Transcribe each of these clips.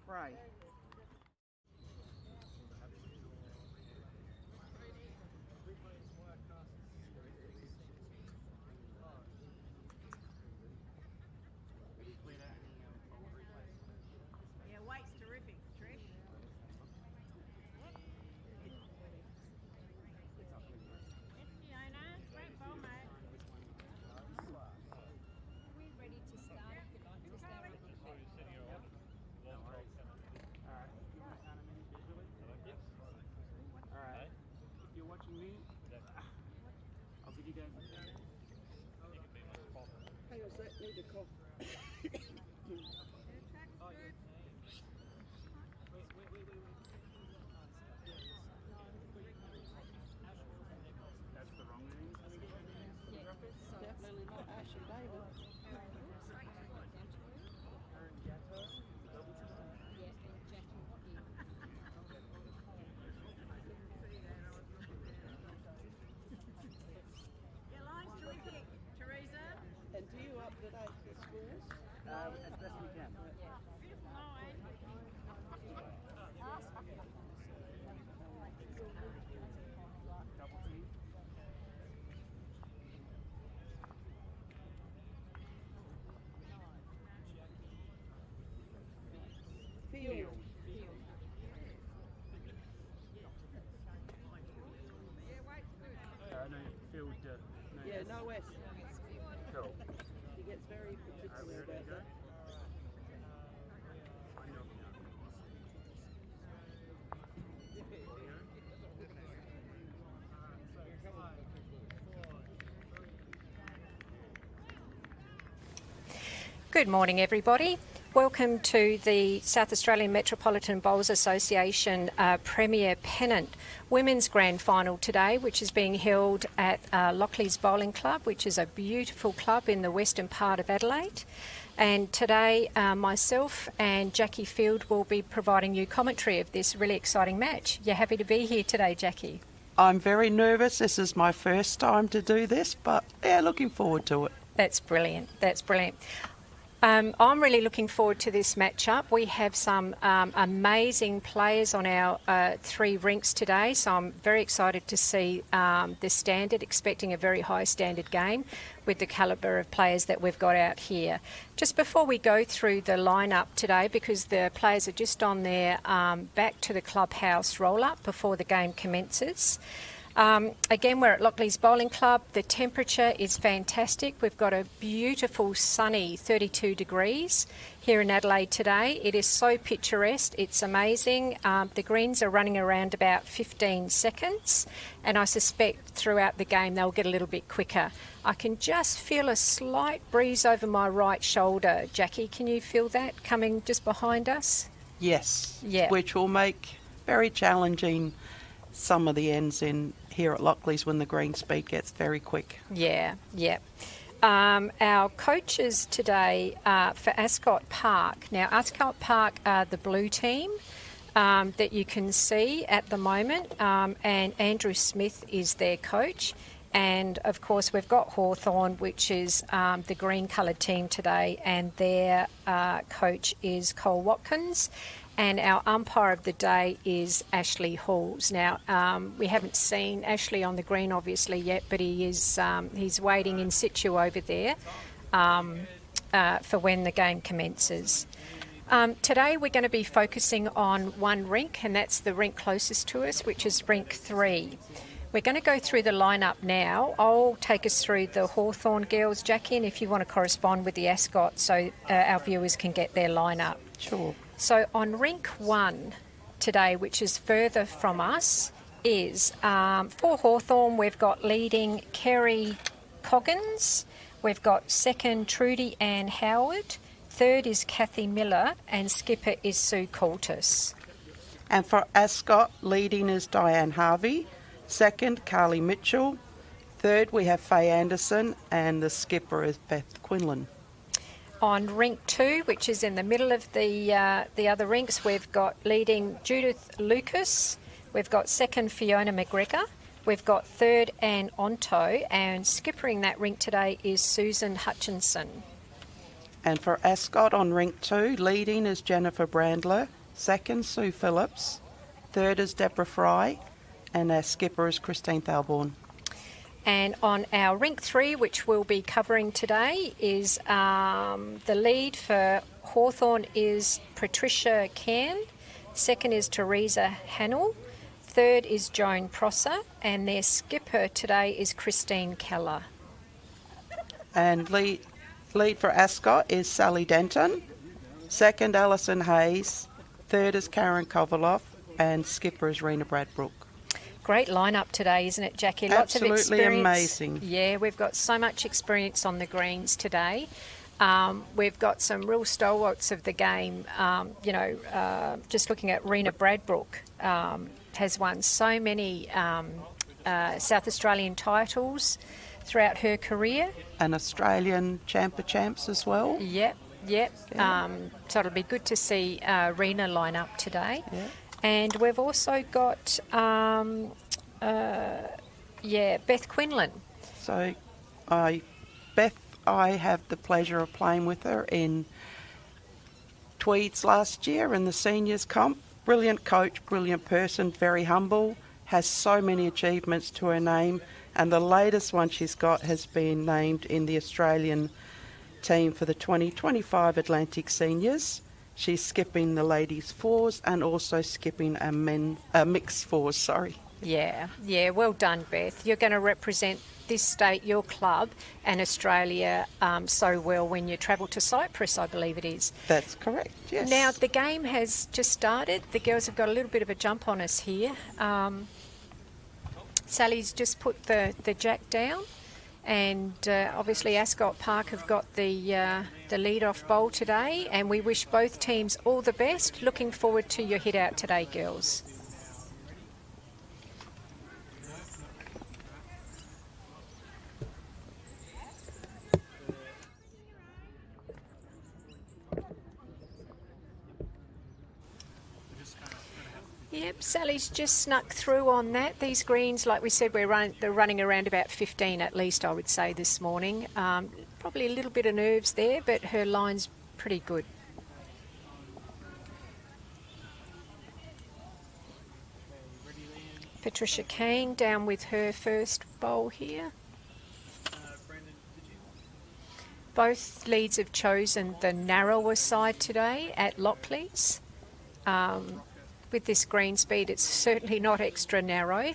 Ray. Yeah, weight's terrific, Trish. Yes, Fiona. Great ball, mate. Are we ready to start? Is that right? Alright, if you're watching me, I'll give you guys a Hang on a sec, need a cough. That's the wrong name. Definitely not Ash and David. Yeah, and Jackie here. Your line's terrific, Teresa. And do you up to date the schools? As best we can. Beautiful line. Double team. Field. No, field. No, Yeah, no S. Cool. He gets very Alright, we particular ready to about go? that. I know. Good morning, everybody. Welcome to the South Australian Metropolitan Bowls Association Premier Pennant Women's Grand Final today, which is being held at Lockleys Bowling Club, which is a beautiful club in the western part of Adelaide. And today, myself and Jackie Field will be providing you commentary of this really exciting match. You're happy to be here today, Jackie? I'm very nervous. This is my first time to do this, but yeah, looking forward to it. That's brilliant. That's brilliant. I'm really looking forward to this matchup. We have some amazing players on our 3 rinks today, so I'm very excited to see the standard, expecting a very high standard game with the calibre of players that we've got out here. Just before we go through the lineup today, because the players are just on their back to the clubhouse roll-up before the game commences. Again, we're at Lockleys Bowling Club. The temperature is fantastic. We've got a beautiful sunny 32 degrees here in Adelaide today. It is so picturesque. It's amazing. The greens are running around about 15 seconds, and I suspect throughout the game they'll get a little bit quicker. I can just feel a slight breeze over my right shoulder. Jackie, can you feel that coming just behind us? Yes. Yeah. Which will make very challenging some of the ends in here at Lockleys when the green speed gets very quick. Yeah, yeah. Our coaches today for Ascot Park. Now, Ascot Park are the blue team that you can see at the moment, and Andrew Smith is their coach. And, of course, we've got Hawthorn, which is the green-coloured team today, and their coach is Cole Watkins. And our umpire of the day is Ashley Halls. Now, we haven't seen Ashley on the green, obviously, yet, but he is he's waiting in situ over there for when the game commences. Today, we're going to be focusing on one rink, and that's the rink closest to us, which is rink 3. We're going to go through the lineup now. I'll take us through the Hawthorn girls, Jackie, and if you want to correspond with the Ascot so our viewers can get their lineup. Sure. So on rink 1 today, which is further from us, is for Hawthorn, we've got leading Kerry Coggins. We've got second Trudy Ann Howard. Third is Kathy Miller, and skipper is Sue Coultis. And for Ascot, leading is Diane Harvey. Second, Carly Mitchell. Third, we have Faye Anderson, and the skipper is Beth Quinlan. On rink 2, which is in the middle of the other rinks, we've got leading Judith Lucas. We've got second Fiona McGregor. We've got third Anne Onto, and skippering that rink today is Susan Hutchinson. And for Ascot on rink 2, leading is Jennifer Brandler, second Sue Phillips, third is Deborah Fry, and our skipper is Christine Thalborn. And on our rink 3, which we'll be covering today, is the lead for Hawthorn is Patricia Cairn, second is Teresa Hannell, third is Joan Prosser, and their skipper today is Christine Keller. And lead for Ascot is Sally Denton, second Alison Hayes, third is Karen Kovaloff, and skipper is Rena Bradbrook. Great lineup today, isn't it, Jackie? Lots of experience. Absolutely amazing. Yeah, we've got so much experience on the greens today. We've got some real stalwarts of the game. Just looking at Rena Bradbrook, has won so many South Australian titles throughout her career. And Australian champs as well. Yep. Yeah. So it'll be good to see Rena line up today. Yeah. And we've also got, Beth Quinlan. So, Beth, I have the pleasure of playing with her in Tweeds last year in the seniors comp. Brilliant coach, brilliant person, very humble, has so many achievements to her name, and the latest one she's got has been named in the Australian team for the 2025 Atlantic Seniors. She's skipping the ladies' fours and also skipping a mixed fours, sorry. Yeah, well done, Beth. You're going to represent this state, your club, and Australia so well when you travel to Cyprus, I believe it is. That's correct, yes. Now, the game has just started. The girls have got a little bit of a jump on us here. Sally's just put the jack down. And obviously Ascot Park have got the lead-off bowl today, and we wish both teams all the best. Looking forward to your hit out today, girls. Yep, Sally's just snuck through on that. These greens, like we said, they're running around about 15 at least, I would say, this morning. Probably a little bit of nerves there, but her line's pretty good. Patricia Kane down with her first bowl here. Both leads have chosen the narrower side today at Lockleys. With this green speed, it's certainly not extra narrow.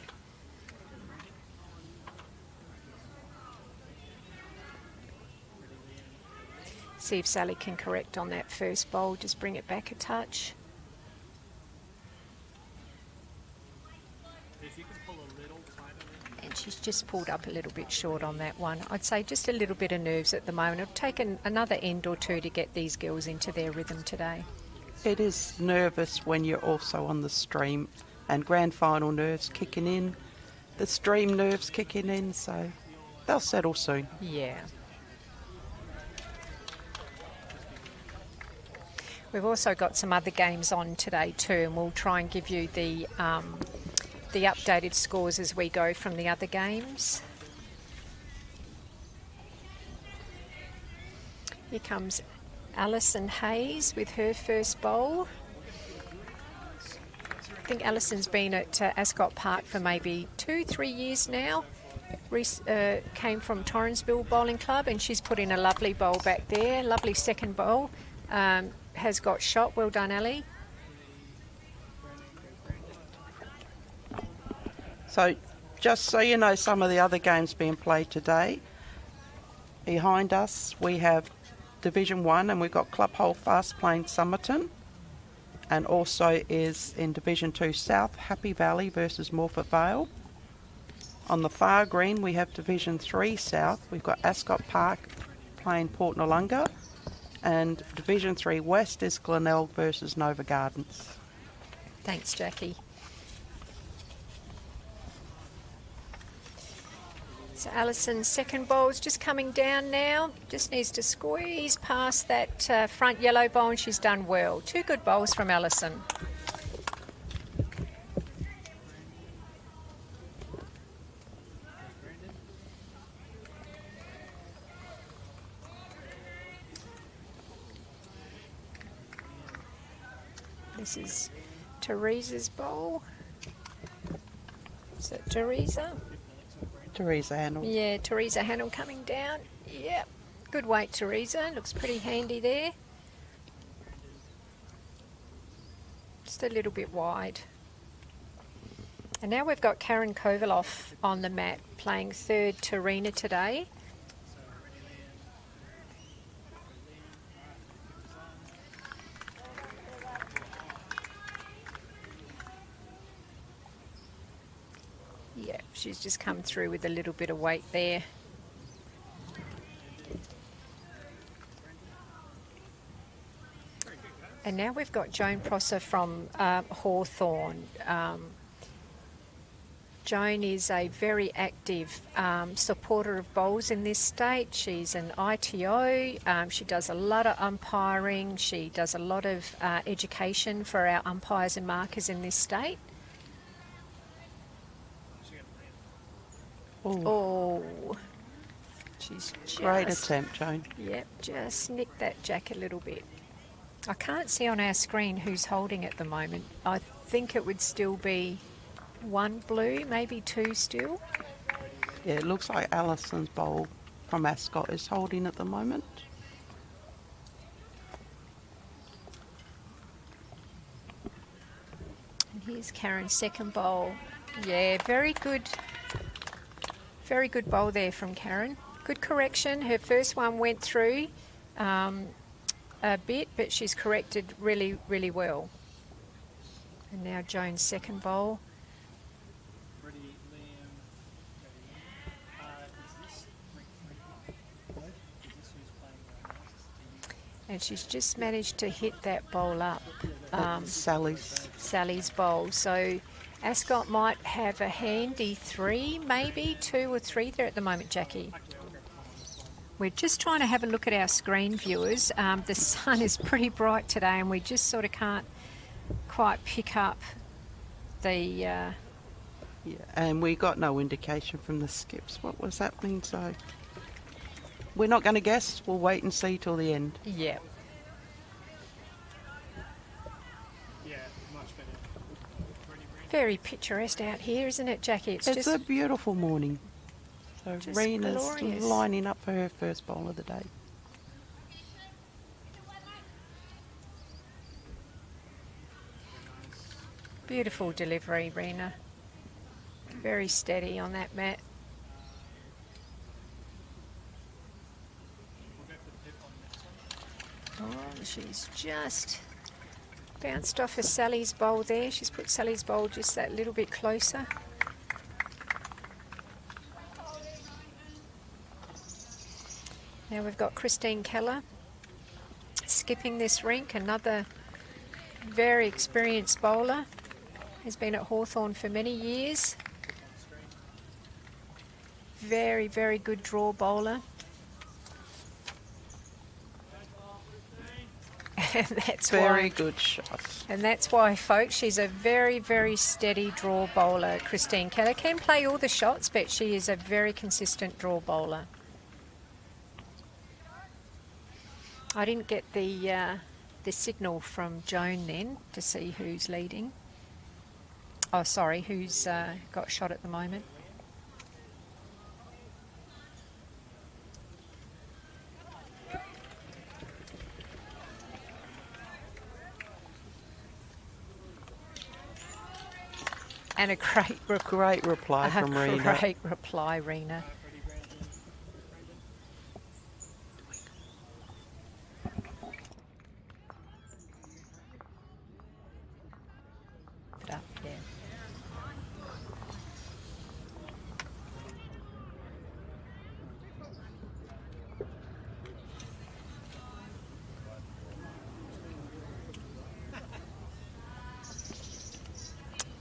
See if Sally can correct on that first bowl, just bring it back a touch. And she's just pulled up a little bit short on that one. I'd say just a little bit of nerves at the moment. It'll take another end or two to get these girls into their rhythm today. It is nervous when you're also on the stream, and grand final nerves kicking in, the stream nerves kicking in, so they'll settle soon. Yeah. We've also got some other games on today too, and we'll try and give you the updated scores as we go from the other games. Here comes Alison Hayes with her first bowl. I think Alison's been at Ascot Park for maybe 2-3 years now. Came from Torrensville Bowling Club, and she's put in a lovely bowl back there. Lovely second bowl. Has got shot. Well done, Ali. So just so you know some of the other games being played today, behind us we have Division 1, and we've got Club Holdfast playing Somerton, and also is in Division 2 South, Happy Valley versus Morford Vale. On the far green we have Division 3 South, we've got Ascot Park playing Port Noarlunga, and Division 3 West is Glenelg versus Nova Gardens. Thanks, Jackie. So Alison's second bowl's just coming down now. Just needs to squeeze past that front yellow bowl, and she's done well. 2 good bowls from Alison. This is Teresa's bowl. Is it Teresa? Teresa Handel. Yeah, Teresa Handel coming down. Yep. Good weight, Teresa. Looks pretty handy there. Just a little bit wide. And now we've got Karen Kovaloff on the mat playing third Terena today. Yeah, she's just come through with a little bit of weight there. And now we've got Joan Prosser from Hawthorn. Joan is a very active supporter of bowls in this state. She's an ITO. She does a lot of umpiring. She does a lot of education for our umpires and markers in this state. Oh, she's just... Great attempt, Joan. Yep, just nicked that jack a little bit. I can't see on our screen who's holding at the moment. I think it would still be one blue, maybe two still. Yeah, it looks like Alison's bowl from Ascot is holding at the moment. And here's Karen's second bowl. Yeah, very good bowl there from Karen. Good correction. Her first one went through a bit, but she's corrected really, really well. And now Joan's second bowl. Ready, Liam. Is this who's playing And she's just managed to hit that bowl up. Sally's bowl. So Ascot might have a handy three, maybe two or three there at the moment, Jackie. We're just trying to have a look at our screen, viewers. The sun is pretty bright today and we just sort of can't quite pick up the... Yeah, and we got no indication from the skips what was happening, so we're not going to guess. We'll wait and see till the end. Yeah. Yeah, much better. Very picturesque out here, isn't it, Jackie? It's a beautiful morning. So just Rena's glorious. lining up for her first bowl of the day. Beautiful delivery, Rena. Very steady on that mat. Oh, she's just bounced off of Sally's bowl there. She's put Sally's bowl just that little bit closer. Now we've got Christine Keller skipping this rink, another very experienced bowler. Has been at Hawthorn for many years. Very, very good draw bowler. And that's Very why, good shot. and that's why, folks, she's a very, very steady draw bowler. Christine Keller can play all the shots, but she is a very consistent draw bowler. I didn't get the signal from Joan then to see who's leading. Oh, sorry, who's got shot at the moment. And a great reply from Rena. Great reply, Rena. Up, yeah.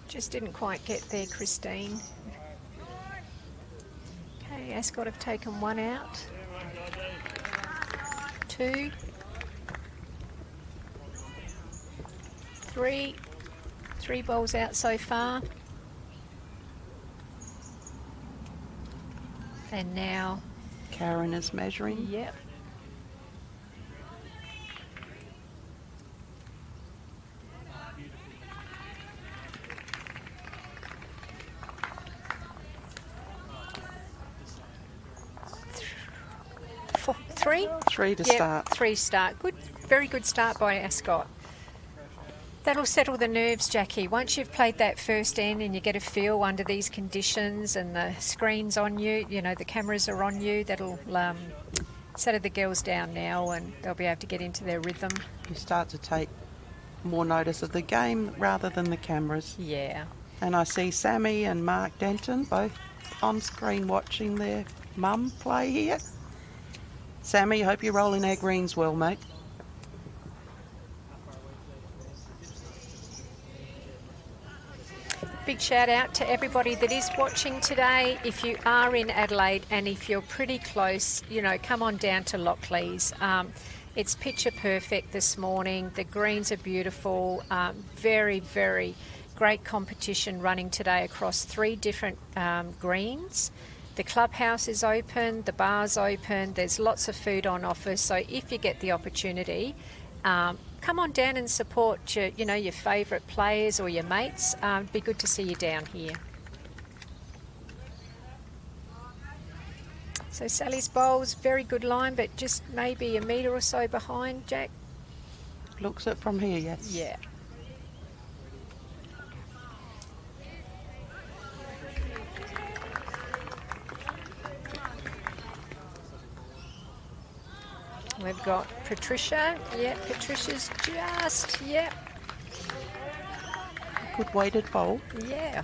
Just didn't quite get there, Christine. Okay, Ascot have taken one out. Two. Three. Three bowls out so far. And now... Karen is measuring. Yep. 3? 3 to Yep, start. 3 start. Good, very good start by Ascot. That'll settle the nerves, Jackie. Once you've played that first end and you get a feel under these conditions and the screen's on you, you know, the cameras are on you, that'll settle the girls down now and they'll be able to get into their rhythm. You start to take more notice of the game rather than the cameras. Yeah. And I see Sammy and Mark Denton both on screen watching their mum play here. Sammy, hope you're rolling our greens well, mate. Big shout out to everybody that is watching today. If you are in Adelaide and if you're pretty close, you know, come on down to Lockleys. It's picture perfect this morning. The greens are beautiful. Very, very great competition running today across 3 different greens. The clubhouse is open, the bar's open, there's lots of food on offer. So if you get the opportunity, come on down and support your, you know, your favourite players or your mates. It'd be good to see you down here. So Sally's bowl's very good line, but just maybe a metre or so behind, Jack. Looks it from here, yes. Yeah. We've got Patricia. Yeah, Patricia's just, yeah. Good weighted bowl. Yeah.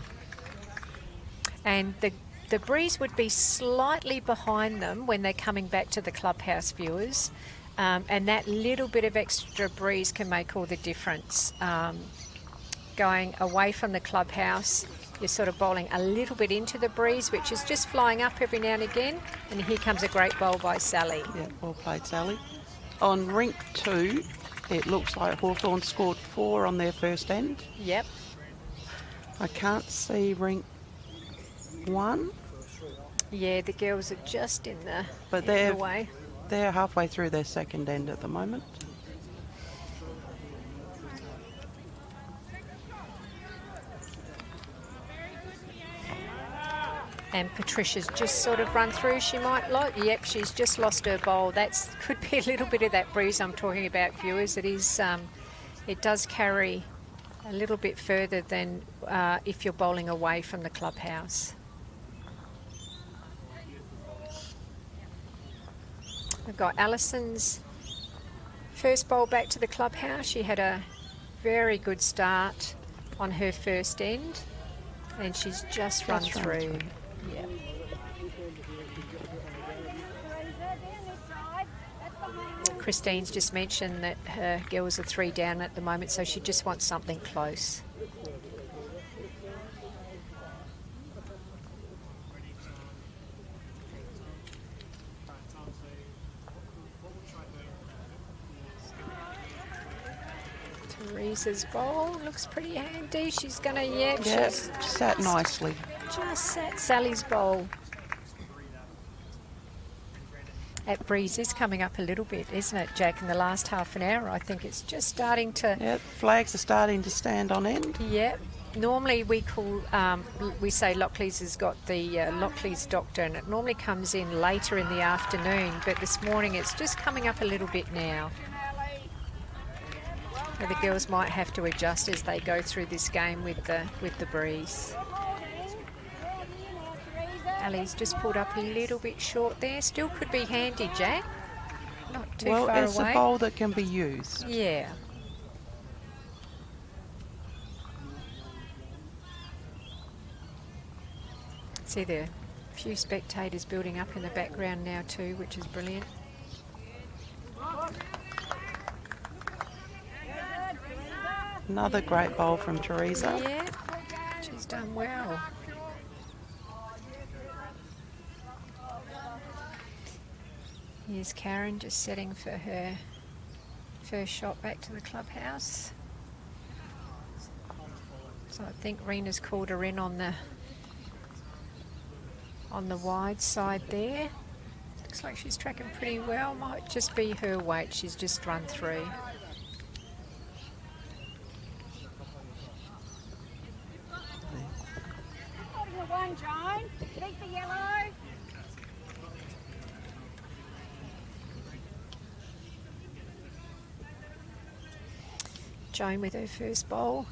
And the breeze would be slightly behind them when they're coming back to the clubhouse, viewers. And that little bit of extra breeze can make all the difference. Going away from the clubhouse, you're sort of bowling a little bit into the breeze, which is just flying up every now and again. And here comes a great bowl by Sally. Yeah, well played, Sally. On rink 2, it looks like Hawthorn scored 4 on their first end. Yep. I can't see rink 1. Yeah, the girls are just in the, But in the way. They're halfway through their second end at the moment. And Patricia's just sort of run through. She might yep, she's just lost her bowl. That's could be a little bit of that breeze I'm talking about, viewers. It is, it does carry a little bit further than if you're bowling away from the clubhouse. We've got Alison's first bowl back to the clubhouse. She had a very good start on her first end, and she's just run through. Yeah. Christine's just mentioned that her girls are 3 down at the moment, so she just wants something close. Teresa's bowl looks pretty handy. She's gonna, Yeah, she's sat nicely. just sat Sally's bowl. That breeze is coming up a little bit, isn't it, Jack, in the last half an hour? I think it's just starting to... Yeah, flags are starting to stand on end. Yeah. Normally we call, we say Lockleys has got the Lockleys doctor, and it normally comes in later in the afternoon, but this morning it's just coming up a little bit now. The girls might have to adjust as they go through this game with the breeze. Ali's just pulled up a little bit short there. Still could be handy, Jack. Not too far away. Well, it's a bowl that can be used. Yeah. See there, a few spectators building up in the background now too, which is brilliant. Another great bowl from Teresa. Yeah, she's done well. Here's Karen just setting for her first shot back to the clubhouse. So I think Rena's called her in on the wide side there. Looks like she's tracking pretty well. Might just be her weight. She's just run through. One, John. Take the yellow. Joan with her first bowl.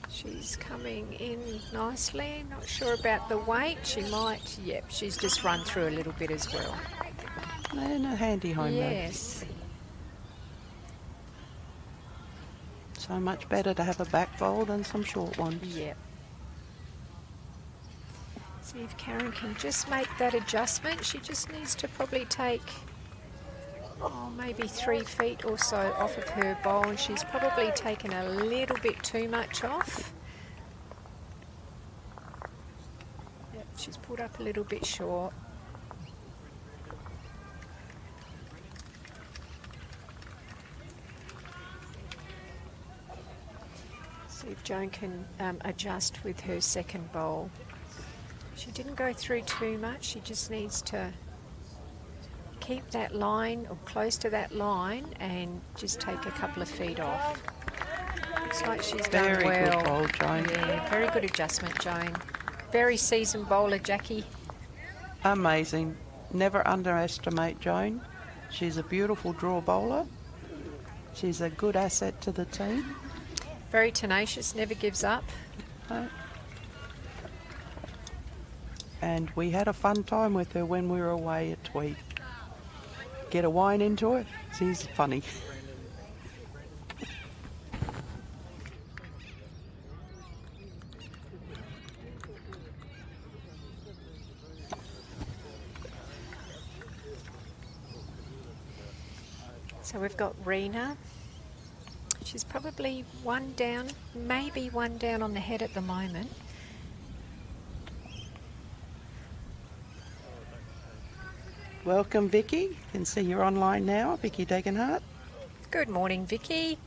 She's coming in nicely. Not sure about the weight. She might, yep, she's just run through a little bit as well. And a handy home though. Yes. So much better to have a back bowl than some short ones. Yep. See if Karen can just make that adjustment. She just needs to probably take, maybe 3 feet or so off of her bowl, and she's probably taken a little bit too much off. Yep, she's pulled up a little bit short. See if Joan can adjust with her second bowl. She didn't go through too much. She just needs to keep that line or close to that line and just take a couple of feet off. Looks like she's done well. Very good bowl, Joan. Yeah, very good adjustment, Joan. Very seasoned bowler, Jackie. Amazing. Never underestimate Joan. She's a beautiful draw bowler. She's a good asset to the team. Very tenacious, never gives up. And we had a fun time with her when we were away at Tweed. Get a wine into her. She's funny. So we've got Rena. She's probably one down, maybe one down on the head at the moment. Welcome, Vicky. Can see you're online now, Vicky Degenhart. Good morning, Vicky.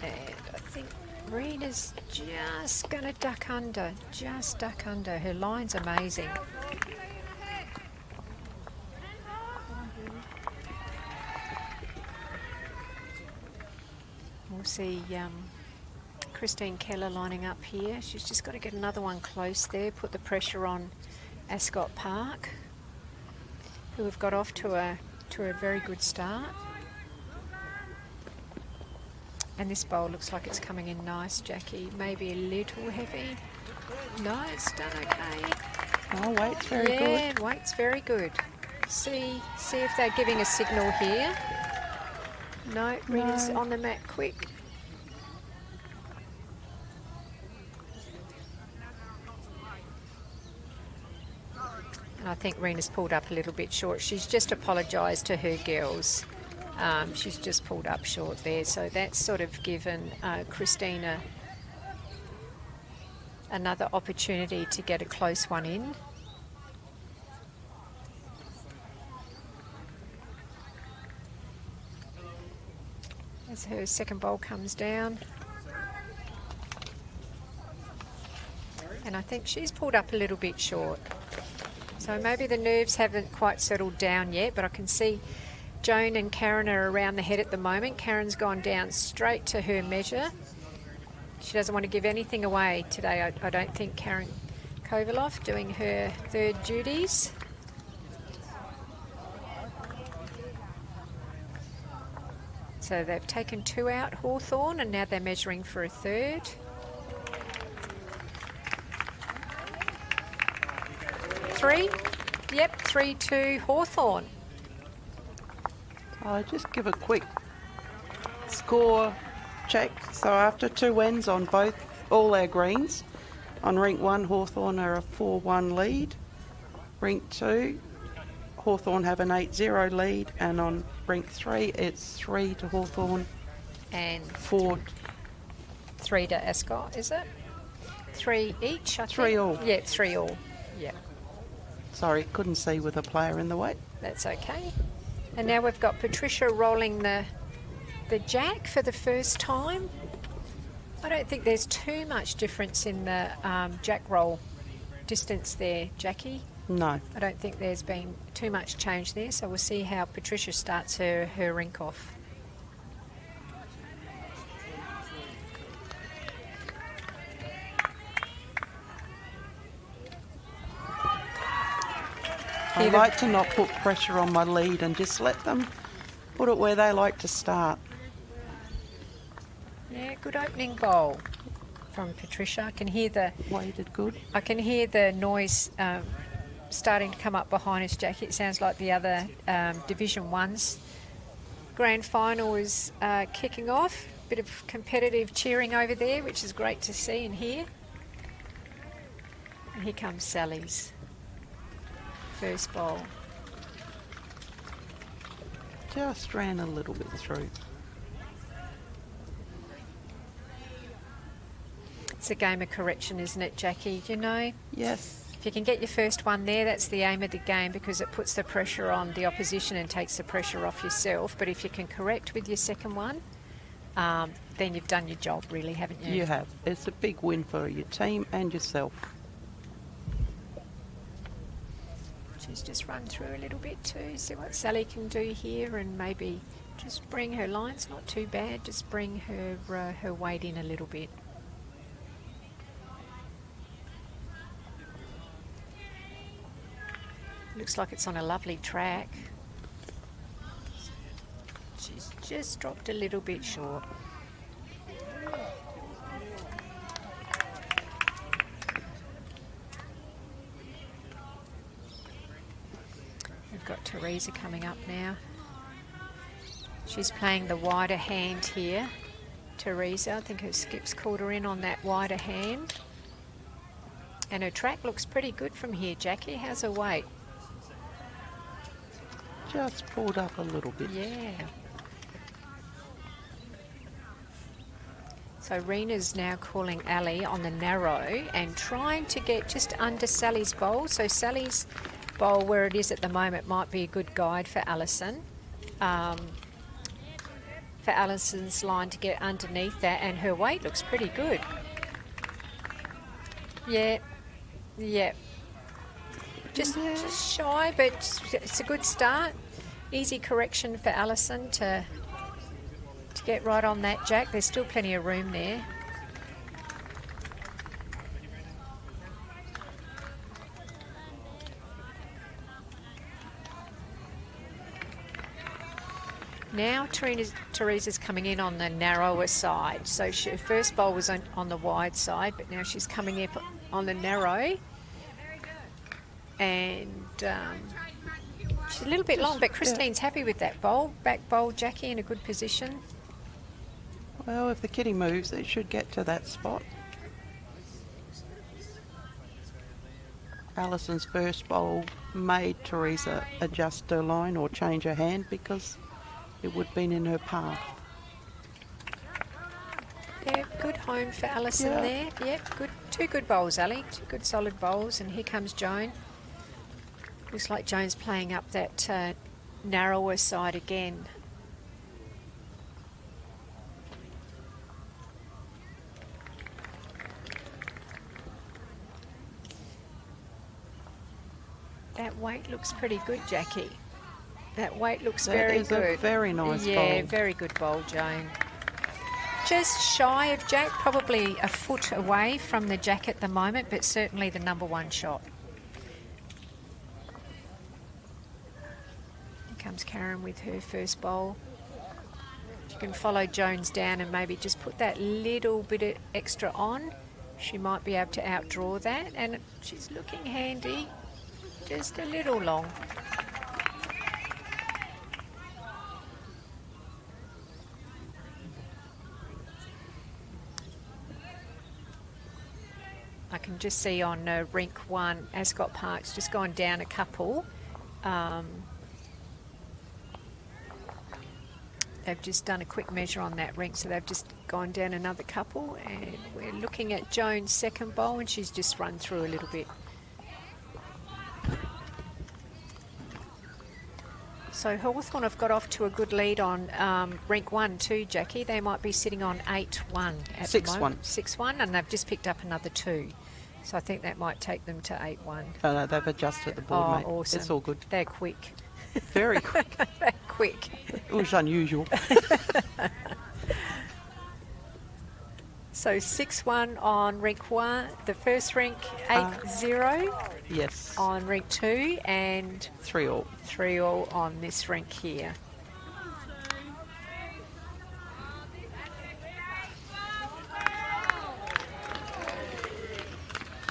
And I think Rena's just going to duck under, just duck under. Her line's amazing. We'll see Christine Keller lining up here. She's just got to get another one close there, put the pressure on Ascot Park, who have got off to a very good start. And this bowl looks like it's coming in nice, Jackie. Maybe a little heavy. No, it's done okay. Oh, weight's very good. Yeah, weight's very good. See if they're giving a signal here. No, Rena's on the mat quick. And I think Rena's pulled up a little bit short. She's just apologised to her girls. She's just pulled up short there. So that's sort of given Christina another opportunity to get a close one in. As her second bowl comes down. And I think she's pulled up a little bit short. So maybe the nerves haven't quite settled down yet, but I can see Joan and Karen are around the head at the moment. Karen's gone down straight to her measure. She doesn't want to give anything away today, I don't think, Karen Kovaloff doing her third duties. So they've taken 2 out, Hawthorn, and now they're measuring for a third. Three? Yep, 3-2 Hawthorn. I'll just give a quick score check. So after 2 wins on all our greens, on rink 1 Hawthorn are a 4-1 lead. Rink 2 Hawthorn have an 8-0 lead, and on rink 3 it's 3 to Hawthorn And 4. 3 to Ascot, is it? 3 each, I think. 3 all. Yeah, 3 all. Yeah, Sorry, couldn't see with a player in the way. that's okay. And now we've got Patricia rolling the jack for the first time. I don't think there's too much difference in the jack roll distance there, Jackie. No. I don't think there's been too much change there, so we'll see how Patricia starts her rink off. I Hear the- like to not put pressure on my lead and just let them put it where they like to start. Yeah, good opening bowl from Patricia. I can hear the Good. noise starting to come up behind us, Jackie. It sounds like the other Division 1's grand final is kicking off. Bit of competitive cheering over there, which is great to see and hear. And here comes Sally's first bowl. Just ran a little bit through. It's a game of correction, isn't it, Jackie? You know, Yes. if you can get your first one there, that's the aim of the game, because it puts the pressure on the opposition and takes the pressure off yourself. But if you can correct with your second one, then you've done your job, really, haven't you? You have. It's a big win for your team and yourself. She's just run through a little bit too. See what Sally can do here, and maybe just bring her lines. Not too bad. Just bring her her weight in a little bit. Looks like it's on a lovely track. She's just dropped a little bit short. We've got Teresa coming up now. She's playing the wider hand here. Teresa, I think her skip's called her in on that wider hand. And her track looks pretty good from here, Jackie. How's her weight? Just pulled up a little bit. Yeah. So Rena's now calling Ali on the narrow and trying to get just under Sally's bowl. So Sally's bowl, where it is at the moment, might be a good guide for Alison. For Alison's line to get underneath that, and her weight looks pretty good. Yeah, yeah. Just shy, but it's a good start. Easy correction for Alison to get right on that, Jack. There's still plenty of room there. Now Teresa's coming in on the narrower side. So her first bowl was on the wide side, but now she's coming up on the narrow. And she's a little bit long, but Christine's happy with that bowl. Back bowl, Jackie, in a good position. Well, if the kitty moves, it should get to that spot. Alison's first bowl made Teresa adjust her line or change her hand because it would have been in her path. Yeah, good home for Alison there. Yep, good. Two good bowls, Ali. Two good solid bowls. And here comes Joan. Looks like Joan's playing up that narrower side again. That weight looks pretty good, Jackie. That weight looks very good. That is a very nice bowl. Yeah, very good bowl, Joan. Just shy of Jack, probably a foot away from the Jack at the moment, but certainly the number one shot. Here comes Karen with her first bowl. You can follow Jones down and maybe just put that little bit of extra on. She might be able to outdraw that, and she's looking handy, just a little long. I can just see on rink 1, Ascot Park's just gone down a couple. They've just done a quick measure on that rink, so they've just gone down another couple, and we're looking at Joan's second bowl, and she's just run through a little bit. So Hawthorn have got off to a good lead on rink 1 too, Jackie. They might be sitting on 8-1 at the moment. 6-1, and they've just picked up another 2. So I think that might take them to 8-1. Oh, no, they've adjusted the board, mate. Awesome. It's all good. They're quick. Very quick. They're quick. It was unusual. So 6-1 on rink 1, the first rink 8-0 Yes. on rink 2, and 3-all. 3-all on this rink here.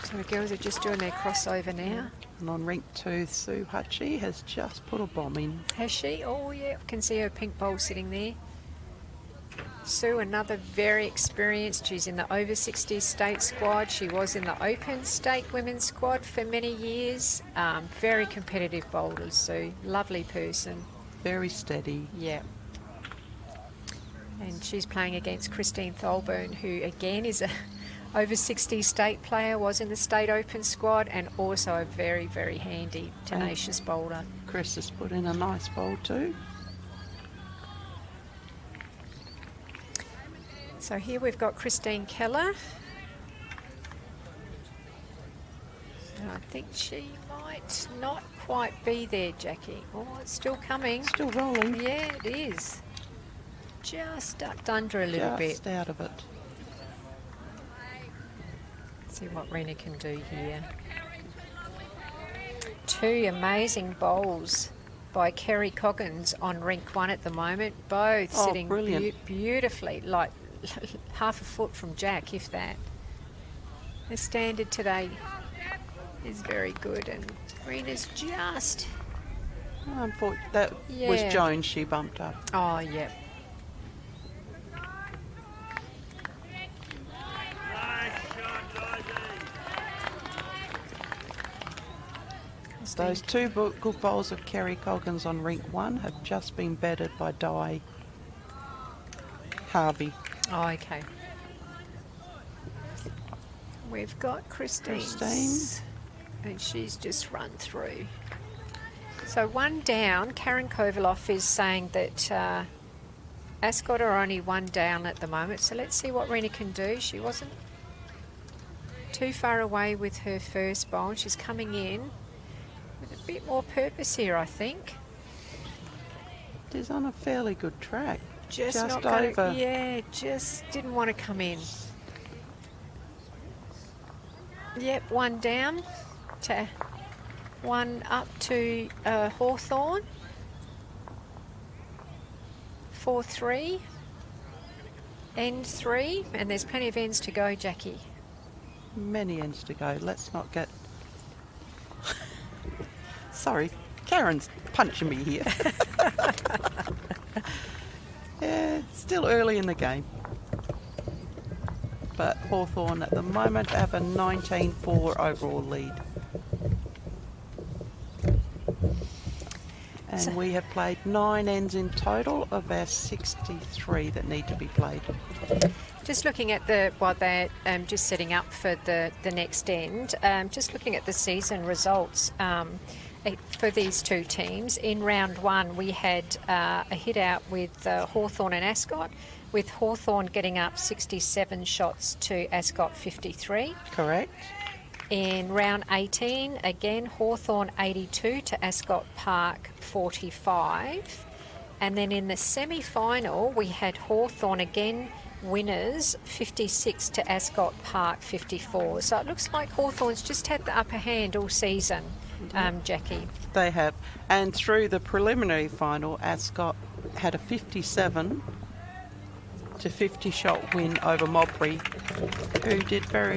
So the girls are just doing their crossover now. And on rink 2, Sue Hutchie has just put a bomb in. Has she? Oh yeah, I can see her pink bowl sitting there. Sue, another very experienced. She's in the over 60 state squad. She was in the open state women's squad for many years. Very competitive bowlers, Sue. Lovely person. Very steady. Yeah. And she's playing against Christine Tholburn, who again is a over 60 state player, was in the state open squad, and also a very, very handy, tenacious bowler. Chris has put in a nice bowl too. So here we've got Christine Keller. And I think she might not quite be there, Jackie. Oh, it's still coming. Still rolling. Yeah, it is. Just ducked under a little bit. Just out of it. See what Rena can do here. Two amazing bowls by Kerry Coggins on rink 1 at the moment. Both sitting beautifully, like half a foot from Jack, if that. The standard today is very good, and Rena's just... That was Jones she bumped up. Oh, yeah. Those two good bowls of Kerry Coggins on rink 1 have just been batted by Di Harvey. Oh, okay. We've got Christine, and she's just run through. So one down. Karen Kovaloff is saying that Ascot are only one down at the moment. So let's see what Rena can do. She wasn't too far away with her first bowl. She's coming in with a bit more purpose here, I think. It is on a fairly good track. Just not over. gonna, yeah, just didn't want to come in. Yep, one down to one up to Hawthorn. 4-3. End 3, and there's plenty of ends to go, Jackie. Many ends to go. Let's not get... Sorry, Karen's punching me here. Yeah, still early in the game. But Hawthorn at the moment have a 19-4 overall lead. And we have played 9 ends in total of our 63 that need to be played. Just looking at the, while they're just setting up for the next end, just looking at the season results for these two teams. In round 1, we had a hit out with Hawthorn and Ascot, with Hawthorn getting up 67 shots to Ascot 53. Correct. In round 18, again, Hawthorn 82 to Ascot Park 45. And then in the semi-final, we had Hawthorn again, winners 56 to Ascot Park 54. So it looks like Hawthorn's just had the upper hand all season, Jackie. They have. And through the preliminary final, Ascot had a 57 to 50 shot win over Mowbray,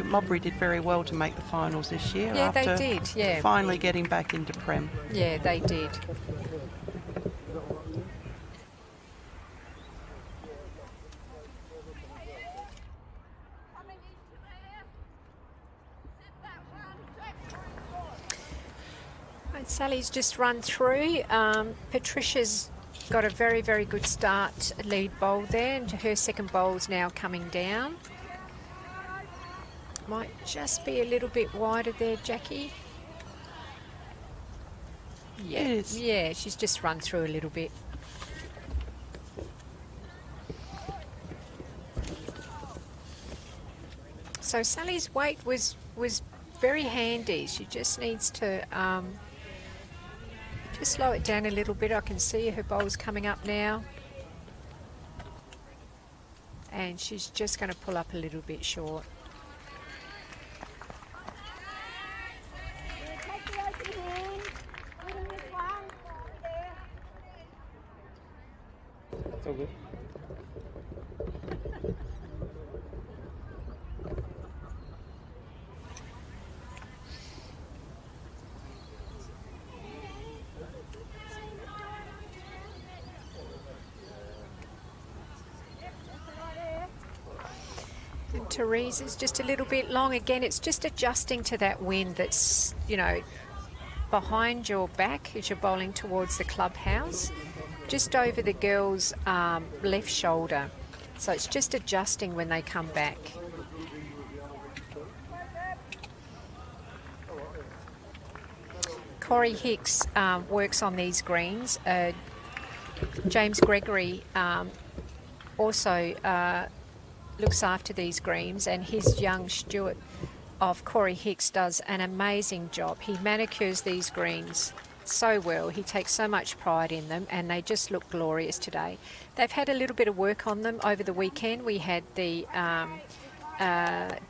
Mowbray did very well to make the finals this year. Yeah, after they did, yeah. Finally getting back into Prem. Yeah, they did. Right, Sally's just run through. Patricia's got a very, very good start lead bowl there, and her second bowl's now coming down. Might just be a little bit wider there, Jackie. Yeah, yeah, she's just run through a little bit. So Sally's weight was very handy. She just needs to just slow it down a little bit. I can see her bowl's coming up now. And she's just going to pull up a little bit short. Take the open hand. Put in this one. There. It's all good. And Therese is just a little bit long. Again, it's just adjusting to that wind that's, you know, behind your back as you're bowling towards the clubhouse, just over the girl's left shoulder. So it's just adjusting when they come back. Corey Hicks works on these greens. James Gregory also looks after these greens, and his young steward of Corey Hicks does an amazing job. He manicures these greens so well. He takes so much pride in them, and they just look glorious today. They've had a little bit of work on them over the weekend. We had the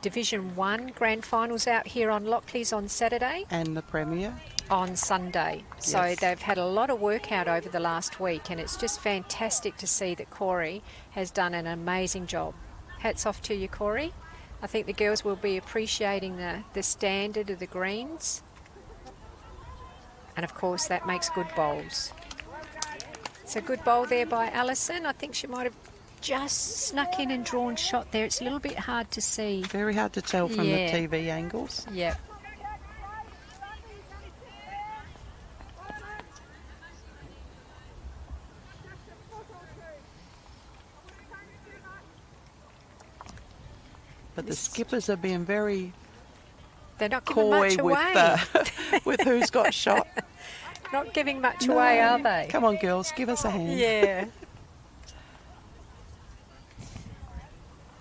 Division 1 Grand Finals out here on Lockleys on Saturday. And the Premier. On Sunday. So Yes. they've had a lot of work out over the last week, and it's just fantastic to see that Corey has done an amazing job. Hats off to you, Corey. I think the girls will be appreciating the standard of the greens. And of course that makes good bowls. It's a good bowl there by Alison. I think she might have just snuck in and drawn shot there. It's a little bit hard to see. Very hard to tell from Yeah. the TV angles. Yep. But the skippers are being very They're not giving coy much away. with who's got shot. Not giving much away, are No. they? Come on, girls, give us a hand. Yeah.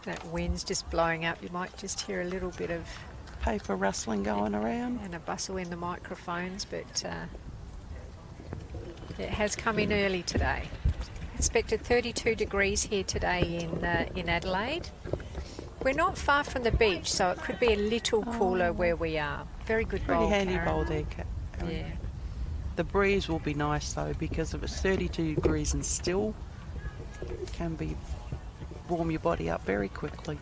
That wind's just blowing up. You might just hear a little bit of Paper rustling going around. and a bustle in the microphones, but it has come in early today. Expected 32 degrees here today in Adelaide. We're not far from the beach, so it could be a little cooler where we are. Very good Pretty bowl, handy Karen. bowl there, Karen. Yeah. The breeze will be nice though, because if it's 32 degrees and still, it can be warm your body up very quickly.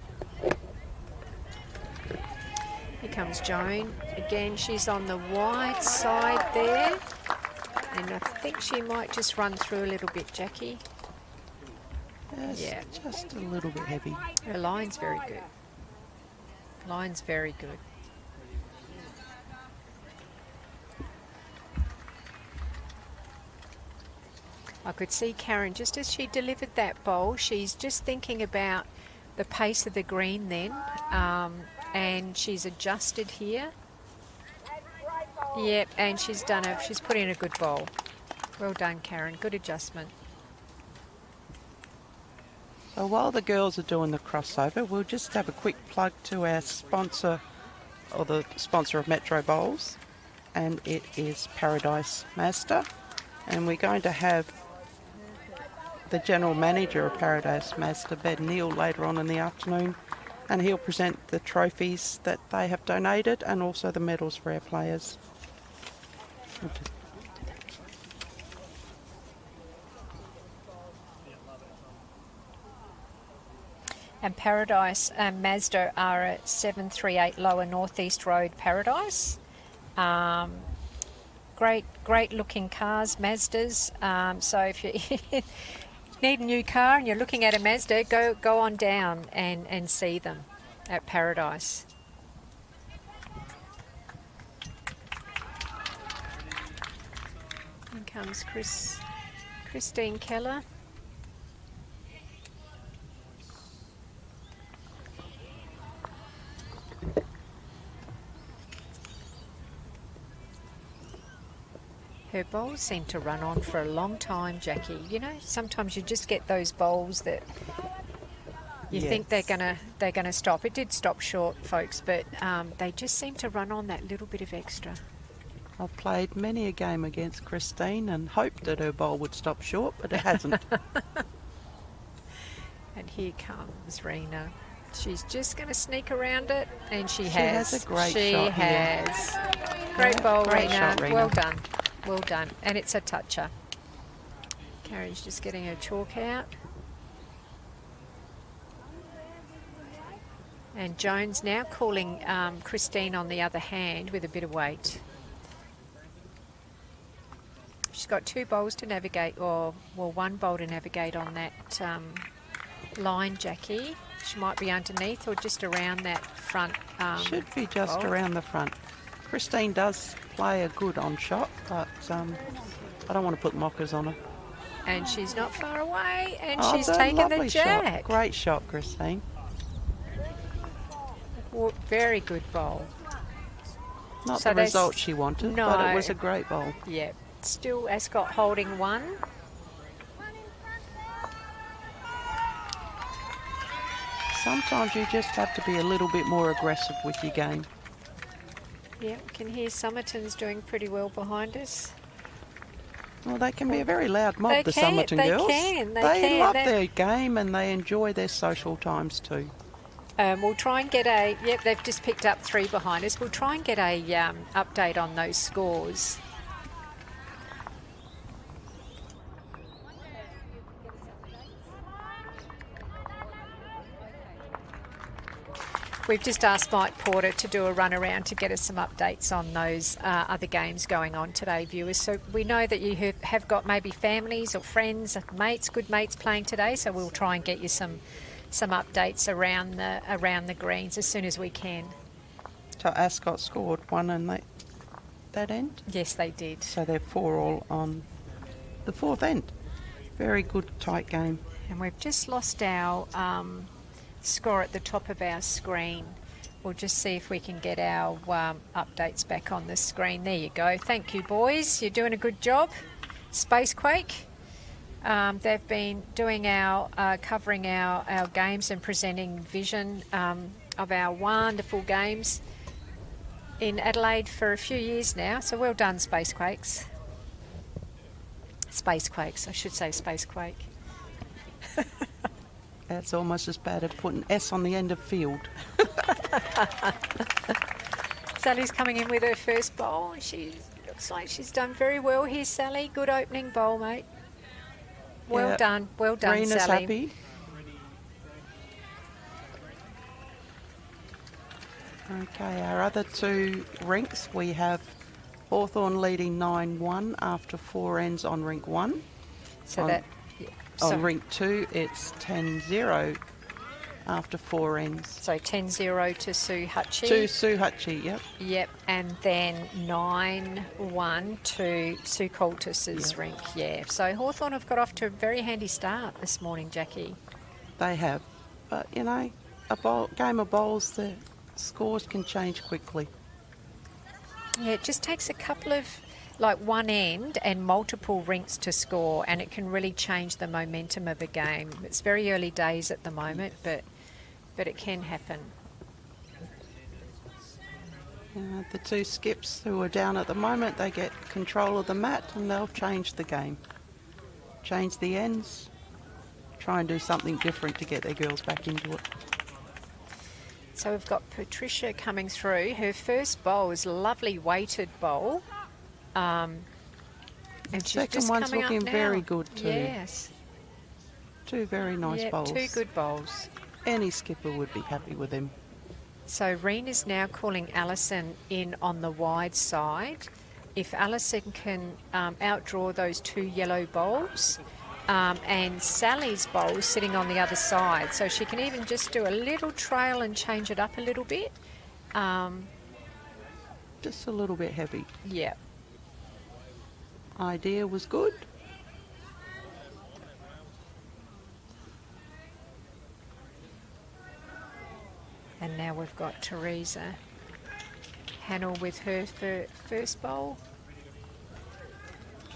Here comes Joan. Again, she's on the wide side there. And I think she might just run through a little bit, Jackie. Yes, Yeah. just a little bit heavy. Her line's very good. Line's very good. I could see Karen, just as she delivered that bowl, she's just thinking about the pace of the green then, and she's adjusted here. Yep, and she's put in a good bowl. Well done, Karen. Good adjustment. So while the girls are doing the crossover, we'll just have a quick plug to our sponsor, or the sponsor of Metro Bowls, and it is Paradise Mazda. And we're going to have the General Manager of Paradise Mazda, Ben Neal, later on in the afternoon, and he'll present the trophies that they have donated and also the medals for our players. And Paradise Mazda are at 738 Lower Northeast Road, Paradise. Great looking cars, Mazdas. So if you need a new car and you're looking at a Mazda, go on down and see them at Paradise. Here comes Christine Keller. Her bowls seem to run on for a long time, Jackie. You know, sometimes you just get those bowls that you think they're gonna stop. It did stop short, folks, but they just seem to run on that little bit of extra. I've played many a game against Christine and hoped that her bowl would stop short, but it hasn't. And here comes Rena. She's just going to sneak around it, and she has has. a great she shot here. has. Great ball, great Rena. shot, Rena. Well done. Well done. And it's a toucher. Karen's just getting her chalk out. And Jones now calling Christine on the other hand with a bit of weight. She's got 2 bowls to navigate, or well, 1 bowl to navigate on that line, Jackie. She might be underneath or just around that front. Should be just bowl. around the front. Christine does play a good on shot, but I don't want to put mockers on her. And she's not far away, and Oh, she's it's a taken the lovely jack. shot. Great shot, Christine. Very good bowl. Not So the there's- result she wanted, No. but it was a great bowl. Yeah. Still Ascot holding 1. Sometimes you just have to be a little bit more aggressive with your game. Yeah, we can hear Somerton's doing pretty well behind us. Well, they can be a very loud mob, They the can, Somerton they girls. can, they they can. love They're- their game and they enjoy their social times too. We'll try and get a, yep, they've just picked up 3 behind us. We'll try and get a update on those scores. We've just asked Mike Porter to do a run around to get us some updates on those other games going on today, viewers. So we know that you have got maybe families or friends, mates, good mates playing today. So we'll try and get you some updates around the greens as soon as we can. So Ascot scored 1 and that end. Yes, they did. So they're 4 all on the 4th end. Very good tight game. And we've just lost our score at the top of our screen. We'll just see if we can get our updates back on the screen. There you go. Thank you, boys. You're doing a good job. Spacequake. They've been doing covering our games and presenting vision of our wonderful games in Adelaide for a few years now. So well done, Spacequakes. Spacequakes, I should say Spacequake. That's almost as bad as putting S on the end of field. Sally's coming in with her first bowl. She looks like she's done very well here, Sally. Good opening bowl, mate. Well Yeah. done. Well done, Rena's Sally. happy. Okay, our other 2 rinks, we have Hawthorn leading 9-1 after 4 ends on rink 1. So on- that... yeah, so, On rink 2, it's 10-0 after 4 ends. so 10-0 to Sue Hutchie. To Sue Hutchie, yep. Yep, and then 9-1 to Sue Coltis's rink, yeah. So Hawthorn have got off to a very handy start this morning, Jackie. They have. But, you know, game of bowls, the scores can change quickly. Yeah, it just takes a couple of, like one end and multiple rinks to score, and it can really change the momentum of a game. It's very early days at the moment, but it can happen. The 2 skips who are down at the moment, they get control of the mat and they'll change the game. Change the ends, try and do something different to get their girls back into it. So we've got Patricia coming through. Her first bowl is a lovely weighted bowl. And she's Second just one's coming up looking now. very good too. Yes. 2 very nice Yeah, bowls. 2 good bowls. Any skipper would be happy with him. So Reen is now calling Alison in on the wide side. If Alison can outdraw those 2 yellow bowls, and Sally's bowl sitting on the other side, so she can even just do a little trail and change it up a little bit. Just a little bit heavy. Yeah. Idea was good. And now we've got Teresa Hannell with her first bowl.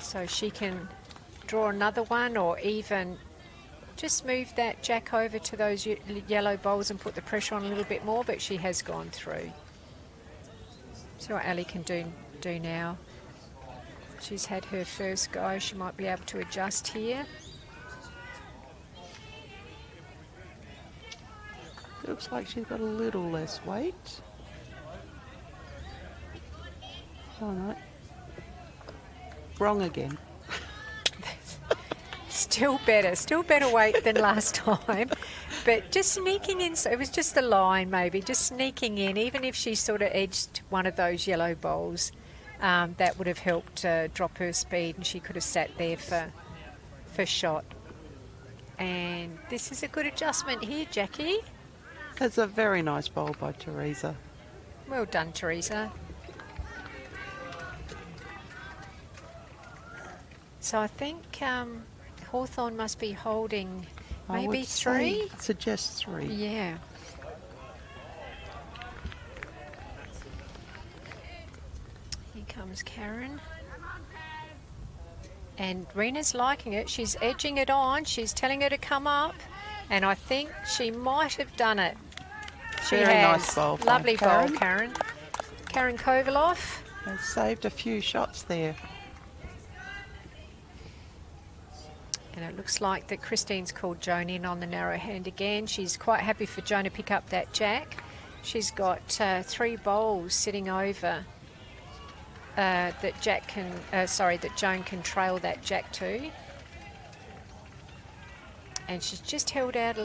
So she can draw another one, or even just move that jack over to those yellow bowls and put the pressure on a little bit more, but she has gone through. See what Ali can do now. She's had her first go. She might be able to adjust here. Looks like she's got a little less weight. Oh no. Wrong again. Still better weight than last time. But just sneaking in, so it was just the line maybe, just sneaking in, even if she sort of edged one of those yellow bowls, that would have helped drop her speed, and she could have sat there for shot. And this is a good adjustment here, Jackie. It's a very nice bowl by Teresa. Well done, Teresa. So I think Hawthorn must be holding I maybe would say 3. Suggest 3. Yeah. Here comes Karen. And Rena's liking it. She's edging it on. She's telling her to come up. And I think she might have done it. She Very has. nice bowl by Lovely bowl, Karen. Karen. Karen Kovaloff. Has saved a few shots there. And it looks like that Christine's called Joan in on the narrow hand again. She's quite happy for Joan to pick up that jack. She's got 3 bowls sitting over that Joan can trail that jack to. And she's just held out.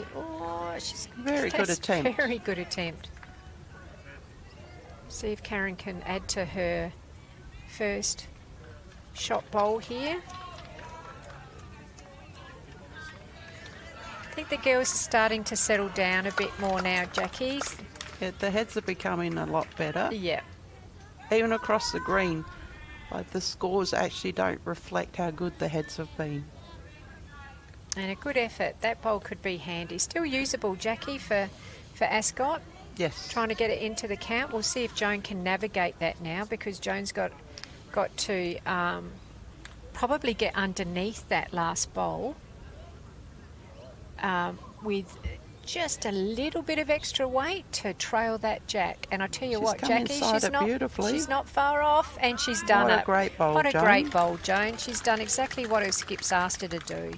She's Very good attempt. Very good attempt. See if Karen can add to her first shot bowl here. I think the girls are starting to settle down a bit more now, Jackie. Yeah, the heads are becoming a lot better. Yeah. Even across the green, like the scores actually don't reflect how good the heads have been. And a good effort. That bowl could be handy. Still usable, Jackie, for Ascot. Yes. Trying to get it into the count. We'll see if Joan can navigate that now, because Joan's got to probably get underneath that last bowl with just a little bit of extra weight to trail that jack. And I tell you what, come Jackie, inside it beautifully. she's not far off, and she's done it. What a great bowl, What a Joan. great bowl, Joan. She's done exactly what her skip's asked her to do.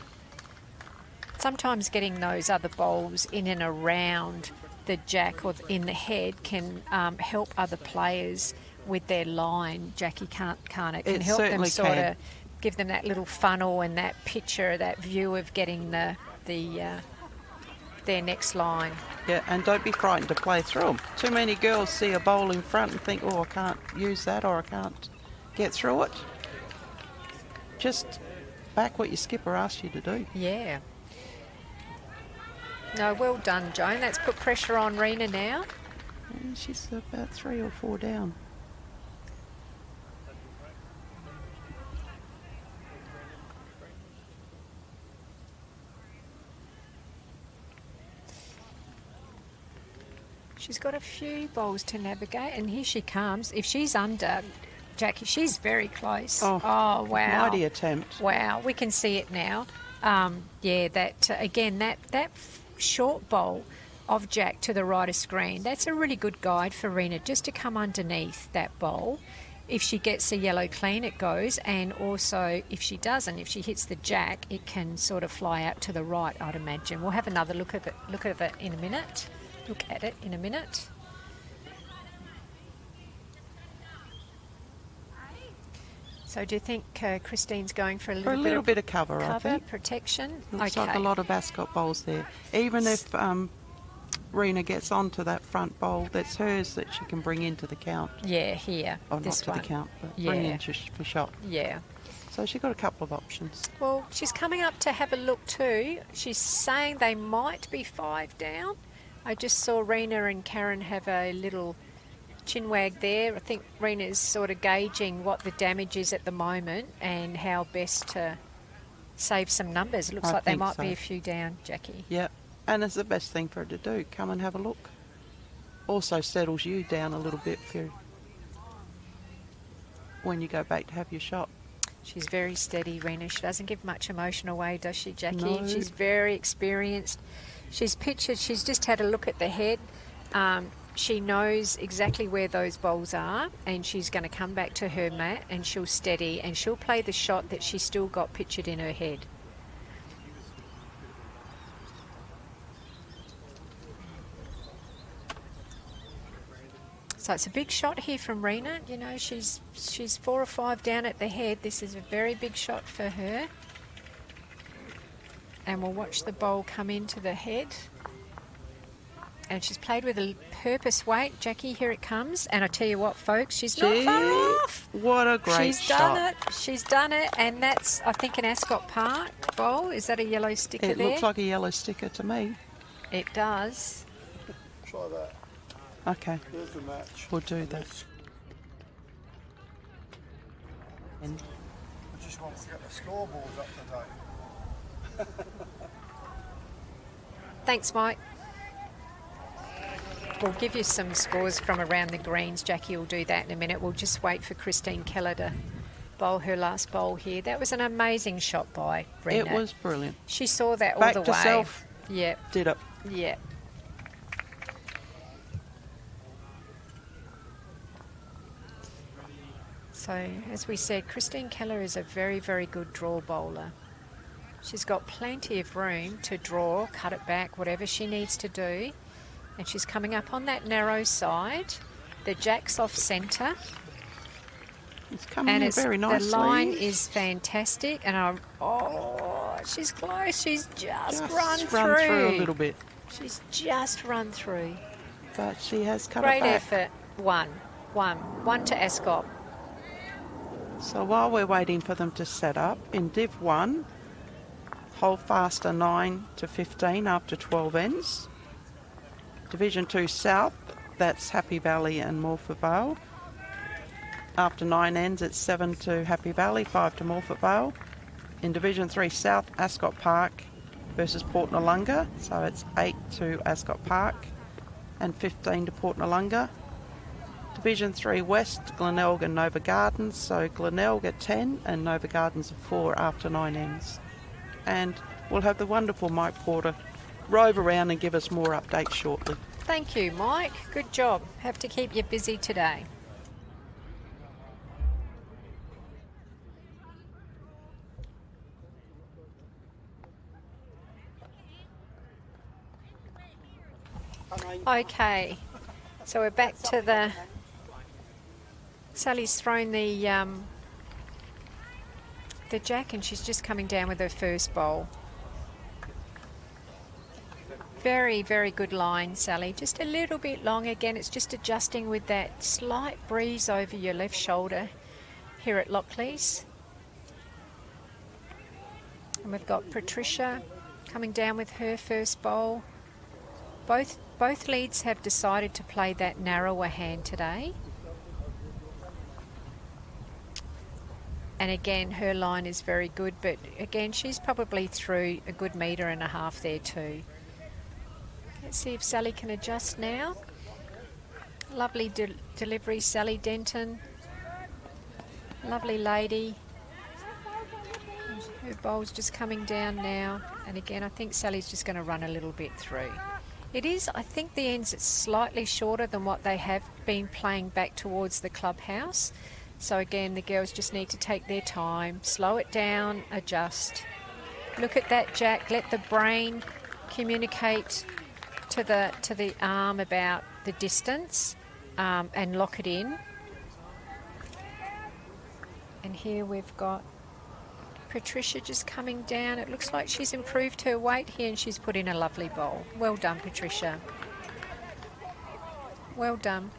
Sometimes getting those other bowls in and around the jack or in the head can help other players with their line. Jackie, can't it? It can help them certainly sort can. of give them that little funnel and that picture, that view of getting their next line. Yeah, and don't be frightened to play through them. Too many girls see a bowl in front and think, oh, I can't use that, or I can't get through it. Just back what your skipper asked you to do. Yeah. No, well done, Joan. That's put pressure on Rena now. And she's about 3 or 4 down. She's got a few bowls to navigate, and here she comes. If she's under, Jackie, she's very close. Oh wow. Mighty attempt. Wow, we can see it now. Yeah, that again, that short bowl of jack to the right of screen, that's a really good guide for Rena, just to come underneath that bowl. If she gets a yellow clean, it goes, and also if she doesn't, if she hits the jack, it can sort of fly out to the right, I'd imagine. We'll have another look at it in a minute. So do you think Christine's going for a little bit of cover, I think. Protection? Looks Okay. like a lot of Ascot bowls there. Even if Rena gets onto that front bowl, that's hers that she can bring into the count. Yeah, here. Or not this to one. the count, but Yeah. bring in for shot. Yeah. So she's got a couple of options. Well, she's coming up to have a look too. She's saying they might be 5 down. I just saw Rena and Karen have a little chin wag there. I think Rena's sort of gauging what the damage is at the moment and how best to save some numbers. It looks I like they think might so. be a few down, Jackie. Yeah, and it's the best thing for her to do. Come and have a look. Also settles you down a little bit when you go back to have your shot. She's very steady, Rena. She doesn't give much emotion away, does she, Jackie? No. She's very experienced. She's pictured, she's just had a look at the head. She knows exactly where those bowls are, and she's going to come back to her mat and she'll steady and she'll play the shot that she's still got pictured in her head. So it's a big shot here from Rena. You know, she's 4 or 5 down at the head. This is a very big shot for her. And we'll watch the bowl come into the head. And she's played with a purpose weight. Jackie, here it comes. And I tell you what, folks, she's not far off. What a great She's shot. done it. She's done it. And that's, I think, an Ascot Park bowl. Is that a yellow sticker It there? looks like a yellow sticker to me. It does. Try that. Okay, There's the match. we'll do that. And I just want to get the scoreboard up to date. Thanks, Mike. We'll give you some scores from around the greens. Jackie will do that in a minute. We'll just wait for Christine Keller to bowl her last bowl here. That was an amazing shot by Rena. it was brilliant. She saw that Back all the to way. self. Yep, Did it. yep. So, as we said, Christine Keller is a very, very good draw bowler. She's got plenty of room to draw, cut it back, whatever she needs to do. And she's coming up on that narrow side. The jack's off centre. It's coming And in very nicely. the line is fantastic. And she's close. She's just run through. a little bit. She's just run through. But she has cut Great it back. effort. One to Ascot. So while we're waiting for them to set up, in Div 1, hold faster 9 to 15 after 12 ends. Division 2 South, that's Happy Valley and Morphett Vale. After 9 ends, it's 7 to Happy Valley, 5 to Morphett Vale. In Division 3 South, Ascot Park versus Port Noarlunga, so it's 8 to Ascot Park and 15 to Port Noarlunga. Division 3 West, Glenelg and Nova Gardens, so Glenelg at 10 and Nova Gardens at 4 after 9 ends. And we'll have the wonderful Mike Porter rove around and give us more updates shortly. Thank you, Mike. Good job. Have to keep you busy today. Okay, so we're back to the... Sally's thrown the jack and she's just coming down with her first bowl. Very, very good line, Sally. Just a little bit long again. It's just adjusting with that slight breeze over your left shoulder here at Lockleys. And we've got Patricia coming down with her first bowl. Both leads have decided to play that narrower hand today. And again, her line is very good, but again, she's probably through a good metre and a half there too. Let's see if Sally can adjust now. Lovely delivery, Sally Denton. Lovely lady. Her bowl's just coming down now. And again, I think Sally's just going to run a little bit through. It is, I think the ends are slightly shorter than what they have been playing back towards the clubhouse. So again, the girls just need to take their time, slow it down, adjust. Look at that jack, let the brain communicate to the arm about the distance and lock it in. And here we've got Patricia just coming down. It looks like she's improved her weight here and she's put in a lovely bowl. Well done, Patricia. Well done.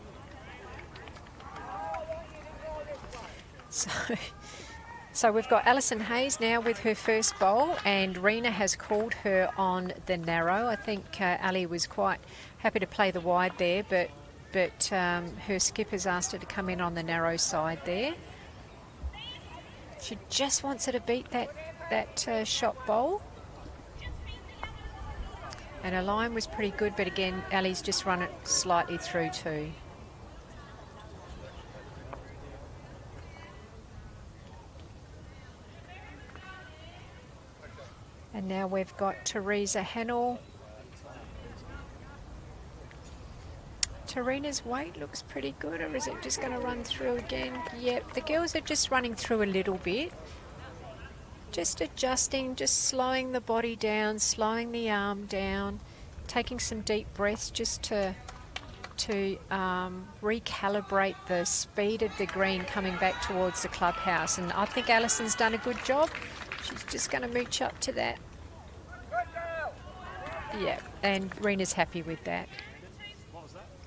So we've got Alison Hayes now with her first bowl, and Rena has called her on the narrow. I think Ali was quite happy to play the wide there, but her skipper's asked her to come in on the narrow side there. She just wants her to beat that shot bowl. And her line was pretty good, but again, Ali's just run it slightly through too. And now we've got Teresa Hennell. Tarina's weight looks pretty good, or is it just going to run through again? Yep, the girls are just running through a little bit. Just adjusting, just slowing the body down, slowing the arm down, taking some deep breaths just to to recalibrate the speed of the green coming back towards the clubhouse. And I think Alison's done a good job. She's just going to mooch up to that. Yeah, and Rena's happy with that.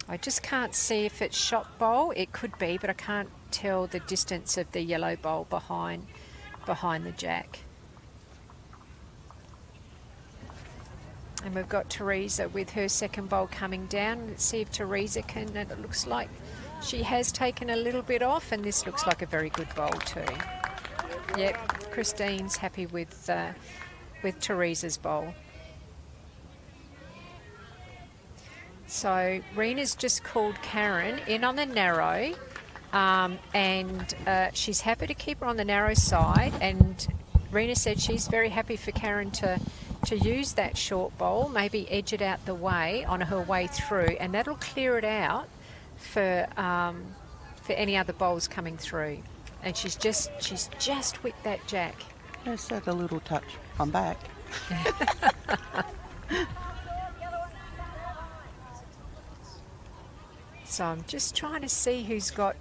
I just can't see if it's shot bowl. It could be, but I can't tell the distance of the yellow bowl behind the jack. And we've got Teresa with her second bowl coming down. Let's see if Teresa can, and it looks like she has taken a little bit off, and this looks like a very good bowl too. Yep, Christine's happy with Teresa's bowl. So Rena's just called Karen in on the narrow, and she's happy to keep her on the narrow side, and Rena said she's very happy for Karen to use that short bowl, maybe edge it out the way on her way through, and that'll clear it out for any other bowls coming through. And she's just whipped that jack. Just had a little touch. I'm back. So I'm just trying to see who's got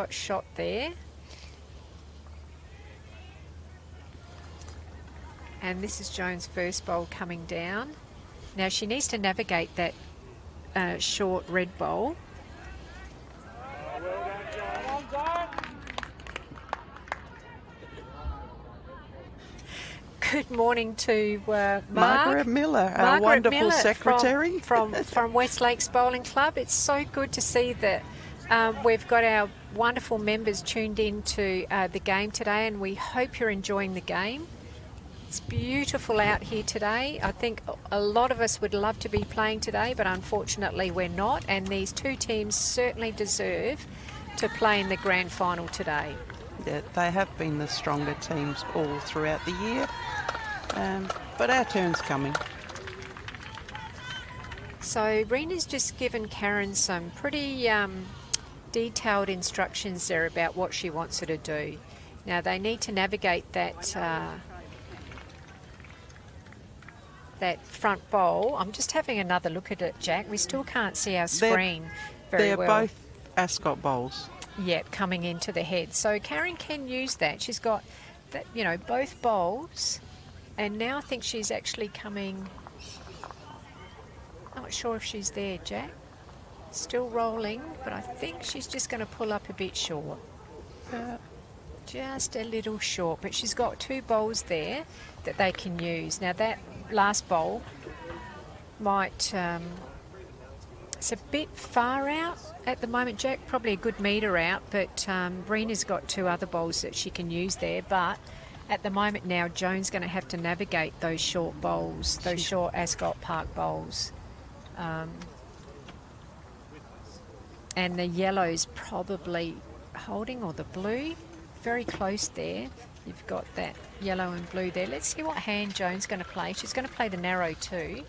shot there. And this is Joan's first bowl coming down. Now she needs to navigate that short red bowl. Good morning to Margaret Miller, our wonderful secretary. From West Lakes Bowling Club. It's so good to see that we've got our wonderful members tuned in to the game today, and we hope you're enjoying the game. It's beautiful out here today. I think a lot of us would love to be playing today, but unfortunately we're not, and these two teams certainly deserve to play in the grand final today. Yeah, they have been the stronger teams all throughout the year, but our turn's coming. So Rena's just given Karen some pretty detailed instructions there about what she wants her to do. Now they need to navigate that front bowl. I'm just having another look at it, Jack. We still can't see our screen very well. They're both Ascot bowls. Yep, coming into the head. So Karen can use that. She's got that, both bowls, and now I think she's actually coming. Not sure if she's there, Jack. Still rolling, but I think she's just going to pull up a bit short. Just a little short, but she's got two bowls there that they can use. Now that last bowl might, it's a bit far out at the moment, Jack, probably a good metre out, but Rena's got two other bowls that she can use there, but at the moment now Joan's going to have to navigate those short bowls, those short Ascot Park bowls. And the yellow's probably holding, or the blue, very close there. You've got that yellow and blue there. Let's see what hand Joan's going to play. She's going to play the narrow too.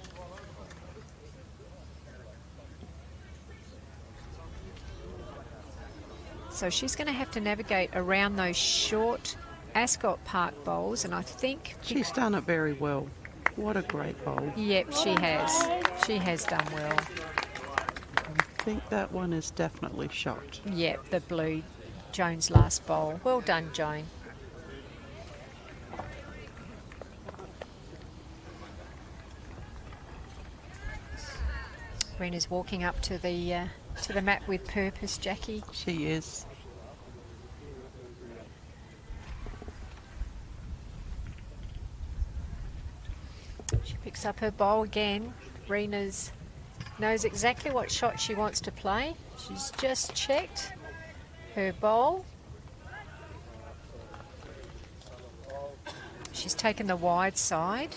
So she's going to have to navigate around those short Ascot Park bowls, and I think She's done it very well. What a great bowl. Yep, she has. She has done well. I think that one is definitely shot. Yep, the blue, Joan's last bowl. Well done, Joan. Rena's walking up to the mat with purpose, Jackie. She is. She picks up her bowl again. Rena's knows exactly what shot she wants to play. She's just checked her bowl. She's taken the wide side.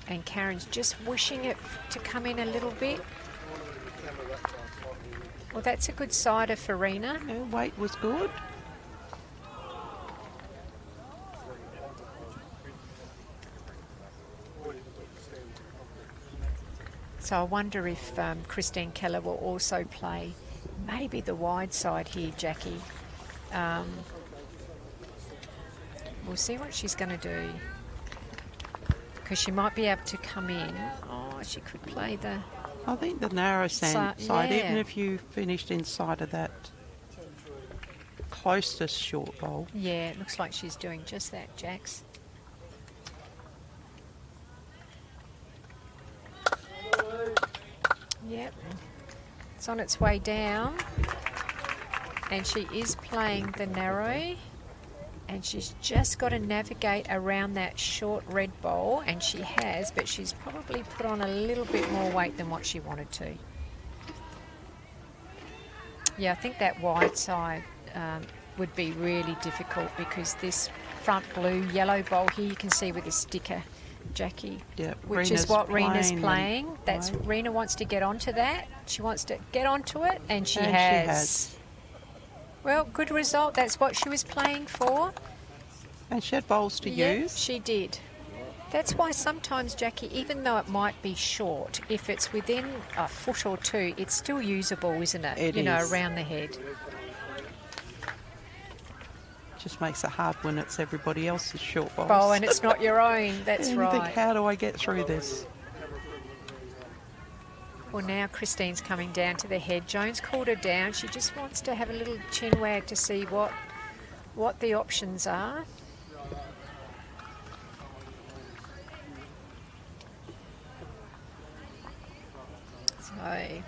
And Karen's just wishing it to come in a little bit. Well, that's a good sider for Rena. Her weight was good. So I wonder if Christine Keller will also play maybe the wide side here, Jackie. We'll see what she's going to do, because she might be able to come in. Oh, Oh, she could play the... I think the narrow side, yeah. even if you finished inside of that closest short bowl. Yeah, it looks like she's doing just that, Jax. Yep. It's on its way down. And she is playing the narrow. And she's just got to navigate around that short red bowl. And she has, but she's probably put on a little bit more weight than what she wanted to. Yeah, I think that wide side would be really difficult because this front blue yellow bowl here you can see with the sticker, Jackie, which is what Rena's playing. That's Rena wants to get onto that. She wants to get onto it, and she has. Well, good result. That's what she was playing for. And she had bowls to use. She did. That's why sometimes, Jackie, even though it might be short, if it's within a foot or two, it's still usable, isn't it? It you know, is. around the head. Just makes it hard when it's everybody else's short bowls. Oh, and it's not your own. That's and right. you think, how do I get through this? Well, now Christine's coming down to the head. Jones called her down. She just wants to have a little chin wag to see what the options are. So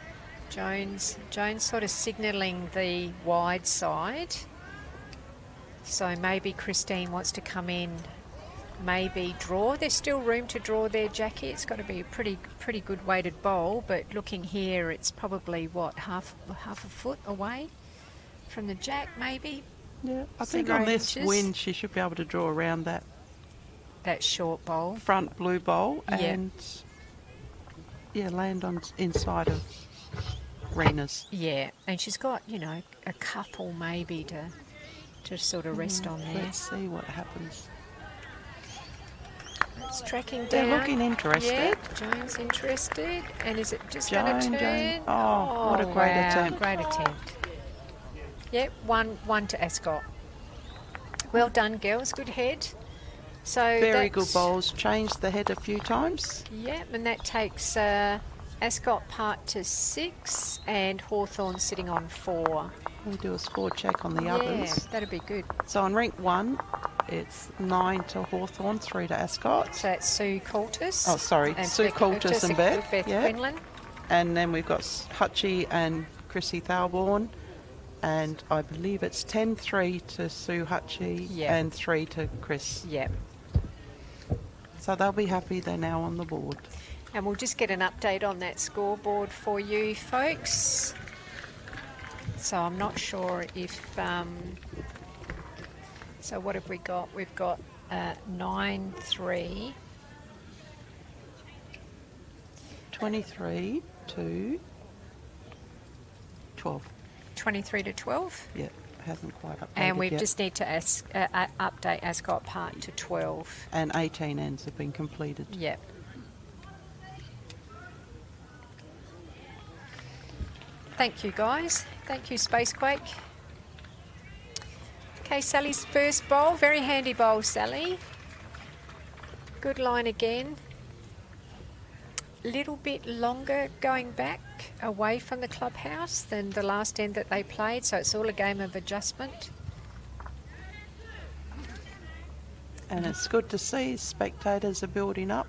Jones sort of signalling the wide side. So maybe Christine wants to come in, maybe draw. There's still room to draw there, Jackie. It's got to be a pretty good weighted bowl, but looking here, it's probably, what, half a foot away from the jack, maybe? Yeah, I think on this wind, she should be able to draw around that short bowl. Front blue bowl and, land on inside of Rena's. Yeah, and she's got, you know, a couple maybe to sort of rest on there. Let's see what happens. It's tracking down. They're looking interested. Yeah, Jones interested. And is it just going to turn? Jones. Oh, what a great attempt. Great attempt. Yep, one to Ascot. Well done, girls. Good head. So very good bowls. Changed the head a few times. Yep, and that takes Ascot part to 6 and Hawthorn sitting on 4. We'll do a score check on the others. Yeah, that'd be good. So on rank 1, it's 9 to Hawthorn, 3 to Ascot. So that's Sue Coultis. Oh, sorry, Sue Coultis and Beth. Quinlan. And then we've got Hutchie and Chrissy Thalborn. And I believe it's 10-3 to Sue Hutchie and 3 to Chris. Yep. So they'll be happy they're now on the board. And we'll just get an update on that scoreboard for you folks. So I'm not sure if... so what have we got? We've got 9-3. 23 to 12. 23 to 12. Yeah, hasn't quite updated And we yet. just need to update Ascot part to 12. And 18 ends have been completed. Yep. Thank you, guys. Thank you, Spacequake. Okay, Sally's first bowl. Very handy bowl, Sally. Good line again. Little bit longer going back away from the clubhouse than the last end that they played, so it's all a game of adjustment. And it's good to see spectators are building up.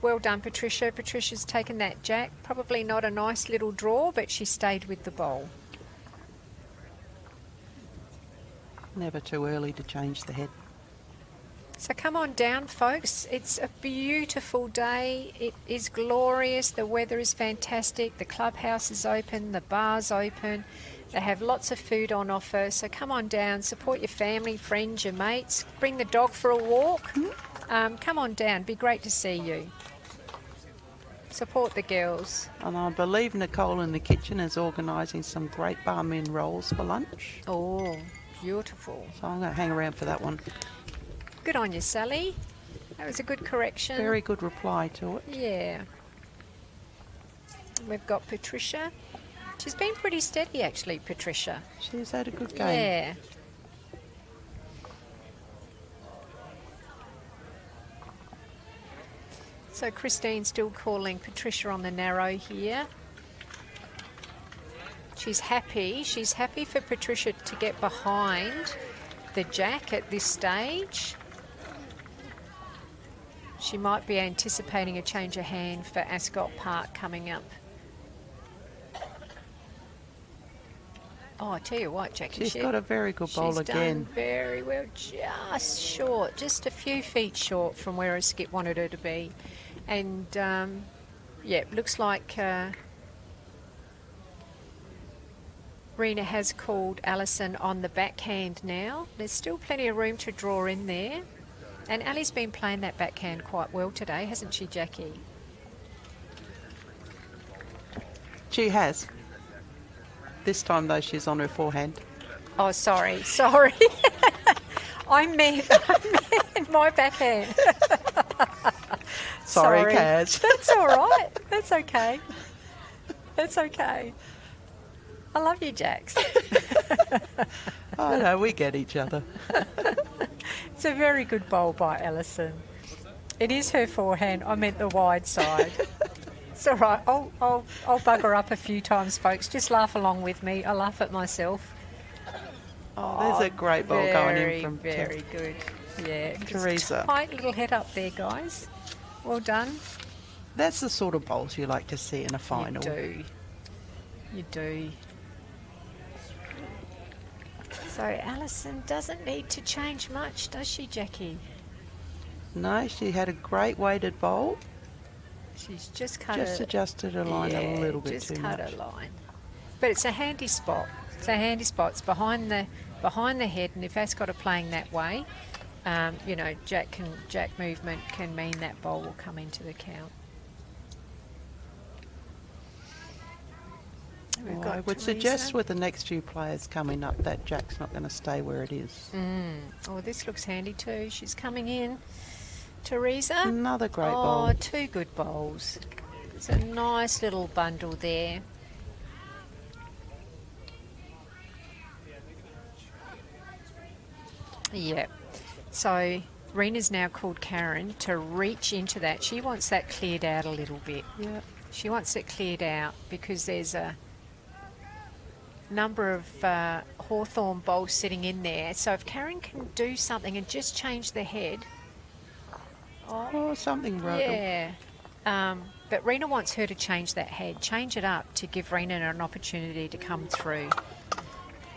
Well done, Patricia. Patricia's taken that jack. Probably not a nice little draw, but she stayed with the bowl. Never too early to change the head. So come on down, folks. It's a beautiful day. It is glorious. The weather is fantastic. The clubhouse is open. The bar's open. They have lots of food on offer. So come on down. Support your family, friends, your mates. Bring the dog for a walk. Come on down. Be great to see you. Support the girls. And I believe Nicole in the kitchen is organising some great barmen rolls for lunch. Oh, beautiful. So I'm going to hang around for that one. Good on you, Sally. That was a good correction. Very good reply to it. Yeah. We've got Patricia. She's been pretty steady, actually, Patricia. She's had a good game. Yeah. So Christine's still calling Patricia on the narrow here. She's happy. She's happy for Patricia to get behind the jack at this stage. She might be anticipating a change of hand for Ascot Park coming up. Oh, I tell you what, Jackie. She's got a very good bowl she's again. Done very well, just short, just a few feet short from where a skip wanted her to be. And, yeah, looks like Rena has called Alison on the backhand now. There's still plenty of room to draw in there. And Ali's been playing that backhand quite well today, hasn't she, Jackie? She has. This time, though, she's on her forehand. Oh, sorry. I meant my backhand. Sorry, Kaz. That's all right. That's okay. That's okay. I love you, Jax. I know, we get each other. It's a very good bowl by Alison. It is her forehand. I meant the wide side. It's all right. I'll bug her up a few times, folks. Just laugh along with me. I laugh at myself. Oh, there's a great ball going in from very good. Yeah, Teresa. Tight little head up there, guys. Well done. That's the sort of bowls you like to see in a final. You do. So Alison doesn't need to change much, does she, Jackie? No, she had a great weighted bowl. She's just cut Just adjusted her line a little bit too much. Just cut her line. But it's a handy spot. It's a handy spot. It's behind the head, and if Ascot are playing that way, you know, jack movement can mean that bowl will come into the count. Well, I would suggest with the next few players coming up that jack's not going to stay where it is. Oh, this looks handy too. She's coming in. Teresa. Another great bowl. Oh, two good bowls. It's a nice little bundle there. Yep. So Rena's now called Karen to reach into that. She wants that cleared out a little bit. Yeah. She wants it cleared out because there's a number of Hawthorn bowls sitting in there. So if Karen can do something and just change the head. Oh, something right. Yeah. But Rena wants her to change that head, change it up to give Rena an opportunity to come through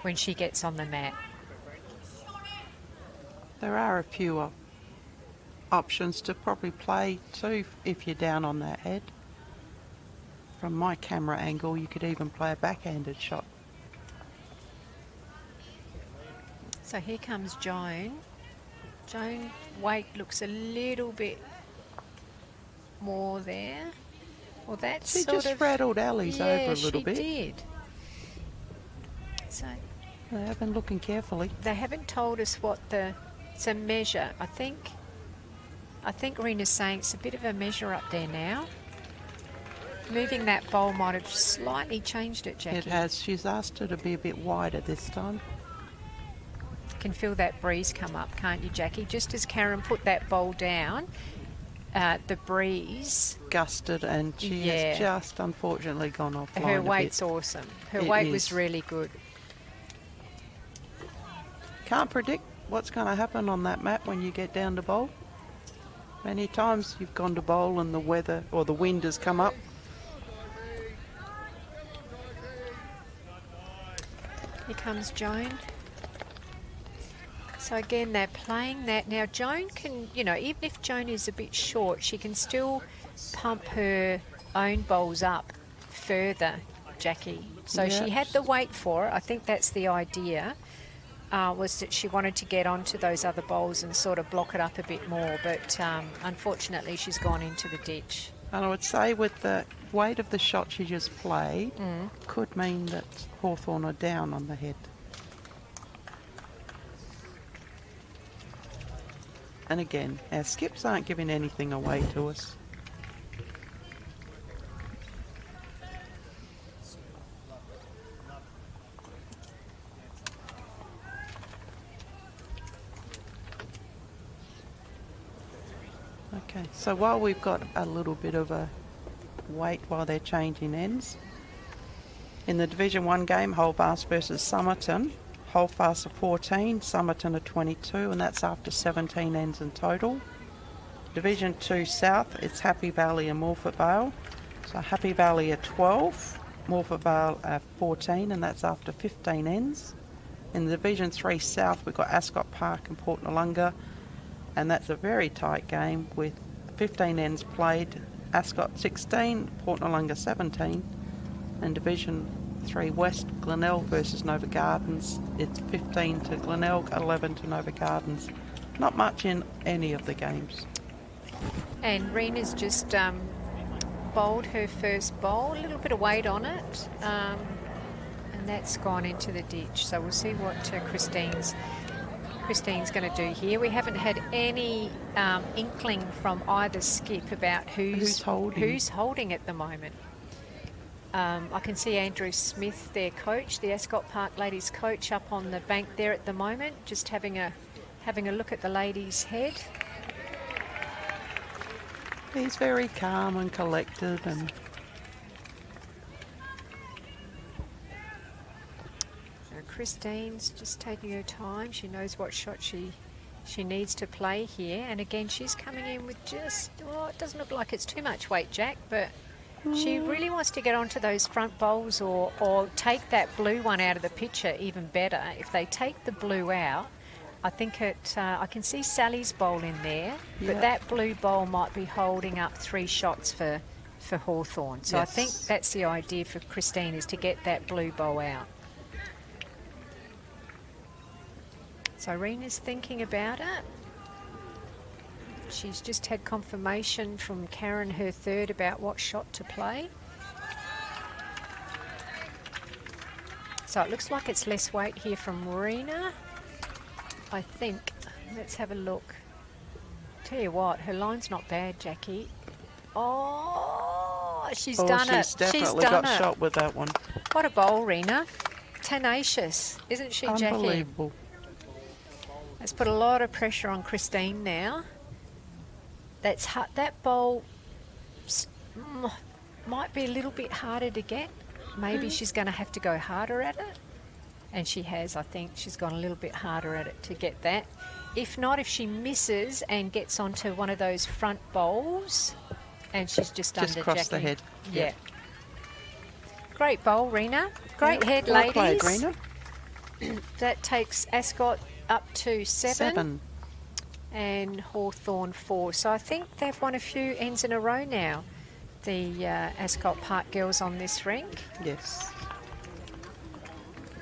when she gets on the mat. There are a few options to probably play too if you're down on that head. From my camera angle, you could even play a backhanded shot. So here comes Joan. Joan weight looks a little bit more there. Well, that's She sort just of rattled Ali's over a little bit. Yeah, she did. So They have been looking carefully. they haven't told us what it's a measure. I think Rena's saying it's a bit of a measure up there now. Moving that bowl might have slightly changed it, Jackie. It has. She's asked her to be a bit wider this time. Can feel that breeze come up, can't you, Jackie? Just as Karen put that bowl down, the breeze... Gusted, and she has just unfortunately gone offline. Her weight's awesome. Her weight was really good. Can't predict what's going to happen on that mat when you get down to bowl. Many times you've gone to bowl and the weather or the wind has come up. Here comes Joan. So again, they're playing that. Now Joan can, you know, even if Joan is a bit short, she can still pump her own bowls up further, Jackie. So she had the weight for it. I think that's the idea, was that she wanted to get onto those other bowls and sort of block it up a bit more. But unfortunately, she's gone into the ditch. And I would say with the weight of the shot she just played, could mean that Hawthorn are down on the head. And again, our skips aren't giving anything away to us. Okay, so while we've got a little bit of a wait while they're changing ends, in the Division 1 game, Holdfast versus Somerton, Holdfast are 14, Somerton are 22, and that's after 17 ends in total. Division 2 South, it's Happy Valley and Morford Vale. So Happy Valley are 12, Morford Vale are 14, and that's after 15 ends. In the Division 3 South, we've got Ascot Park and Port Noarlunga, and that's a very tight game with 15 ends played. Ascot 16, Port Noarlunga 17, and Division 3 West, Glenelg versus Nova Gardens. It's 15 to Glenelg, 11 to Nova Gardens. Not much in any of the games. And Rena's just bowled her first bowl, a little bit of weight on it, and that's gone into the ditch. So we'll see what Christine's going to do here. We haven't had any inkling from either skip about who's holding at the moment. I can see Andrew Smith, their coach, the Ascot Park ladies coach, up on the bank there at the moment, just having a look at the ladies' head. He's very calm and collected, and Christine's just taking her time. She knows what shot she needs to play here, and again she's coming in with just, it doesn't look like it's too much weight, Jack, but she really wants to get onto those front bowls or take that blue one out of the picture even better. If they take the blue out, I think I can see Sally's bowl in there, but that blue bowl might be holding up 3 shots for Hawthorn. So yes. I think that's the idea for Christine, is to get that blue bowl out. So Rena's thinking about it. She's just had confirmation from Karen, her third, about what shot to play. So it looks like it's less weight here from Rena, I think. Let's have a look. Tell you what, her line's not bad, Jackie. Oh, she's done it. She's definitely got shot with that one. What a bowl, Rena. Tenacious, isn't she, Jackie? Unbelievable. Let's put a lot of pressure on Christine now. That bowl might be a little bit harder to get. Maybe she's going to have to go harder at it. And she has, I think. She's gone a little bit harder at it to get that. If not, if she misses and gets onto one of those front bowls, and she's just under Jackie. Just across the head. Yeah. Great bowl, Rena. Great head, well ladies. Played, Rena. That takes Ascot up to 7. And Hawthorn 4. So I think they've won a few ends in a row now, the Ascot Park girls on this rink. Yes.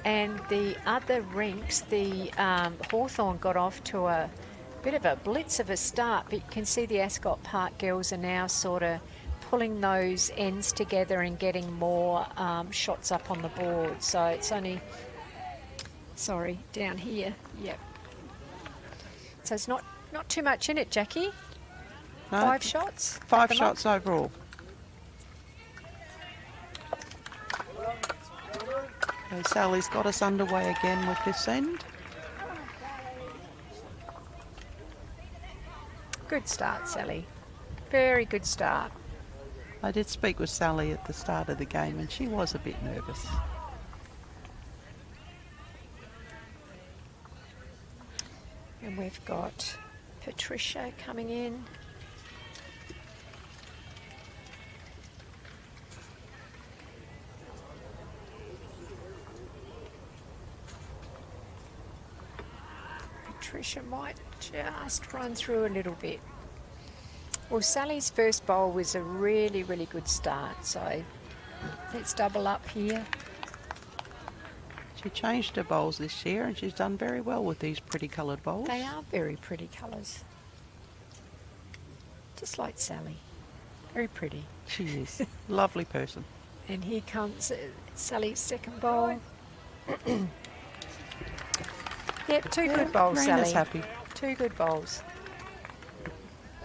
And the other rinks, the Hawthorn got off to a bit of a blitz of a start, but you can see the Ascot Park girls are now sort of pulling those ends together and getting more shots up on the board. So it's only, sorry, down here. Yep. So it's not too much in it, Jackie. No, 5 shots? 5 shots overall. Okay, Sally's got us underway again with this end. Good start, Sally. Very good start. I did speak with Sally at the start of the game, and she was a bit nervous. And we've got Patricia coming in. Patricia might just run through a little bit. Well, Sally's first bowl was a really, really good start, so let's double up here. She changed her bowls this year, and she's done very well with these pretty coloured bowls. They are very pretty colours. Just like Sally. Very pretty. She is. Lovely person. And here comes Sally's second bowl. Yep, 2 good bowls, Rena's Sally. happy. 2 good bowls.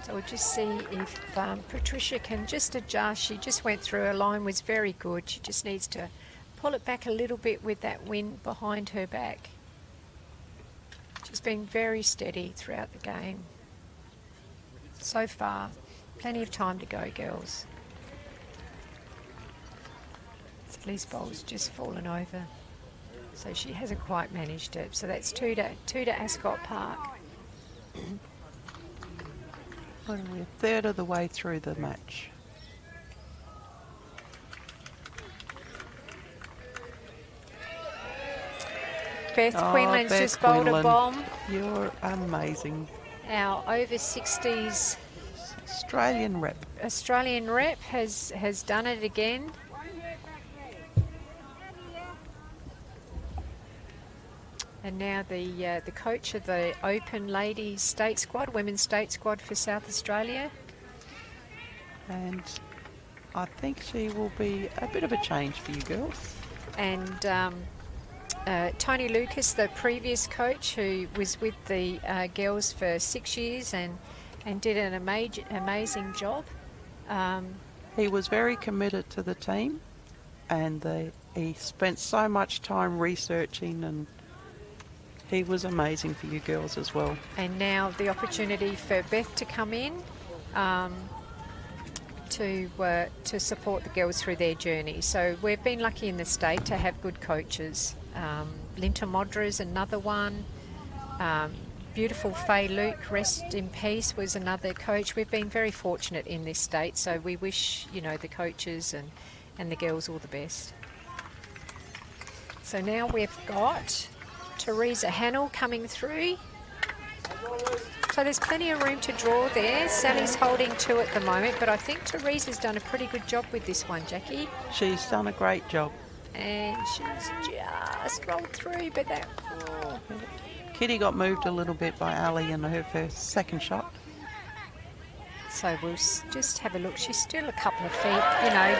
So we'll just see if Patricia can just adjust. She just went through. Her line was very good. She just needs to pull it back a little bit with that wind behind her back. She's been very steady throughout the game. so far. Plenty of time to go, girls. Sally's bowl's just fallen over, so she hasn't quite managed it. So that's two to Ascot Park. Well, we're a third of the way through the match. Beth Quinlan's Beth just bowled a Quinlan, bomb. You're amazing. Our over 60s Australian rep. Australian rep has done it again. And now the coach of the Open Ladies State Squad, Women's State Squad for South Australia. And I think she will be a bit of a change for you girls. And Tony Lucas, the previous coach, who was with the girls for 6 years and did an amazing job. He was very committed to the team, and he spent so much time researching, and he was amazing for you girls as well. And now the opportunity for Beth to come in to support the girls through their journey. So we've been lucky in the state to have good coaches. Linta Modra is another one. Beautiful Faye Luke, rest in peace, was another coach. We've been very fortunate in this state, so we wish, you know, the coaches and the girls all the best. So now we've got Teresa Hannell coming through. So there's plenty of room to draw there. Sally's holding two at the moment, but I think Teresa's done a pretty good job with this one, Jackie. She's done a great job. And she's just rolled through, but that... Oh. Kitty got moved a little bit by Ali in her first second shot. So we'll just have a look. She's still a couple of feet, you know,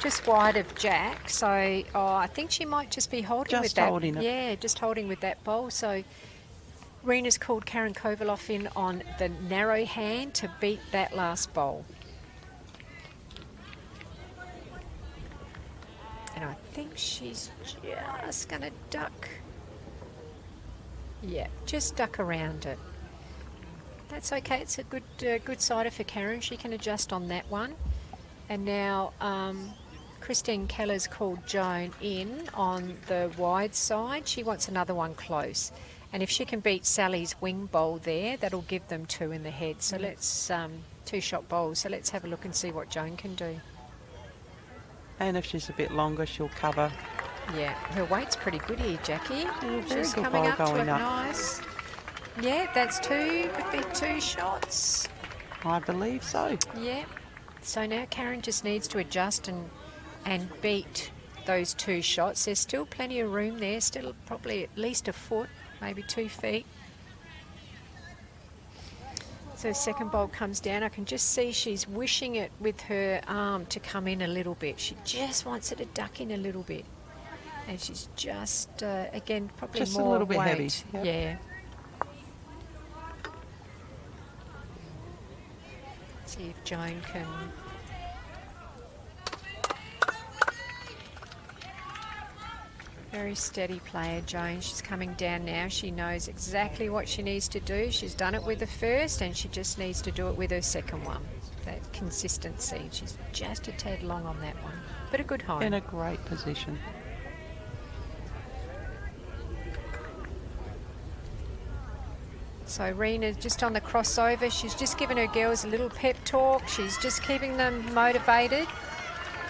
just wide of Jack. So I think she might just be holding with that. Just holding it. Yeah, just holding with that bowl. So Rena's called Karen Kovaloff in on the narrow hand to beat that last bowl. And I think she's just going to duck. Yeah, just duck around it. That's okay. It's a good sider for Karen. She can adjust on that one. And now Christine Keller's called Joan in on the wide side. She wants another one close. And if she can beat Sally's wing bowl there, that'll give them two in the head. So let's, two-shot bowls. So let's have a look and see what Joan can do. And if she's a bit longer, she'll cover. Yeah, her weight's pretty good here, Jackie. She's good coming bowl up to going it up. nice. Yeah, that's two. Could be two shots. I believe so. Yeah. So now Karen just needs to adjust and beat those two shots. There's still plenty of room there. Still probably at least a foot, maybe 2 feet. So second bowl comes down. I can just see she's wishing it with her arm to come in a little bit. She just wants it to duck in a little bit. And she's just, again, probably just more a little bit weight. heavy. Yep. Yeah. See if Joan can... Very steady player, Joan. She's coming down now. She knows exactly what she needs to do. She's done it with the first, and she just needs to do it with her second one. That consistency. She's just a tad long on that one, but a good home. In a great position. So Rena's just on the crossover. She's just giving her girls a little pep talk. She's just keeping them motivated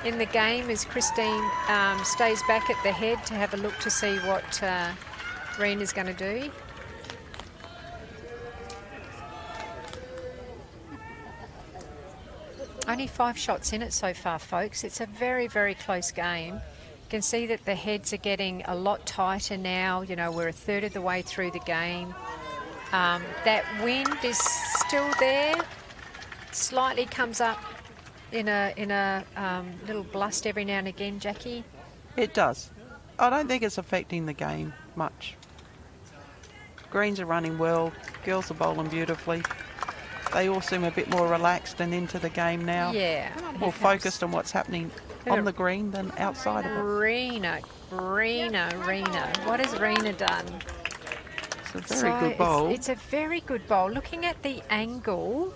in the game as Christine stays back at the head to have a look to see what Rena's going to do. Only 5 shots in it so far, folks. It's a very, very close game. You can see that the heads are getting a lot tighter now. You know, we're a third of the way through the game. That wind is still there. Slightly comes up in a little blust every now and again, Jackie. It does. I don't think it's affecting the game much. Greens are running well. Girls are bowling beautifully. They all seem a bit more relaxed and into the game now. Yeah. More focused on what's happening on the green than outside of it. Rena. What has Rena done? a very good bowl. It's a very good bowl. Looking at the angle,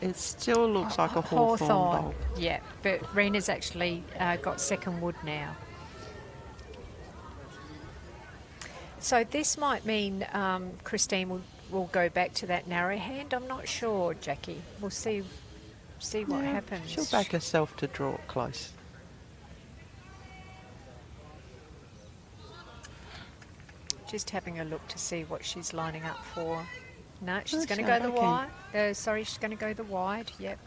It still looks like a Hawthorn bowl. Yeah, but Rena's actually got second wood now. So this might mean Christine will go back to that narrow hand. I'm not sure, Jackie. We'll see what happens. She'll back herself to draw it close. Just having a look to see what she's lining up for. No, she's Oh, going to so, go the okay. wide. Sorry, she's going to go the wide. Yep.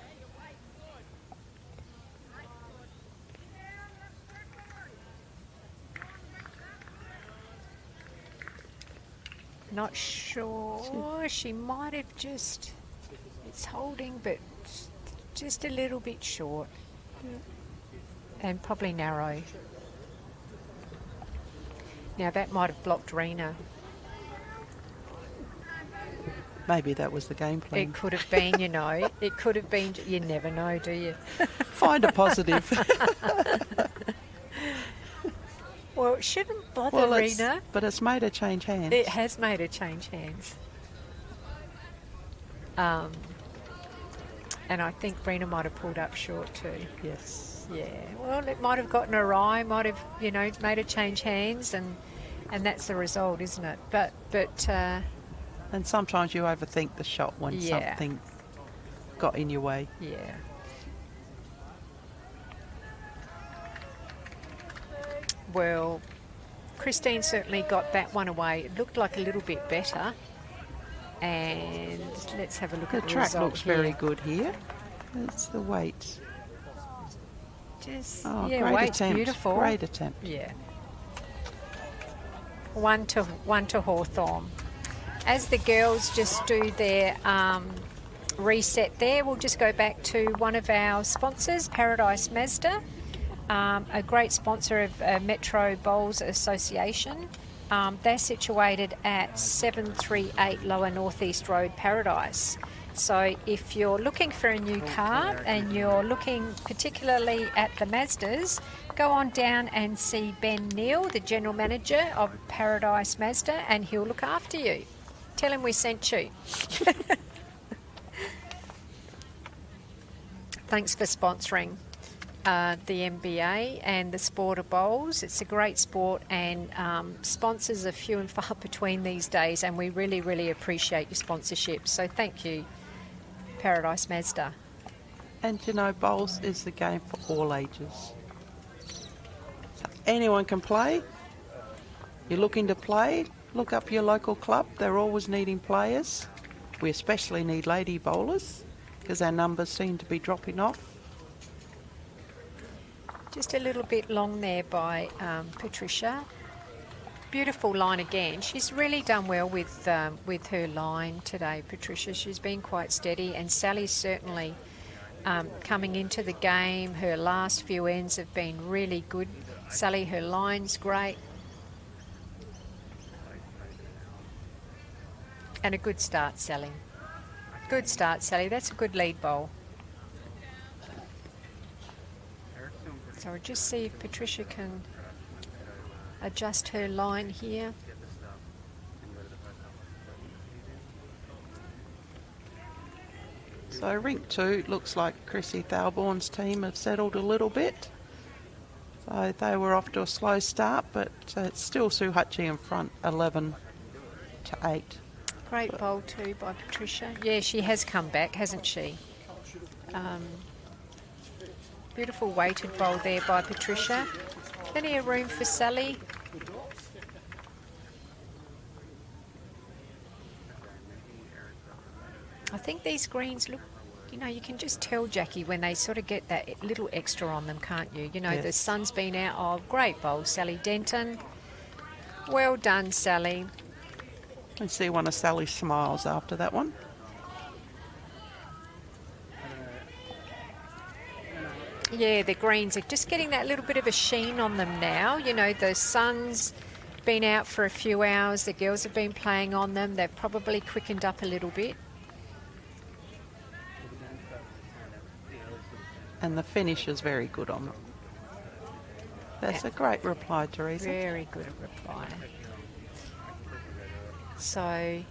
Not sure. She might have just... It's holding, but just a little bit short. And probably narrow. Now that might have blocked Rena. Maybe that was the game plan. It could have been, you know. It could have been. You never know, do you? Find a positive. Well, it shouldn't bother Rena. But it's made her change hands. It has made her change hands. And I think Rena might have pulled up short too. Yes. Yeah. Well, it might have gotten her eye, might have, you know, made her change hands, and that's the result, isn't it? But And sometimes you overthink the shot when something got in your way. yeah. Well, Christine certainly got that one away. It looked like a little bit better. And let's have a look The at the track result looks here. very good here. It's the weight. Just, Oh, yeah, great weight's attempt. beautiful. Great attempt. Yeah. One to Hawthorn. As the girls just do their reset there, we'll just go back to one of our sponsors, Paradise Mazda, a great sponsor of Metro Bowls Association. They're situated at 738 Lower Northeast Road, Paradise. So if you're looking for a new car and you're looking particularly at the Mazdas, go on down and see Ben Neal, the General Manager of Paradise Mazda, and he'll look after you. Tell him we sent you. Thanks for sponsoring the MBA and the sport of bowls. It's a great sport, and sponsors are few and far between these days, and we really, really appreciate your sponsorship. So thank you, Paradise Mazda. And you know, bowls is the game for all ages. So anyone can play. You're looking to play, look up your local club. They're always needing players. We especially need lady bowlers because our numbers seem to be dropping off. Just a little bit long there by Patricia. Beautiful line again. She's really done well with her line today, Patricia. She's been quite steady, and Sally's certainly coming into the game. Her last few ends have been really good. Sally, her line's great. And a good start, Sally. Good start, Sally. That's a good lead bowl. So I'll just see if Patricia can adjust her line here. So rink 2 looks like Chrissy Thalborn's team have settled a little bit. So they were off to a slow start, but it's still Sue Hutchie in front, 11 to 8. Great bowl too by Patricia. Yeah, she has come back, hasn't she? Beautiful weighted bowl there by Patricia. Plenty of room for Sally. I think these greens look, you know, you can just tell, Jackie, when they sort of get that little extra on them, can't you? You know, Yes. The sun's been out. Oh, great bowl, Sally Denton. Well done, Sally. I see one of Sally's smiles after that one. Yeah, the greens are just getting that little bit of a sheen on them now. You know, the sun's been out for a few hours. The girls have been playing on them. They've probably quickened up a little bit. And the finish is very good on them. That's a great reply, Teresa. Very good reply. So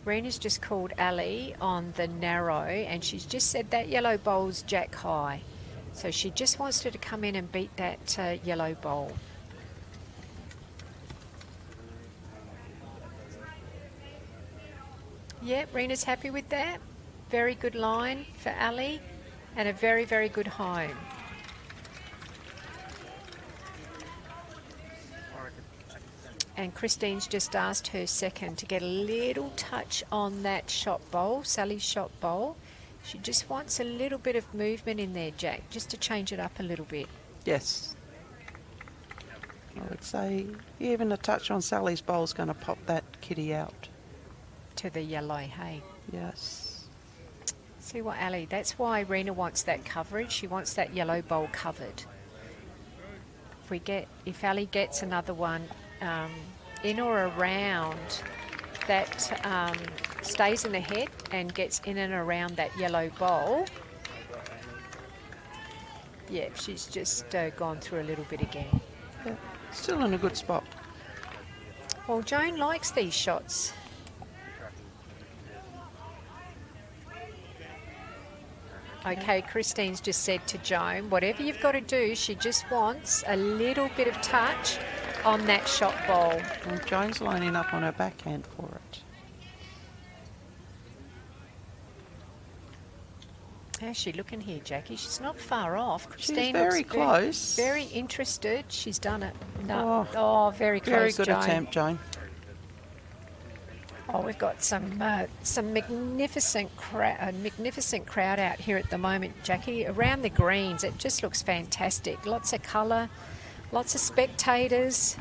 Rena's just called Ali on the narrow, and she's just said that yellow bowl's jack high. So she just wants her to come in and beat that yellow bowl. Yep, Rena's happy with that. Very good line for Ali and a very, very good home. And Christine's just asked her second to get a little touch on that shot bowl, Sally's shot bowl. She just wants a little bit of movement in there, Jack, just to change it up a little bit. Yes. I would say even a touch on Sally's bowl is going to pop that kitty out. To the yellow, hey? Yes. See what, Ali, that's why Rena wants that coverage. She wants that yellow bowl covered. If Ali gets another one in or around that stays in the head and gets in and around that yellow bowl, yeah, she's just gone through a little bit again. Yeah. Still in a good spot. Well, Joan likes these shots. Okay, Christine's just said to Joan, whatever you've got to do, she just wants a little bit of touch on that shot bowl. Well, Joan's lining up on her backhand for it. How's she looking here, Jackie? She's not far off. Christine She's very looks close. Very interested. She's done it. No. Oh, very close, Very good Joan. attempt, Joan. Oh, we've got some magnificent crowd out here at the moment, Jackie. Around the greens, it just looks fantastic. Lots of colour, lots of spectators,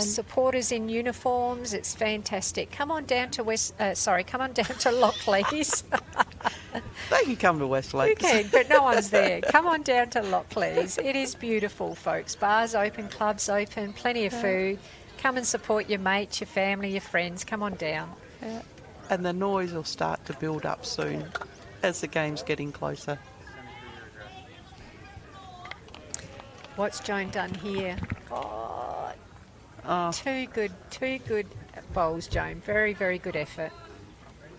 supporters in uniforms. It's fantastic. Come on down to come on down to Lockleys. They can come to Westlake. You can, but no one's there. Come on down to Lockleys. It is beautiful, folks. Bars open, clubs open, plenty of food. Come and support your mates, your family, your friends. Come on down. Yeah. And the noise will start to build up soon as the game's getting closer. What's Joan done here? Oh, two good bowls, Joan. Very, very good effort.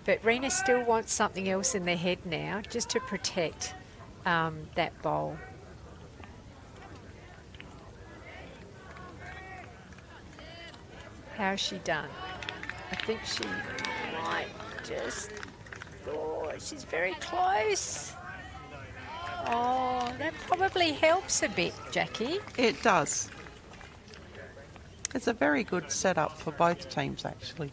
But Rena still wants something else in their head now, just to protect that bowl. How's she done? I think she might just... Oh, she's very close. Oh, that probably helps a bit, Jackie. It does. It's a very good setup for both teams, actually.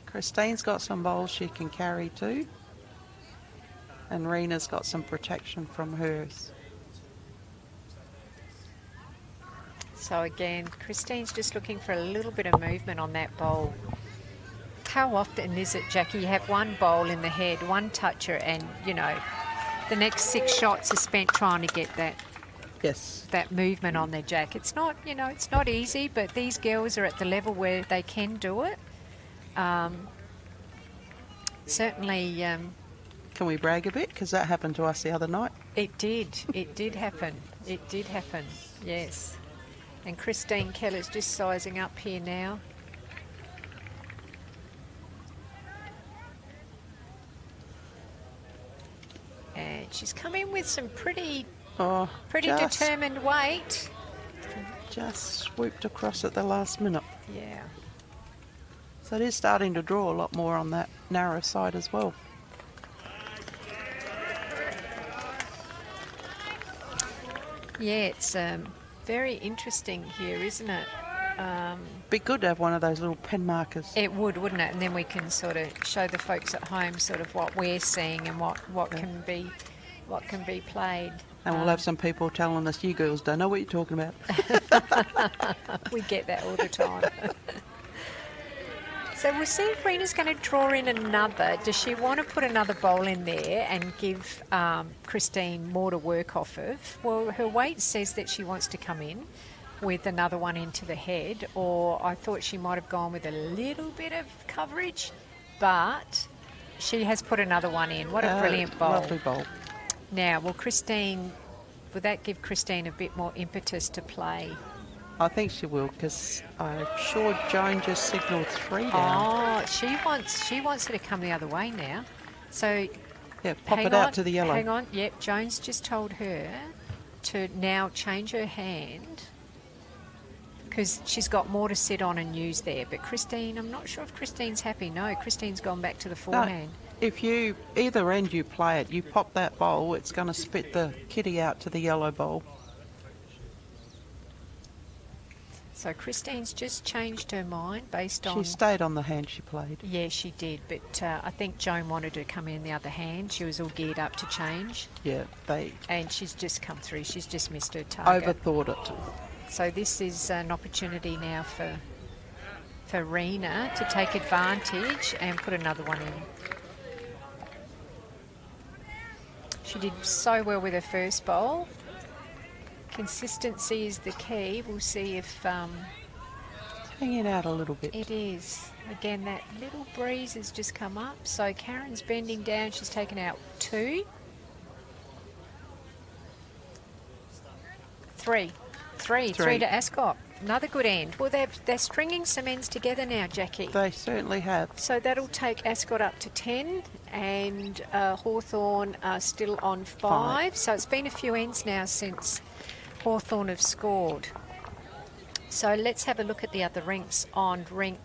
Christine's got some bowls she can carry too. And Rena's got some protection from hers. So again, Christine's just looking for a little bit of movement on that bowl. How often is it, Jackie, you have one bowl in the head, one toucher, and, you know, the next 6 shots are spent trying to get that that movement on their Jack. It's not, you know, it's not easy, but these girls are at the level where they can do it. Certainly... Can we brag a bit? Because that happened to us the other night. It did. It did happen. It did happen, yes. And Christine Keller's just sizing up here now. And she's come in with some pretty determined weight. Just swooped across at the last minute. Yeah. So it is starting to draw a lot more on that narrow side as well. Yeah, it's very interesting here, isn't it? Be good to have one of those little pen markers. It would, wouldn't it? And then we can sort of show the folks at home sort of what we're seeing and what can be played. And we'll have some people telling us, you girls don't know what you're talking about. We get that all the time. So we'll see if Rena's going to draw in another. Does she want to put another bowl in there and give Christine more to work off of? Well, her weight says that she wants to come in with another one into the head, or I thought she might have gone with a little bit of coverage, but she has put another one in. What a brilliant bowl. Lovely bowl. Now, will that give Christine a bit more impetus to play I think she will, because I'm sure Joan just signalled 3 down. Oh, she wants her to come the other way now. So Yeah, pop hang it on, out to the yellow. Hang on. Yep, Joan's just told her to now change her hand because she's got more to sit on and use there. But Christine, I'm not sure if Christine's happy. No, Christine's gone back to the forehand. If you, either end you play it, you pop that bowl, it's going to spit the kitty out to the yellow bowl. So Christine's just changed her mind based on... She stayed on the hand she played. Yeah, she did. But I think Joan wanted to come in the other hand. She was all geared up to change. Yeah, they And she's just come through. She's just missed her target. overthought it. So this is an opportunity now for Rena to take advantage and put another one in. She did so well with her first bowl. Consistency is the key. We'll see if Hanging out a little bit. it is. Again, that little breeze has just come up. So Karen's bending down. She's taken out 2. 3. 3 to Ascot. Another good end. Well, they're stringing some ends together now, Jackie. They certainly have. So that'll take Ascot up to 10 and Hawthorn are still on 5. So it's been a few ends now since Hawthorn have scored. So let's have a look at the other rinks. On rink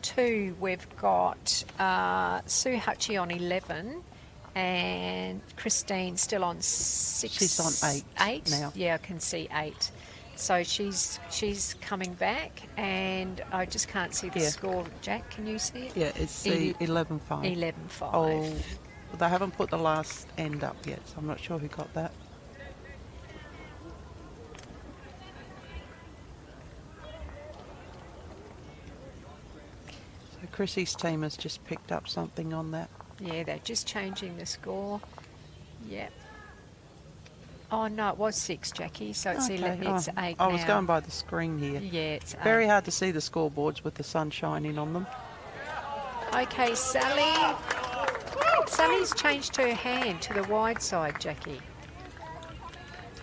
2, we've got Sue Hutchie on 11 and Christine still on 6. She's on 8 now. Yeah, I can see 8. So she's coming back, and I just can't see the score. Jack, can you see it? Yeah, it's the 11-5. 11-5. Oh, they haven't put the last end up yet, so I'm not sure who got that. So Chrissy's team has just picked up something on that. Yeah, they're just changing the score. Yep. Oh, no, it was 6, Jackie, so it's, Okay. 11, it's 8 I was now. going by the screen here. Yeah, it's 8. Very hard to see the scoreboards with the sun shining on them. Okay, Sally. Sally's changed her hand to the wide side, Jackie.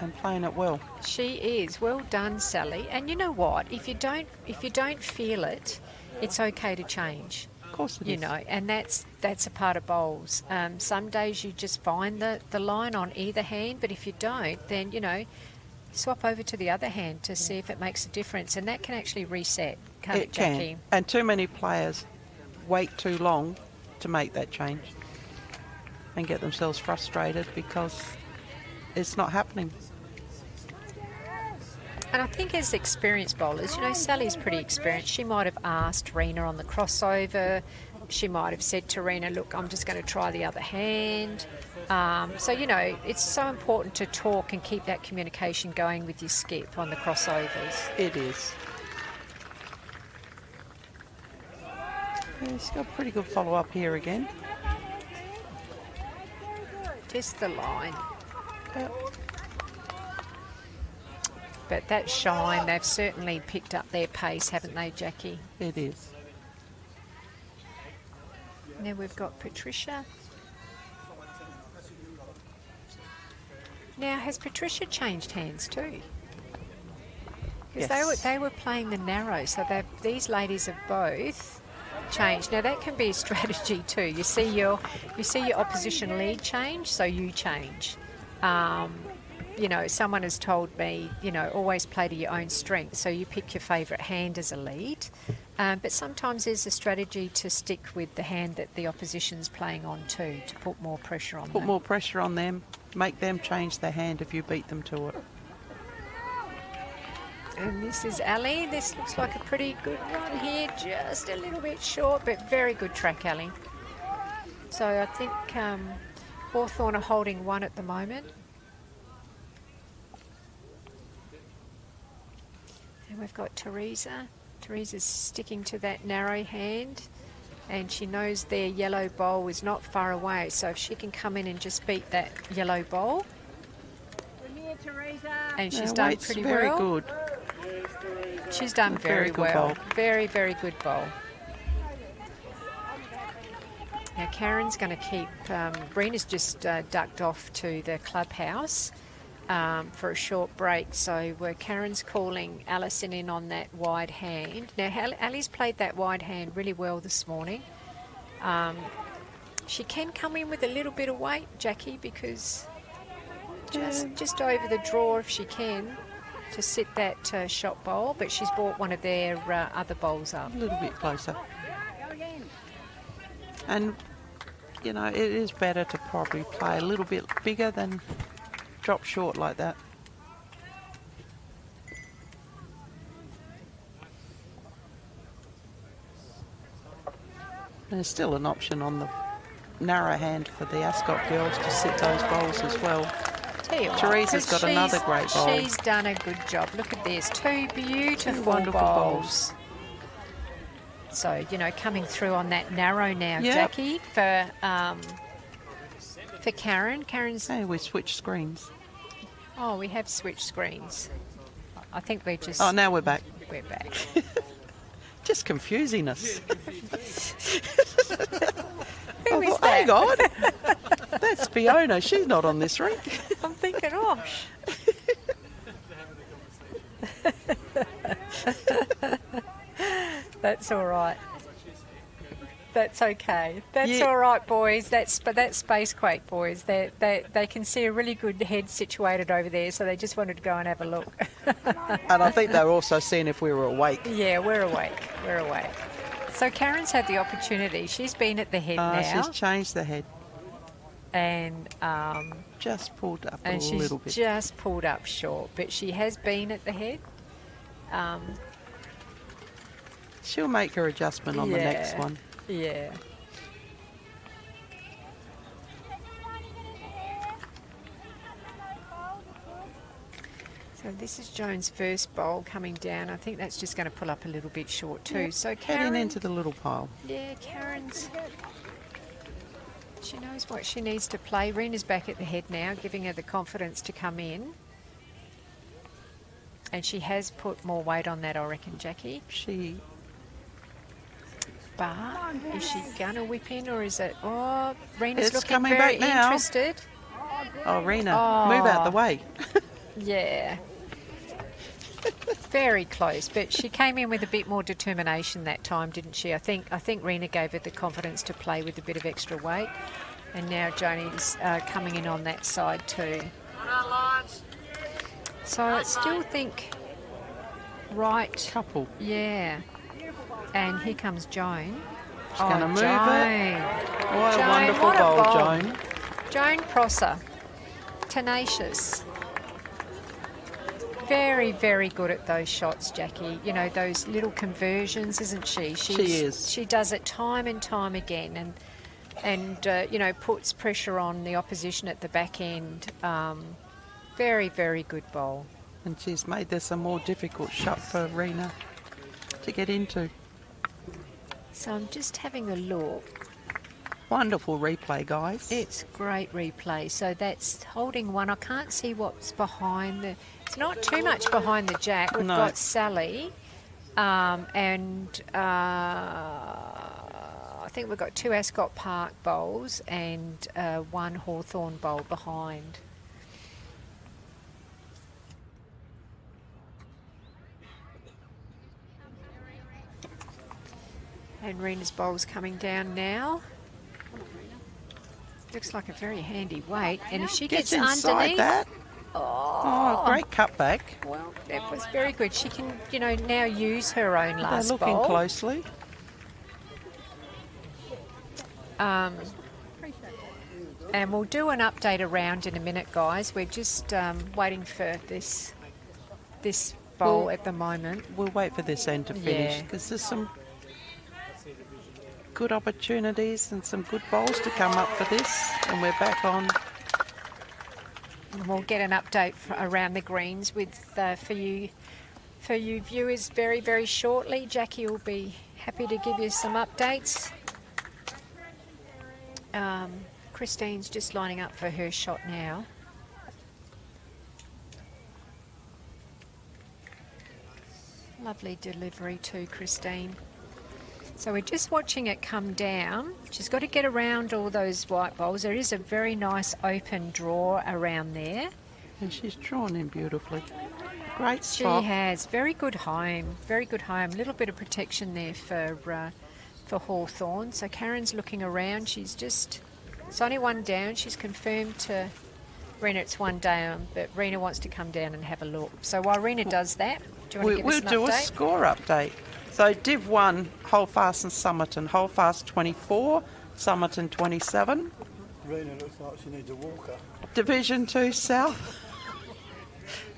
And playing it well. She is. Well done, Sally. And you know what? If you don't feel it, it's okay to change. Of course it is. You know, and that's a part of bowls. Some days you just find the line on either hand, but if you don't, then, you know, swap over to the other hand to see if it makes a difference. And that can actually reset, can't it, Jackie? Can. And too many players wait too long to make that change and get themselves frustrated because it's not happening. And I think as experienced bowlers, you know, Sally's pretty experienced. She might have asked Rena on the crossover. She might have said to Rena, look, I'm just going to try the other hand. So, you know, it's so important to talk and keep that communication going with your skip on the crossovers. It is. Yeah, she's got a pretty good follow-up here again. Just the line. Yep. But that shine, they've certainly picked up their pace, haven't they, Jackie? It is. Now we've got Patricia. Now, has Patricia changed hands too? Because Yes. they were playing the narrow, so these ladies have both changed. Now that can be a strategy too. You see your opposition lead change, so you change. You know, someone has told me, you know, always play to your own strength. So you pick your favourite hand as a lead. But sometimes there's a strategy to stick with the hand that the opposition's playing on too, to put more pressure on them. Put more pressure on them. Make them change their hand if you beat them to it. And this is Ali. This looks like a pretty good one here. Just a little bit short, but very good track, Ali. So I think Hawthorn are holding 1 at the moment. And we've got Teresa. Teresa's sticking to that narrow hand, and she knows their yellow bowl is not far away. So if she can come in and just beat that yellow bowl, Good here, Teresa. and she's Now, done Waite's pretty very well. good. She's done Very very good well. bowl. Very, very good bowl. Now Karen's going to keep. Rena's just ducked off to the clubhouse. for a short break. So Karen's calling Alison in on that wide hand. Now, Ali's played that wide hand really well this morning. She can come in with a little bit of weight, Jackie, because just over the draw if she can to sit that shot bowl, but she's brought one of their other bowls up. A little bit closer. And, you know, it is better to probably play a little bit bigger than drop short like that. There's still an option on the narrow hand for the Ascot girls to sit those bowls as well. Tell you what, Teresa's got another great bowl. She's done a good job. Look at this, two beautiful wonderful bowls. So, you know, coming through on that narrow now, Yep. Jackie, for Karen. Karen's... Hey, we switched screens. Oh, we have switched screens. I think we're just... Oh, now we're back. We're back. Just confusing us. Who is that? Hang on. That's Fiona. She's not on this rink. I'm thinking, oh. That's all right. That's okay. That's all right, boys. That's Space Quake, boys. They can see a really good head situated over there, so they just wanted to go and have a look. And I think they're also seeing if we were awake. Yeah, we're awake. We're awake. So Karen's had the opportunity. She's been at the head now. She's changed the head. And just pulled up and a she's little bit. just pulled up short, but she has been at the head. She'll make her adjustment on the next one. Yeah. So this is Joan's first bowl coming down. I think that's just going to pull up a little bit short too. So Karen, Heading into the little pile. yeah, she knows what she needs to play. Rena's back at the head now, giving her the confidence to come in. And she has put more weight on that, I reckon, Jackie. But is she going to whip in, or is it... Oh, Rena's It's looking coming very back now. interested. Oh, Rena, move out the way. Yeah. Very close, but she came in with a bit more determination that time, didn't she? I think Rena gave her the confidence to play with a bit of extra weight, and now Joni's coming in on that side too. So I still think right. Couple. Yeah. And here comes Joan. She's going to move Joan. it. What a Joan, wonderful what a bowl, bowl. Joan. Joan Prosser. Tenacious. Very, very good at those shots, Jackie. You know, those little conversions, isn't she? She is. She does it time and time again, and you know, puts pressure on the opposition at the back end. Very, very good bowl. And she's made this a more difficult shot for Rena to get into. So I'm just having a look. Wonderful replay, guys. It's great replay. So that's holding one. I can't see what's behind the... It's not too much behind the jack. We've got Sally and I think we've got 2 Ascot Park bowls and 1 Hawthorn bowl behind. And Rena's bowl's coming down now. Looks like a very handy weight. And if she gets inside underneath... that. Oh, great cutback. Well, that was very good. She can, you know, now use her own last They're looking bowl. closely. And we'll do an update around in a minute, guys. We're just waiting for this bowl at the moment. We'll wait for this end to finish Yeah. because there's some good opportunities and some good bowls to come up for this. And we're back on. And we'll get an update around the greens with for you viewers very, very shortly. Jackie will be happy to give you some updates. Christine's just lining up for her shot now. Lovely delivery too, Christine. So we're just watching it come down. She's got to get around all those white bowls. There is a very nice open draw around there. And she's drawn in beautifully. Great She spot. has. Very good home. Very good home. A little bit of protection there for Hawthorn. So Karen's looking around. She's just... It's only one down. She's confirmed to Rena it's one down, but Rena wants to come down and have a look. So while Rena does that, do you want to give We'll us an do a update? score update. So Div 1, Holdfast and Somerton. Holdfast 24, Somerton 27. Rena looks like she needs a walker. Division 2 South.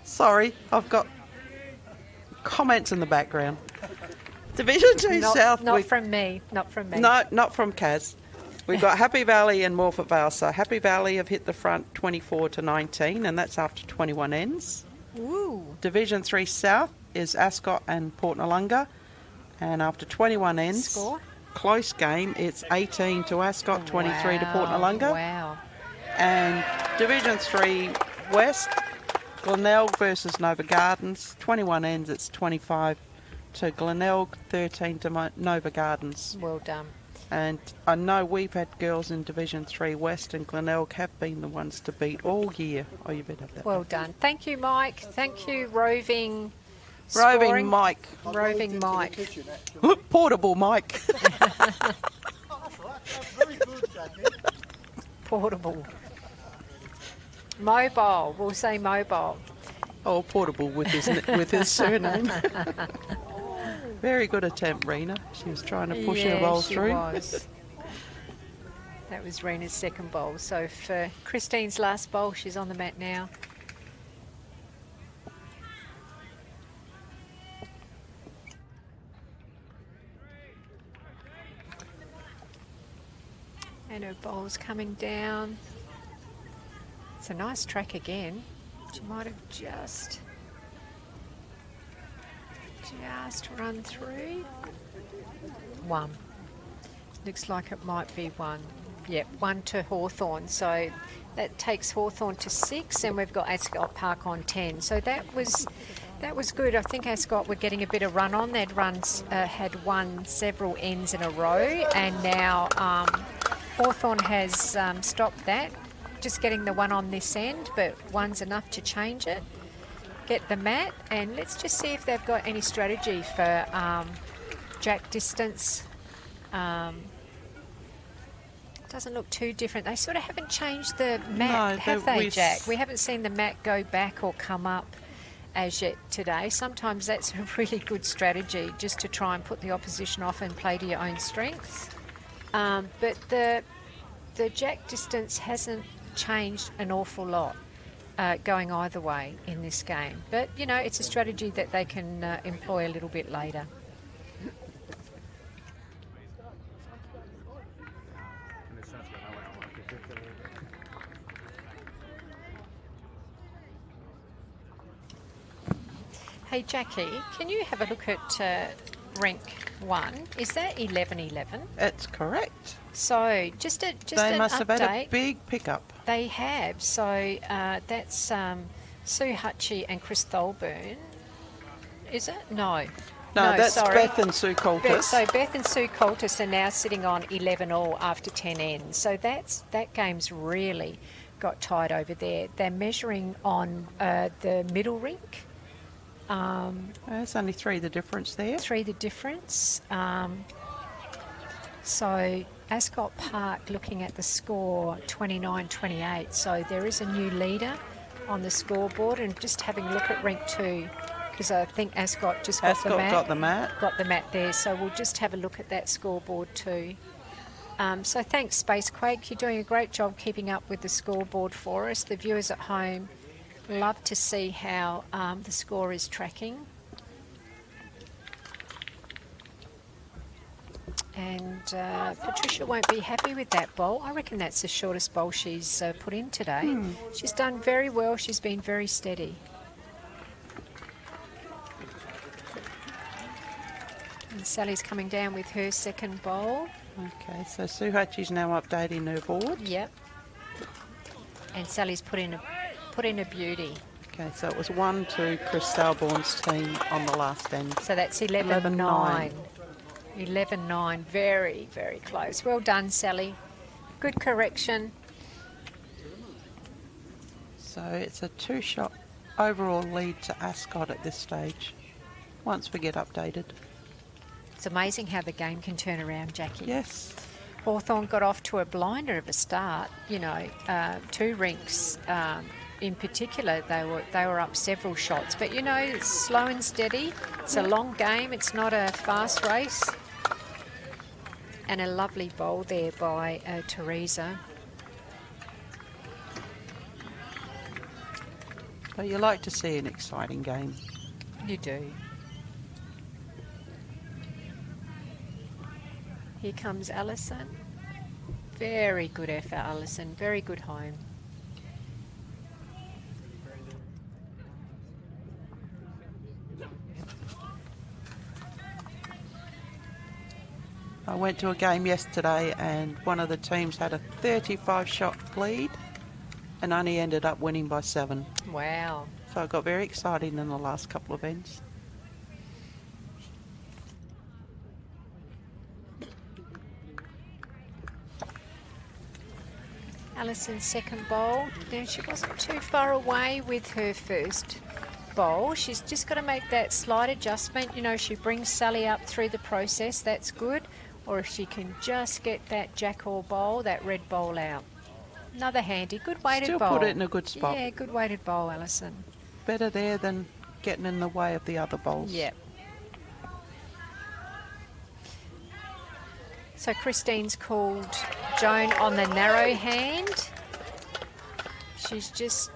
Sorry, I've got comments in the background. Division 2 South. Not from me. Not from me. No, not from Kaz. We've got Happy Valley and Morford Vale. So Happy Valley have hit the front 24 to 19, and that's after 21 ends. Ooh. Division 3 South is Ascot and Port Nalunga, and after 21 ends, Score? close game, it's 18 to Ascot, 23 to Port Nalunga. Wow. And Division 3 West, Glenelg versus Nova Gardens, 21 ends, it's 25 to Glenelg, 13 to Nova Gardens. Well done. And I know we've had girls in Division 3 West, and Glenelg have been the ones to beat all year. Oh, you better have that. Well done. Thank you, Mike. Thank you, Roving Roving Mike. Roving Mike. Kitchen, actually. Portable Mike. That's right. That's very good, Jackie. Portable. Mobile. We'll say mobile. Oh, portable with his surname. Very good attempt, Rena. She was trying to push her bowl through. Was. That was Rena's second bowl. So for Christine's last bowl, she's on the mat now. And her bowl's coming down. It's a nice track again. She might have just run through. One. Looks like it might be one. Yep, one to Hawthorn. So that takes Hawthorn to 6, and we've got Ascot Park on 10. So that was good. I think Ascot were getting a bit of run on. They'd had won several ends in a row, and now Hawthorn has stopped that. Just getting the one on this end, but one's enough to change it. Get the mat, and let's just see if they've got any strategy for jack distance. Doesn't look too different. They sort of haven't changed the mat, No, have they, we've- Jack? We haven't seen the mat go back or come up as yet today. Sometimes that's a really good strategy, just to try and put the opposition off and play to your own strengths. But the jack distance hasn't changed an awful lot going either way in this game. But, you know, it's a strategy that they can employ a little bit later. Hey, Jackie, can you have a look at rink 1? Is that 11-11? That's correct. So just They an must have had a update. big pickup. They have. So that's Sue Hutchie and Chris Tholburn. Is it? No. No, that's sorry. Beth and Sue Coulter. So Beth and Sue Coulter are now sitting on 11 all after 10 ends. So that game's really got tight over there. They're measuring on the middle rink. There's only 3 the difference there. 3 the difference. So Ascot Park, looking at the score, 29-28. So there is a new leader on the scoreboard, and just having a look at rink 2, because I think Ascot just got the mat. got the mat. Got the mat there, so we'll just have a look at that scoreboard too. So thanks, Spacequake. You're doing a great job keeping up with the scoreboard for us. The viewers at home love to see how the score is tracking. And Patricia won't be happy with that bowl. I reckon that's the shortest bowl she's put in today. She's done very well. She's been very steady. And Sally's coming down with her second bowl. Okay, so Sue Hutchie's now updating her board. Yep. And Sally's put in a beauty. Okay, so it was 1 to Chris Salborn's team on the last end. So that's 11-9. 11-9. Very, very close. Well done, Sally. Good correction. So it's a 2-shot overall lead to Ascot at this stage, once we get updated. It's amazing how the game can turn around, Jackie. Yes. Hawthorn got off to a blinder of a start. You know, 2 rinks in particular, they were up several shots. But you know, it's slow and steady. It's a long game. It's not a fast race. And a lovely bowl there by Teresa. But you like to see an exciting game. You do. Here comes Alison. Very good effort, Alison. Very good home. I went to a game yesterday and one of the teams had a 35-shot lead and only ended up winning by 7. Wow. So it got very exciting in the last couple of ends. Alison's second bowl. Now, she wasn't too far away with her first bowl. She's just got to make that slight adjustment. You know, she brings Sally up through the process. That's good. Or if she can just get that jack or bowl, that red bowl out. Another handy, good weighted Still bowl. put it in a good spot. Yeah, good weighted bowl, Alison. Better there than getting in the way of the other bowls. Yep. So Christine's called Joan on the narrow hand. She's just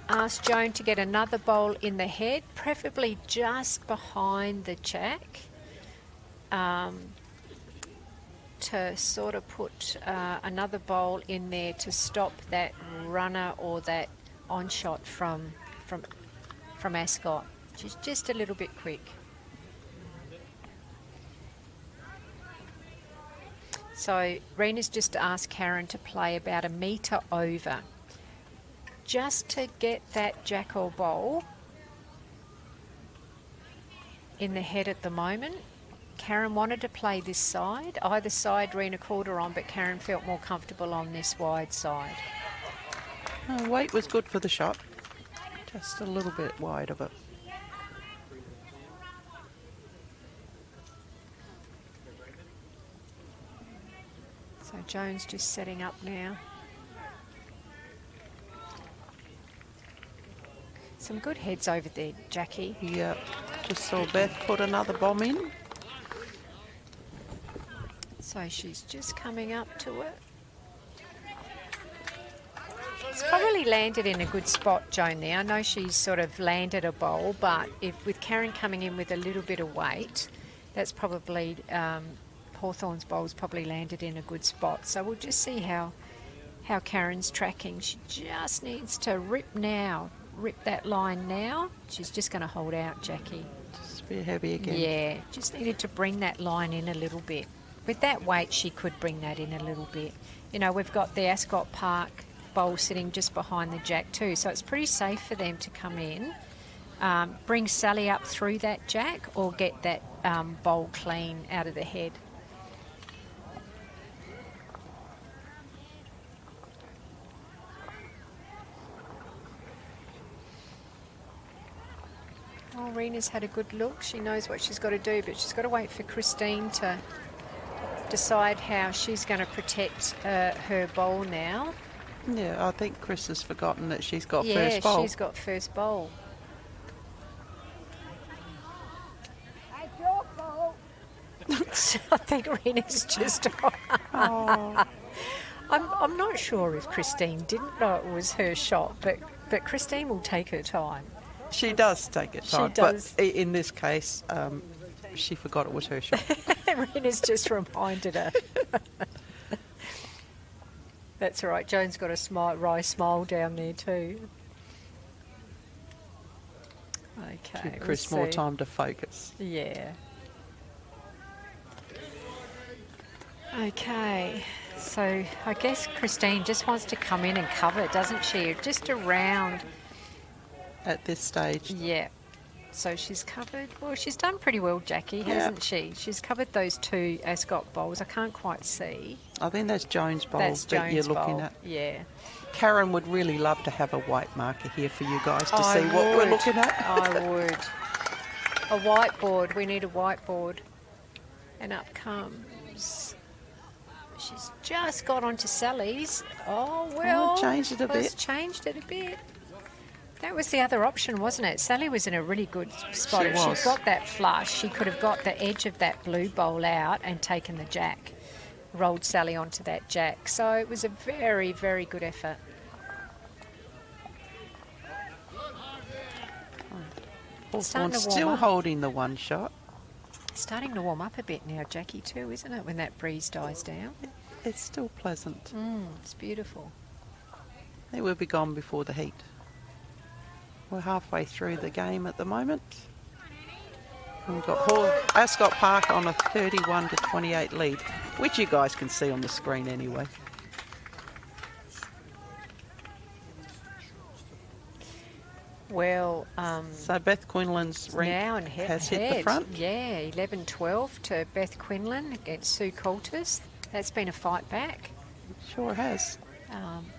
asked Joan to get another bowl in the head, preferably just behind the jack, to sort of put another bowl in there to stop that runner or that on-shot from Ascot. She's just a little bit quick. So Rena's just asked Karen to play about 1 metre over, just to get that jack or bowl in the head at the moment. Karen wanted to play this side. Either side Rena called her on, but Karen felt more comfortable on this wide side. Weight was good for the shot. Just a little bit wide of it. So Joan's just setting up now. Some good heads over there, Jackie. Yep. Just saw Beth put another bomb in. So she's just coming up to it. It's probably landed in a good spot, Joan, there. I know she's sort of landed a bowl, but if with Karen coming in with a little bit of weight, that's probably, Hawthorn's bowl's probably landed in a good spot. So we'll just see how Karen's tracking. She just needs to rip that line now. She's just going to hold out, Jackie. Just a bit heavy again. Yeah, just needed to bring that line in a little bit. With that weight, she could bring that in a little bit. You know, we've got the Ascot Park bowl sitting just behind the jack too, so it's pretty safe for them to come in, bring Sally up through that jack or get that bowl clean out of the head. Well, Rena's had a good look. She knows what she's got to do, but she's got to wait for Christine to decide how she's going to protect her bowl now. Yeah, I think Chris has forgotten that she's got Yeah, first bowl. she's got first bowl. I think Rena's just... Oh. I'm not sure if Christine didn't know it was her shot, but Christine will take her time. She does take it time, does. but in this case, she forgot it was her shot. Rena's just reminded her. That's all right. Joan's got a wry smile down there too. Okay. Give Chris more time to focus. Yeah. Okay. So I guess Christine just wants to come in and cover, doesn't she? Just around. At this stage. Yeah. So she's covered. Well, she's done pretty well, Jackie, hasn't she? She's covered those 2 Ascot bowls. I can't quite see. I think that's Joan's bowl That's that you're Joan's looking bowl. at. Yeah. Karen would really love to have a white marker here for you guys to I see what we're would. looking at. I would. A whiteboard. We need a whiteboard. And up comes... She's just got onto Sally's. Oh, well. changed it a bit. Changed it a bit. That was the other option, wasn't it? Sally was in a really good spot. She If was. she'd got that flush, she could have got the edge of that blue bowl out and taken the jack. Rolled Sally onto that jack. So it was a very, very good effort. Hawthorn to warm still up. holding the one shot. Starting to warm up a bit now, Jackie, too, isn't it, when that breeze dies down? It's still pleasant. It's beautiful. It will be gone before the heat. We're halfway through the game at the moment. And we've got Ascot Park on a 31-28 lead, which you guys can see on the screen anyway. Well, So Beth Quinlan's rink now and has hit the front. Yeah, 11-12 to Beth Quinlan against Sue Coulters. That's been a fight back. Sure has.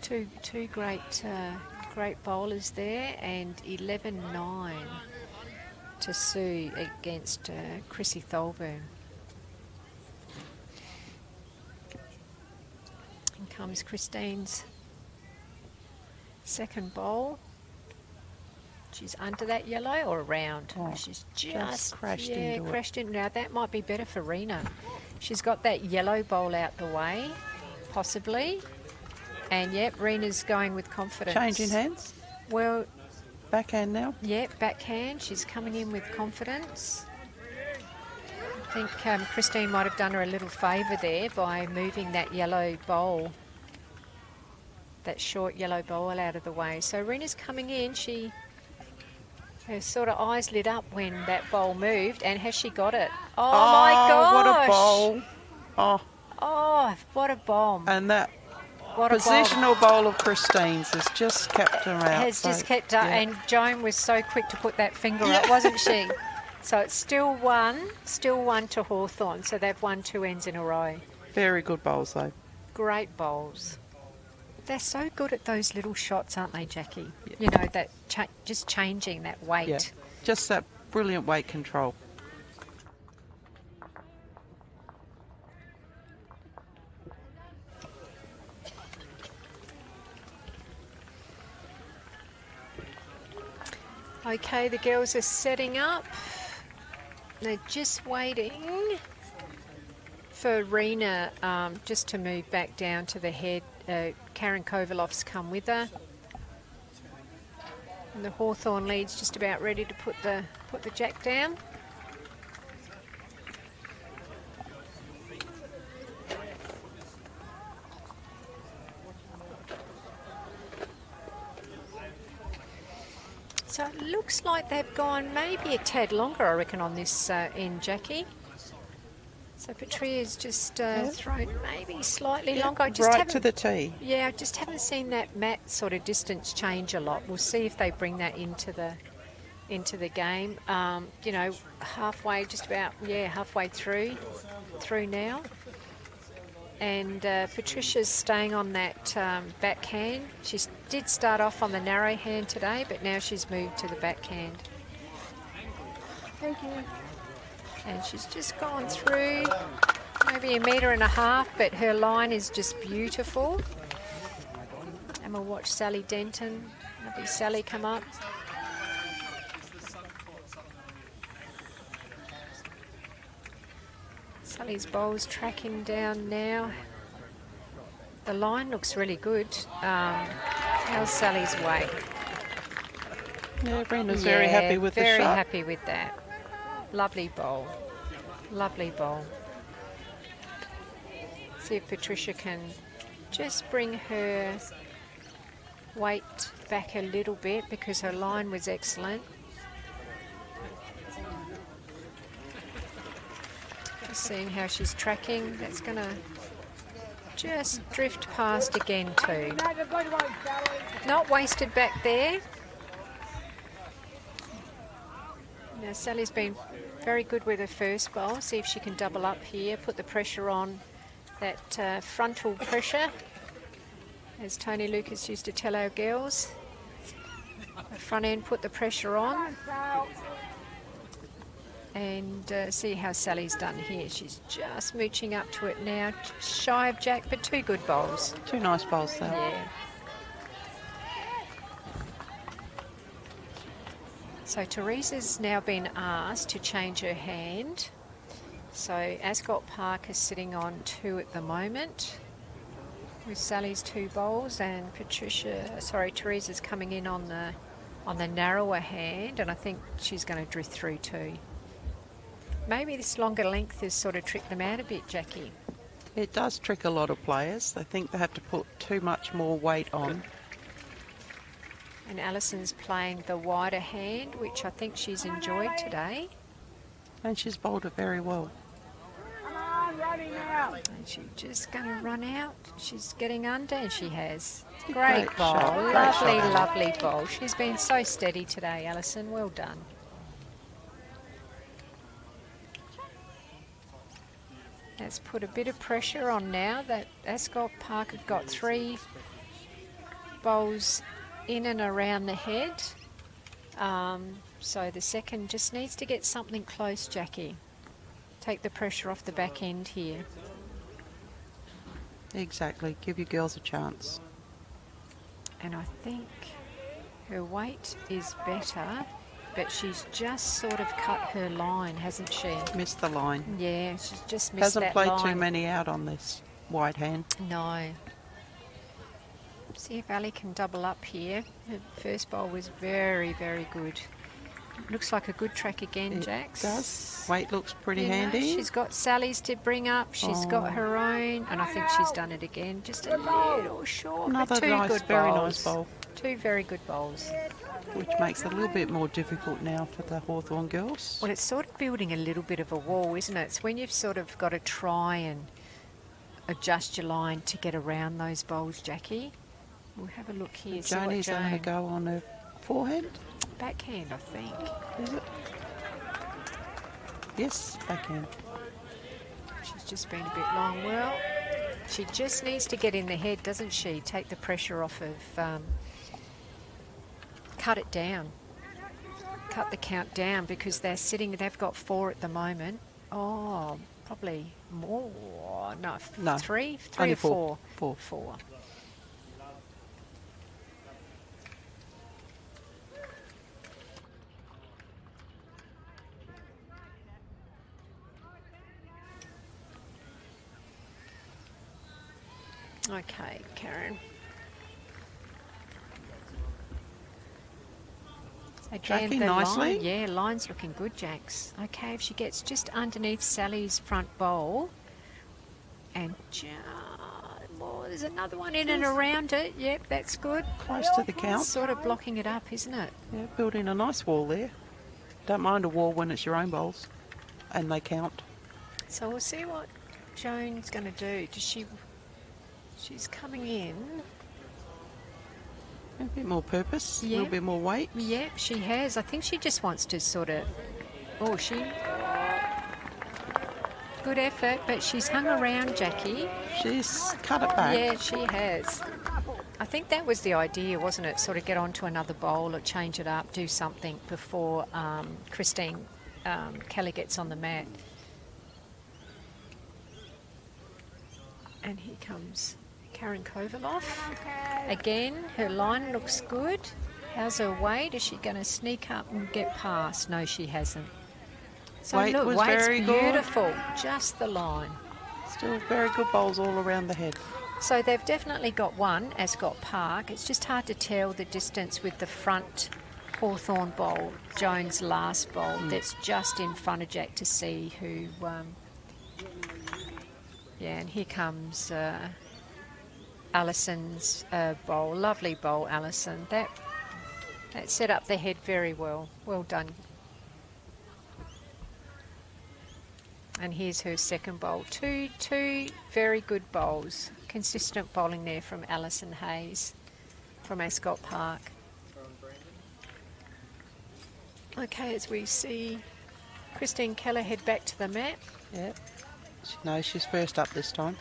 Two great bowlers there, and 11-9 to Sue against Chrissy Thorburn. In comes Christine's second bowl. She's under that yellow or around? Oh, She's just crashed into it. crashed in. Now that might be better for Rena. She's got that yellow bowl out the way, possibly. And yep, Rena's going with confidence. Changing hands. Well, Backhand now. yep, backhand. She's coming in with confidence. I think Christine might have done her a little favour there by moving that yellow bowl, that short yellow bowl out of the way. So Rena's coming in. Her sort of eyes lit up when that bowl moved, and has she got it? Oh my gosh! What a bowl. Oh, what a bomb. And that What a bomb. positional bowl of Christine's has just kept her out. Has just kept her, yeah. and Joan was so quick to put that finger up, wasn't she? So it's still one to Hawthorn, so they've won 2 ends in a row. Very good bowls though. Great bowls. They're so good at those little shots, aren't they, Jackie? Yeah. You know, that just changing that weight. Yeah. Just that brilliant weight control. Okay, the girls are setting up. They're just waiting for Rena just to move back down to the head. Karen Kovalov's come with her. And the Hawthorn lead's just about ready to put the jack down. So it looks like they've gone maybe a tad longer, I reckon, on this end, Jackie. So Patria's just thrown maybe slightly longer. I just right haven't, to the tee. Yeah, I just haven't seen that mat sort of distance change a lot. We'll see if they bring that into the game. You know, halfway, just about halfway through now. And Patricia's staying on that backhand. She did start off on the narrow hand today, but now she's moved to the backhand. Thank you. And she's just gone through maybe 1.5 meters, but her line is just beautiful. And we'll watch Sally Denton. Lovely Sally come up. Sally's bowl's tracking down now. The line looks really good. How's Sally's weight? Yeah, Brenda's very happy with the shot. Very happy with that. Lovely bowl. Lovely bowl. See if Patricia can just bring her weight back a little bit because her line was excellent. Just seeing how she's tracking. That's going to just drift past again too. Not wasted back there. Now Sally's been very good with her first bowl. See if she can double up here, put the pressure on, that frontal pressure, As Tony Lucas used to tell our girls, the front end put the pressure on. And see how Sally's done here. She's just mooching up to it now. Shy of Jack, but two good bowls. Two nice bowls there. Yeah. So Teresa's now been asked to change her hand. So Ascot Park is sitting on 2 at the moment with Sally's 2 bowls, and Teresa's coming in on the narrower hand, and I think she's going to drift through too. Maybe this longer length has sort of tricked them out a bit, Jackie. It does trick a lot of players. They think they have to put too much more weight on. And Alison's playing the wider hand, which I think she's enjoyed today. And she's bowled it very well. Come on, running out. And she's just going to run out. She's getting under, and she has. Great Great bowl. shot, great Lovely, shot. lovely bowl. She's been so steady today, Alison. Well done. Let's put a bit of pressure on now that Ascot Park have got 3 bowls in and around the head. So the second just needs to get something close, Jackie. Take the pressure off the back end here. Exactly. Give your girls a chance. And I think her weight is better, but she's just sort of cut her line, hasn't she? Missed the line. Yeah, she's just missed Hasn't that played line. too many out on this wide hand. No. See if Ali can double up here. Her first bowl was very, very good. Looks like a good track again, It Jax. does. Weight looks pretty You know, handy. she's got Sally's to bring up. She's got her own, and I think she's done it again. Just a little short, Another but 2 nice, good very bowls. nice bowl, 2 very good bowls. which makes it a little bit more difficult now for the Hawthorn girls. Well, it's sort of building a little bit of a wall, isn't it? It's when you've sort of got to try and adjust your line to get around those bowls, Jackie. We'll have a look here. See what Joni's going to Joan- go on her forehand, Backhand, I think. is it? Yes, backhand. She's just been a bit long. Well, she just needs to get in the head, doesn't she? Take the pressure off of... cut it down. Cut the count down, because they've got 4 at the moment. Oh, probably more. No, 3? 3 only or 4? 4. 4. Okay, Karen. Again, Tracking the nicely. line, yeah, line's looking good, Jax. Okay, if she gets just underneath Sally's front bowl, and there's another one in and around it. Yep, that's good. Close to the count. Sort of blocking it up, isn't it? Yeah, building a nice wall there. Don't mind a wall when it's your own bowls and they count. So we'll see what Joan's going to do. She's coming in. A bit more purpose, a Yeah. little bit more weight. Yep, she has. I think she just wants to sort of... Good effort, but she's hung around, Jackie. She's cut it back. Yeah, she has. I think that was the idea, wasn't it? Sort of get onto another bowl or change it up, do something before Christine Kelly gets on the mat. And here comes Karen Kovaloff. Again, her line looks good. How's her weight? Is she going to sneak up and get past? No, she hasn't. So Weight look, was weight's very good. beautiful. Just the line. Still very good bowls all around the head. So they've definitely got one, Ascot Park. It's just hard to tell the distance with the front Hawthorn bowl, Joan's last bowl, that's just in front of Jack to see who... yeah, and here comes Alison's bowl. Lovely bowl, Alison. That set up the head very well. Well done. And here's her second bowl. Two very good bowls. Consistent bowling there from Alison Hayes from Ascot Park. Okay, as we see Christine Keller head back to the mat. Yeah. She knows she's first up this time.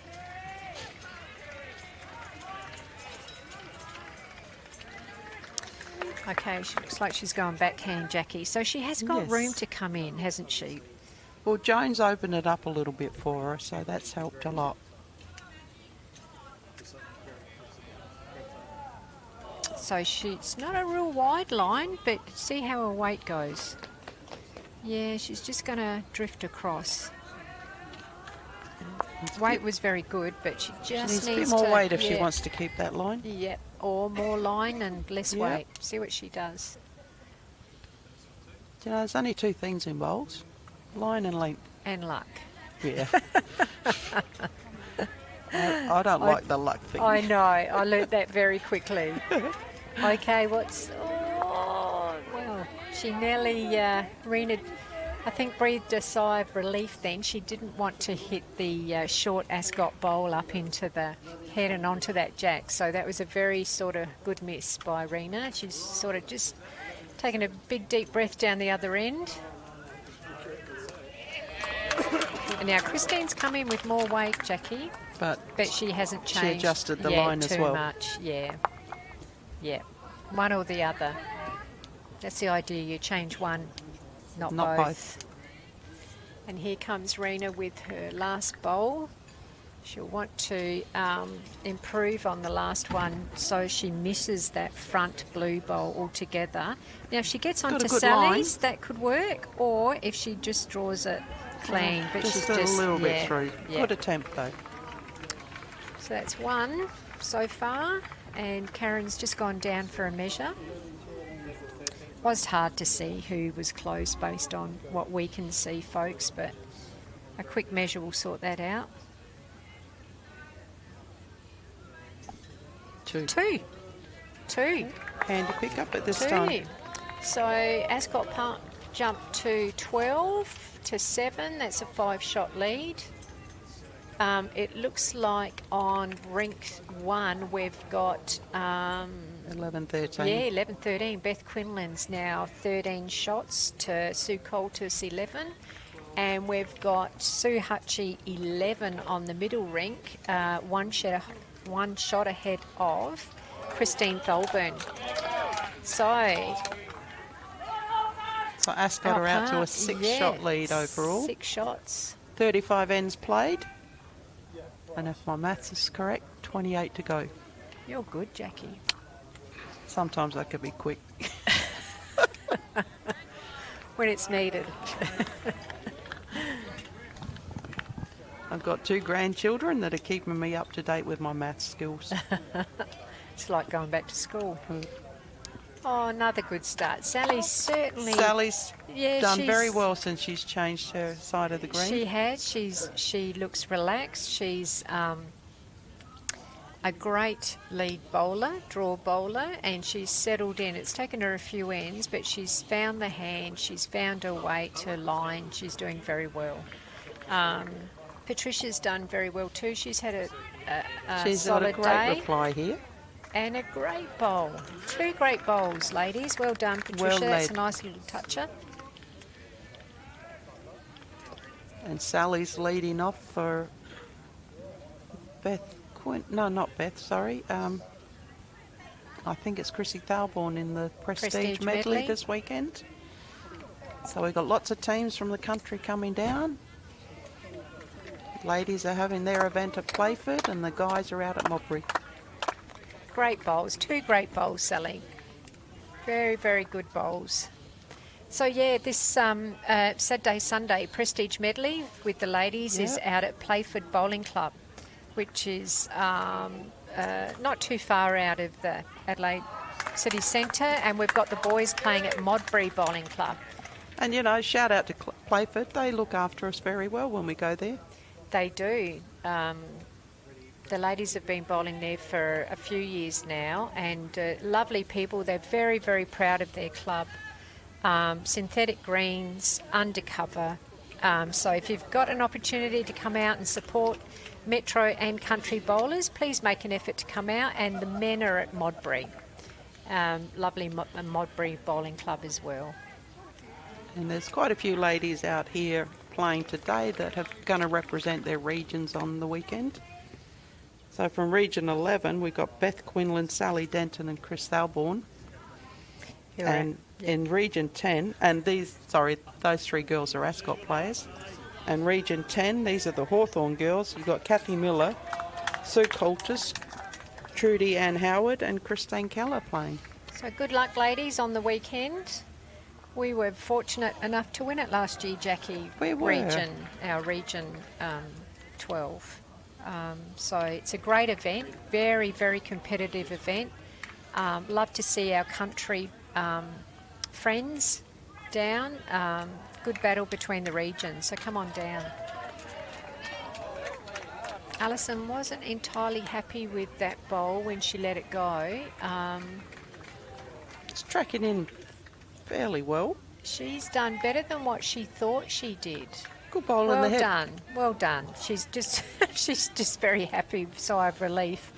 Okay, she looks like she's going backhand, Jackie. So she has got Yes. room to come in, hasn't she? Well, Jones opened it up a little bit for her, so that's helped a lot. So she's not a real wide line, but see how her weight goes. Yeah, she's just going to drift across. Weight was very good, but she She just needs a bit needs more to, weight if she yeah. wants to keep that line. Yep, or more line and less Yep. weight. See what she does. You know, there's only two things in bowls, line and length. And luck. Yeah. I don't like the luck thing. I know, I learnt that very quickly. Okay, oh, well, she nearly, Rena, I think, breathed a sigh of relief then. She didn't want to hit the short Ascot bowl up into the head and onto that jack. So that was a very sort of good miss by Rena. She's sort of just taken a big deep breath down the other end. And now Christine's come in with more weight, Jackie, but she hasn't she changed. adjusted the yeah, line as too well. much, yeah. Yeah, one or the other. That's the idea, you change one, not both. And here comes Rena with her last bowl. She'll want to improve on the last one so she misses that front blue bowl altogether. Now, if she gets Got a onto good Sally's, line. that could work, or if she just draws it clean. But Just she's a just little bit yeah, through. yeah. Good attempt though. So that's one so far, and Karen's just gone down for a measure. Was hard to see who was close based on what we can see, folks, but a quick measure will sort that out. Two. Handy pick up at this Two. time. So Ascot Park jumped to 12 to 7. That's a 5-shot lead. It looks like on rink 1 we've got 11, 13. yeah, 11, 13. Beth Quinlan's now 13 shots to Sue Coulter's 11. And we've got Sue Hutchie 11 on the middle rink, one shot ahead of Christine Tholburn. So Ascot are out to a 6-shot lead overall. 6 shots. 35 ends played. And if my maths is correct, 28 to go. You're good, Jackie. Sometimes I can be quick. When it's needed. I've got 2 grandchildren that are keeping me up to date with my maths skills. It's like going back to school. Oh, another good start. Sally's certainly... Sally's done she's- very well since she's changed her side of the green. She has. She looks relaxed. She's a great lead bowler, draw bowler, and she's settled in. It's taken her a few ends, but she's found the hand. She's found her weight, her line. She's doing very well. Patricia's done very well too. She's had a She's got solid a great day. reply here. And a great bowl. 2 great bowls, ladies. Well done, Patricia. Well That's led. a nice little toucher. And Sally's leading off for Beth no, not Beth, sorry. I think it's Chrissy Thalborn in the Prestige medley this weekend. So we've got lots of teams from the country coming down. Ladies are having their event at Playford and the guys are out at Modbury. Great bowls. 2 great bowls, Sally. Very, very good bowls. So, yeah, this Saturday, Sunday Prestige medley with the ladies is out at Playford Bowling Club, which is not too far out of the Adelaide City Centre, and we've got the boys playing at Modbury Bowling Club. And, you know, shout out to Playford. They look after us very well when we go there. They do. The ladies have been bowling there for a few years now, and lovely people. They're very, very proud of their club. Synthetic greens, undercover. So if you've got an opportunity to come out and support Metro and country bowlers, please make an effort to come out. And the men are at Modbury. Lovely Modbury Bowling Club as well. And there's quite a few ladies out here playing today that are going to represent their regions on the weekend. So from Region 11, we've got Beth Quinlan, Sally Denton and Chris Thalborn. You're and right. in Region 10, and those 3 girls are Ascot players. And Region 10, these are the Hawthorn girls. You've got Kathy Miller, Sue Coulters, Trudy Ann Howard, and Christine Keller playing. So good luck, ladies, on the weekend. We were fortunate enough to win it last year, Jackie. We were. Our Region 12. So it's a great event, very, very competitive event. Love to see our country friends down. Good battle between the regions, so come on down. Alison wasn't entirely happy with that bowl when she let it go. It's tracking in fairly well. She's done better than what she thought she did. Good bowl in the Well head. done, well done. She's just she's just very happy, sigh of relief.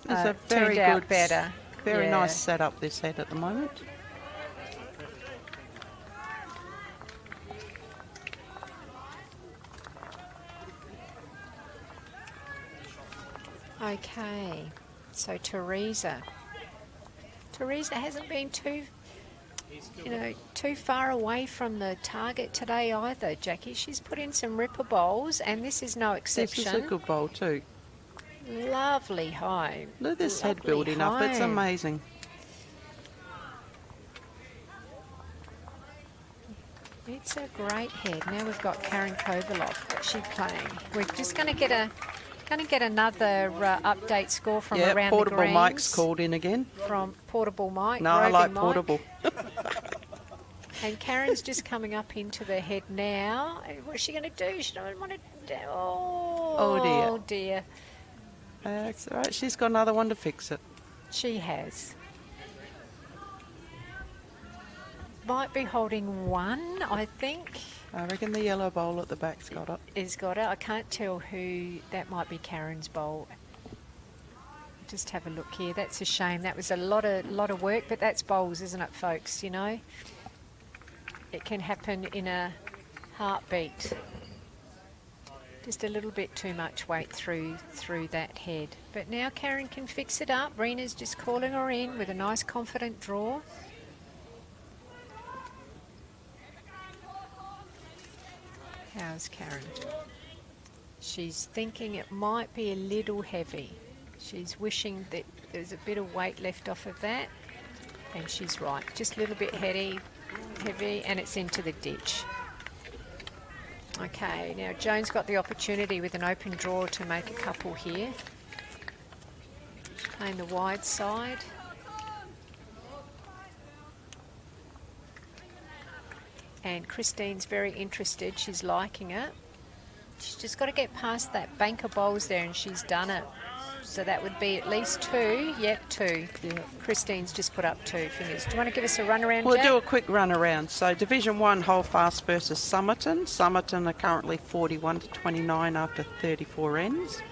It's a very turned out good, better. very Yeah. nice setup, this head at the moment. Okay, so Teresa hasn't been too far away from the target today either, Jackie. She's put in some ripper bowls, and this is no exception. This is a good bowl too. Lovely high. Look at this head Lovely building up. It's high. amazing. It's a great head. Now we've got Karen Kovalov. What's she playing? We're just going to get another update score from around the greens. Portable Mike's called in again. From Portable Mike. No, I Roving like Mike. portable. And Karen's just coming up into the head now. What's she going to do? She doesn't want to do. Oh dear. That's all right. She's got another one to fix it. She has. Might be holding one, I think. I reckon the yellow bowl at the back's got it. Is got it. I can't tell who. That might be Karen's bowl. Just have a look here. That's a shame. That was a lot of work, but that's bowls, isn't it, folks? You know, it can happen in a heartbeat. Just a little bit too much weight through that head. But now Karen can fix it up. Rena's just calling her in with a nice confident draw. How's Karen? She's thinking it might be a little heavy. She's wishing that there's a bit of weight left off of that. And she's right. Just a little bit heavy, and it's into the ditch. Okay, now Joan's got the opportunity with an open draw to make a couple here. She's playing the wide side. And Christine's very interested. She's liking it. She's just got to get past that bank of bowls there, and she's done it. So that would be at least two. Yep, two. Yeah. Christine's just put up 2 fingers. Do you want to give us a run around, We'll Jack? do a quick run around. So Division 1, Holdfast versus Somerton. Somerton are currently 41-29 after 34 ends.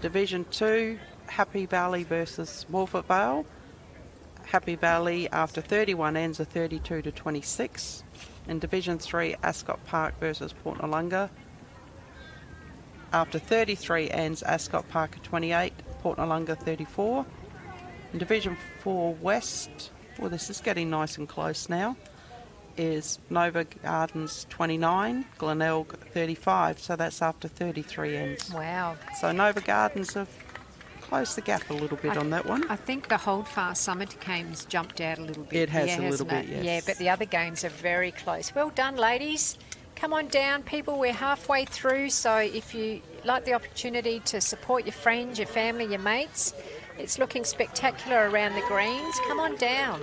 Division 2, Happy Valley versus Wolfert Vale. Happy Valley after 31 ends are 32-26. In Division 3, Ascot Park versus Port Noarlunga. After 33 ends, Ascot Park are 28, Port Noarlunga 34. In Division 4 West, well, this is getting nice and close now, is Nova Gardens 29, Glenelg 35, so that's after 33 ends. Wow. So Nova Gardens have closed the gap a little bit on that one. I think the Holdfast Summit game's jumped out a little bit. It has here, a little hasn't it? bit, yes. Yeah, but the other games are very close. Well done, ladies. Come on down, people. We're halfway through, so if you like the opportunity to support your friends, your family, your mates, it's looking spectacular around the greens. Come on down.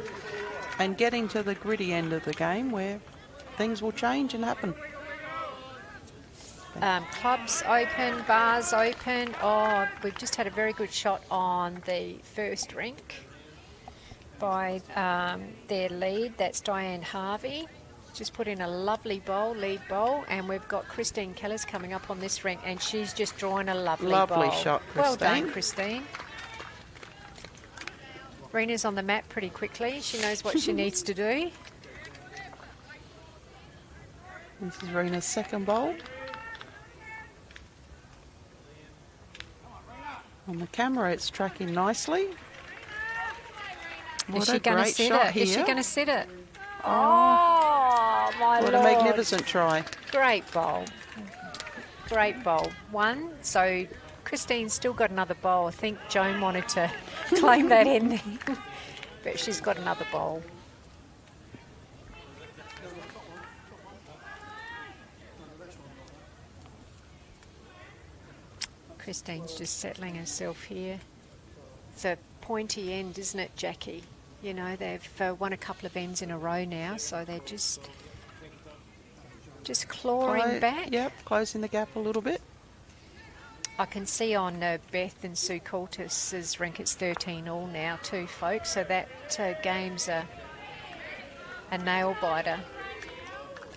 And getting to the gritty end of the game where things will change and happen. Clubs open, bars open. Oh, we've just had a very good shot on the first rink by their lead. That's Diane Harvey. Just put in a lovely bowl, lead bowl, and we've got Christine Keller's coming up on this rink, and she's just drawing a lovely bowl. Lovely shot, Well Christine. done, Christine. Rena's on the map pretty quickly. She knows what she needs to do. This is Rena's second bowl. On the camera, it's tracking nicely. What Is she a going to great sit shot it? Is she here. going to sit it? Oh, my What Lord. a magnificent try. Great bowl. Great bowl. One. So Christine's still got another bowl. I think Joan wanted to claim that ending, but she's got another bowl. Christine's just settling herself here. It's a pointy end, isn't it, Jackie? You know, they've won a couple of ends in a row now, so they're just clawing back. Yep, closing the gap a little bit. I can see on Beth and Sue Coultis's rink it's 13 all now too, folks, so that game's a nail biter.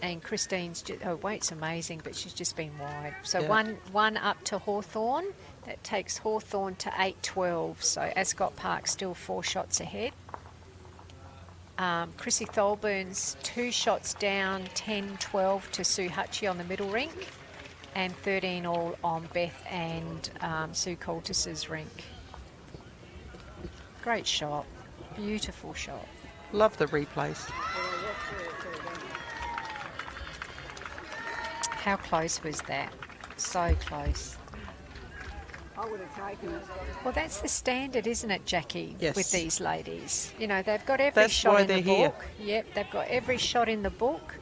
And Christine's her weight's amazing, but she's just been wide. So Yeah. one up to Hawthorn. That takes Hawthorn to 8-12. So Ascot Park still 4 shots ahead. Chrissy Tholburn's 2 shots down, 10-12 to Sue Hutchie on the middle rink, and 13 all on Beth and Sue Coultis's rink. Great shot. Beautiful shot. Love the replays. How close was that? So close. I would have taken it. Well, that's the standard, isn't it, Jackie, Yes. with these ladies? You know, they've got every That's shot why in the they're here. book. Yep, they've got every shot in the book.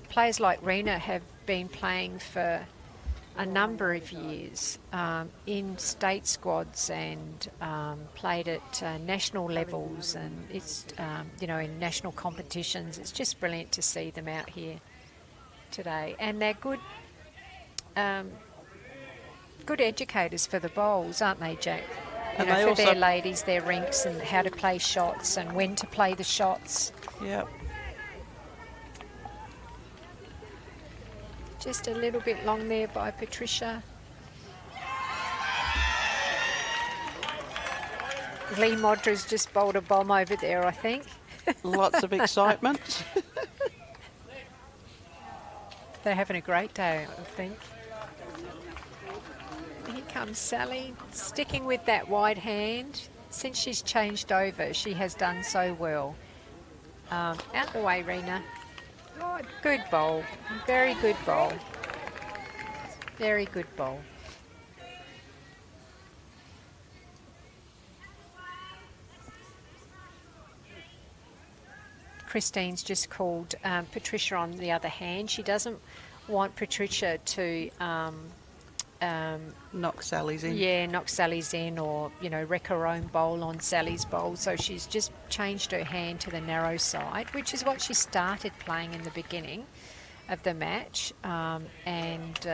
Players like Rena have been playing for a number of years in state squads and played at national levels, and it's in national competitions. It's just brilliant to see them out here today, and they're good educators for the bowls, aren't they, Jack? And For they also- their ladies, their rinks, and how to play shots and when to play the shots. Yep. Just a little bit long there by Patricia. Lee Modra's just bowled a bomb over there, I think. Lots of excitement. They're having a great day, I think. Here comes Sally, sticking with that wide hand. Since she's changed over, she has done so well. Out the way, Rena. Good bowl. Very good bowl. Very good bowl. Christine's just called Patricia on the other hand. She doesn't want Patricia to Knock Sally's in. knock Sally's in, or wreck her own bowl on Sally's bowl. So she's just changed her hand to the narrow side, which is what she started playing in the beginning of the match, and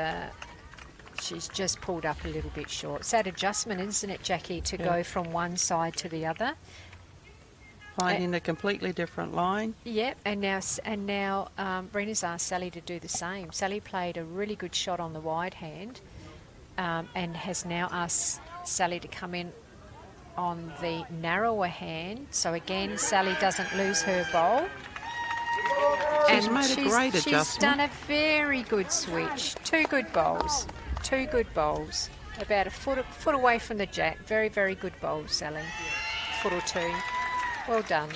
she's just pulled up a little bit short. It's that adjustment, isn't it, Jackie, to go from one side to the other? Finding a completely different line. Yep, and now Rena's asked Sally to do the same. Sally played a really good shot on the wide hand, and has now asked Sally to come in on the narrower hand. So again, Sally doesn't lose her bowl. She's made a great She's adjustment. done a very good switch. Two good bowls. About a foot away from the jack. Very, very good bowls, Sally. Foot or two. Well done.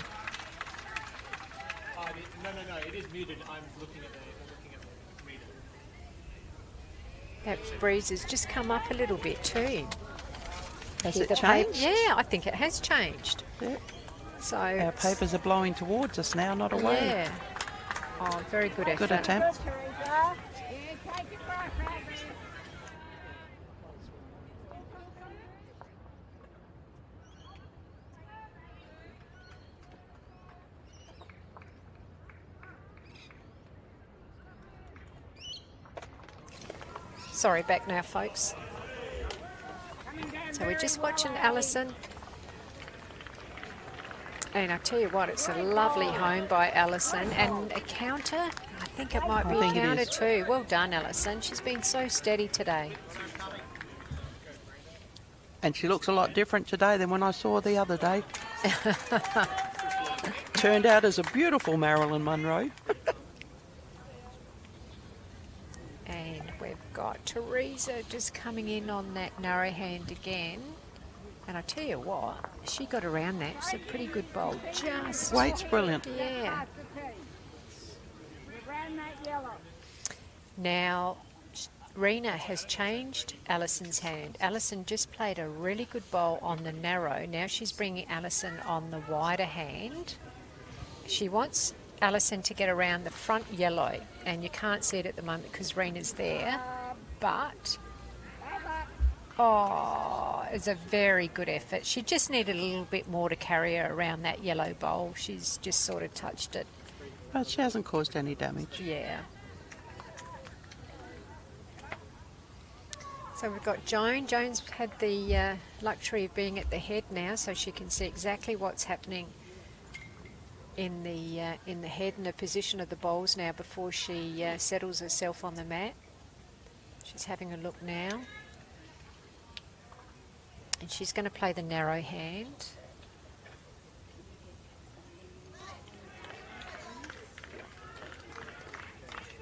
No, it is muted. I'm looking at the reader. That breeze has just come up a little bit too. Has Hear it the changed? Yeah, I think it has changed. Yep. So Our papers are blowing towards us now, not away. yeah. Oh, very good effort. Good attempt. Teresa. Yeah, take it back, Rabbit. Sorry, back now, folks. So we're just watching Alison. And I tell you what, it's a lovely home by Alison. And a counter? I think it might be a think it counter is. too. Well done, Alison. She's been so steady today. And she looks a lot different today than when I saw her the other day. Turned out as a beautiful Marilyn Monroe. And we've got Teresa just coming in on that narrow hand again. And I tell you what, she got around that. It's a pretty good bowl. Just Weight's brilliant. yeah. Round that yellow. Now, Rena has changed Alison's hand. Alison just played a really good bowl on the narrow. Now she's bringing Alison on the wider hand. She wants Alison to get around the front yellow, and you can't see it at the moment because Rena's there. But, oh, it's a very good effort. She just needed a little bit more to carry her around that yellow bowl. She's just sort of touched it. But she hasn't caused any damage. Yeah. So we've got Joan. Joan's had the luxury of being at the head now, so she can see exactly what's happening in the head and the position of the bowls now before she settles herself on the mat. She's having a look now, and she's going to play the narrow hand.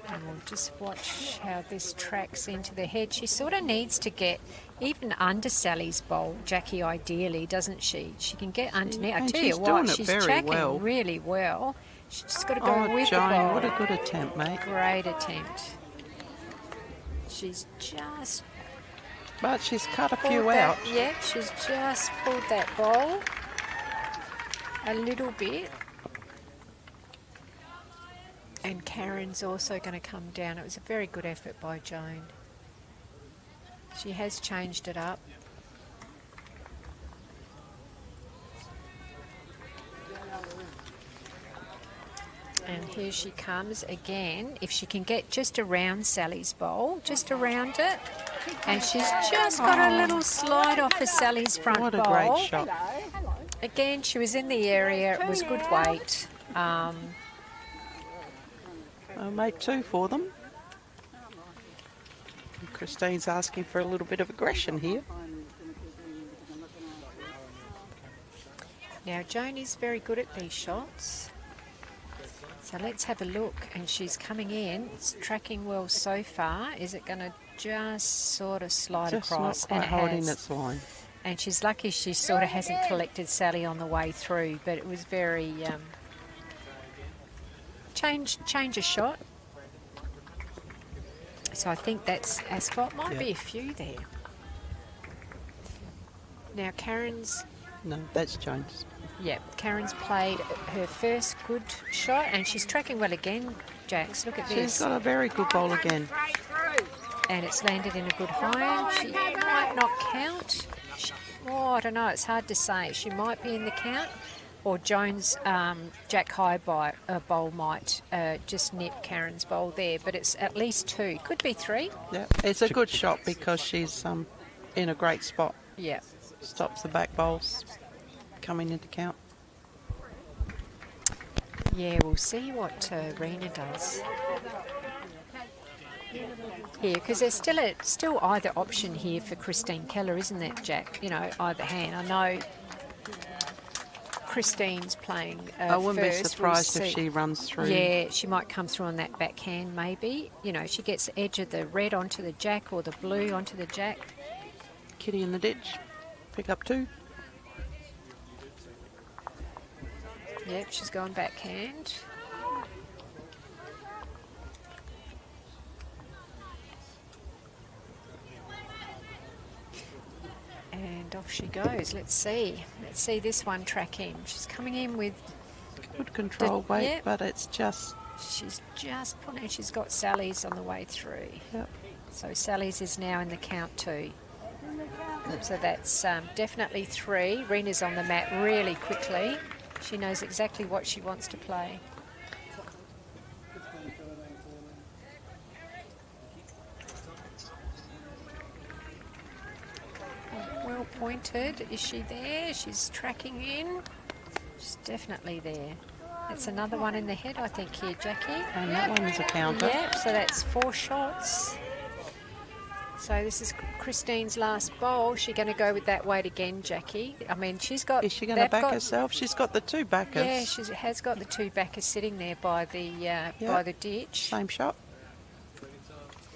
And we'll just watch how this tracks into the head. She sort of needs to get even under Sally's bowl, Jackie, ideally, doesn't she? She can get underneath. I And tell you she's what, doing it she's very tracking well. really well. She's just got to go Oh, with the Joan, bowl. what a good attempt, mate. Great attempt. She's just But she's cut a pulled few that, out. yeah, she's just pulled that bowl a little bit. And Karen's also going to come down. It was a very good effort by Joan. She has changed it up. And here she comes again. If she can get just around Sally's bowl, just around it. And she's just got a little slide off of Sally's front What a bowl. great shot. Again, she was in the area. It was good weight. I made 2 for them. And Christine's asking for a little bit of aggression here. Now, Joan is very good at these shots. So let's have a look. And she's coming in. It's tracking well so far. Is it going to just sort of slide Just across? not quite And it holding has. its line. And she's lucky she sort of hasn't collected Sally on the way through. But it was very... change a shot. So I think that's Ascot. Might be a few there. Now Karen's... No, that's Jones. Yeah, Karen's played her first good shot, and she's tracking well again, Jax. Look at She's this. got a very good bowl again. And it's landed in a good high. She might not count. I don't know. It's hard to say. She might be in the count, or Jones' Jack High bowl might just nip Karen's bowl there. But it's at least 2. Could be 3. Yeah, it's a good shot because she's in a great spot. Yeah. Stops the back bowls coming into count. Yeah, we'll see what Rena does here, because there's still either option here for Christine Keller, isn't there, Jack? You know, either hand. I know Christine's playing I wouldn't be first. surprised We'll if see. she runs through. Yeah, she might come through on that backhand maybe. You know, she gets the edge of the red onto the Jack or the blue onto the Jack. Kitty in the ditch. Pick up 2. Yep, she's gone backhand. And off she goes. Let's see. Let's see this one track in. She's coming in with... Good control weight, yep. but it's just... She's just put in. She's got Sally's on the way through. Yep. So Sally's is now in the count 2. So that's definitely 3. Rena's on the mat really quickly. She knows exactly what she wants to play. Well pointed. Is she there? She's tracking in. She's definitely there. That's another one in the head, I think, here, Jackie. And that one is a counter. Yep, so that's 4 shots. So this is Christine's last bowl. She's going to go with that weight again, Jackie. I mean, she's got... Is she going to back herself? She's got the 2 backers. Yeah, she has got the 2 backers sitting there by the ditch. Same shot.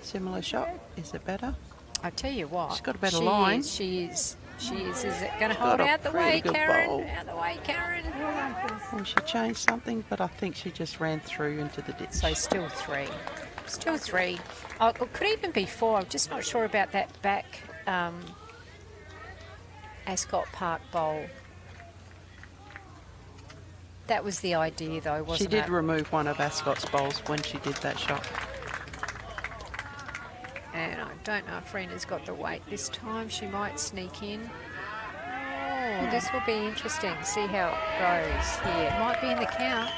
Similar shot. Is it better? I tell you what. She's got a better line. She is She is. Is it going to Got hold a out the way, pretty good Karen? bowl. Out the way, Karen. And she changed something, but I think she just ran through into the ditch. So still 3. Still 3. Oh, it could even be 4. I'm just not sure about that back Ascot Park bowl. That was the idea, though, wasn't it? She did remove one of Ascot's bowls when she did that shot. And I don't know if Rena's got the weight this time. She might sneak in. Oh, this will be interesting. See how it goes here. It might be in the count.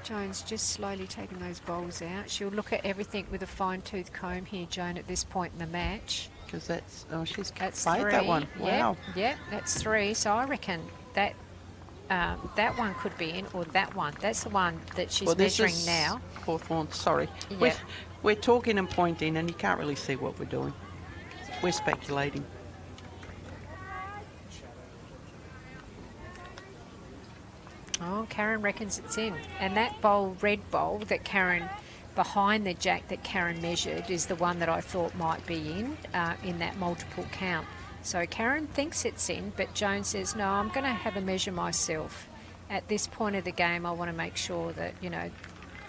Joan's just slowly taking those bowls out. She'll look at everything with a fine-tooth comb here, Joan, at this point in the match. Because that's, she's That's played 3. that one. Wow. Yep, that's 3. So I reckon that that one could be in, or that one. That's the one that she's this measuring is now. Hawthorn, sorry. Yeah. We're talking and pointing, and you can't really see what we're doing. We're speculating. Oh, Karen reckons it's in. And that bowl, red bowl, that Karen, behind the jack that Karen measured, is the one that I thought might be in that multiple count. So Karen thinks it's in, but Joan says, no, I'm going to have a measure myself. At this point of the game, I want to make sure that, you know,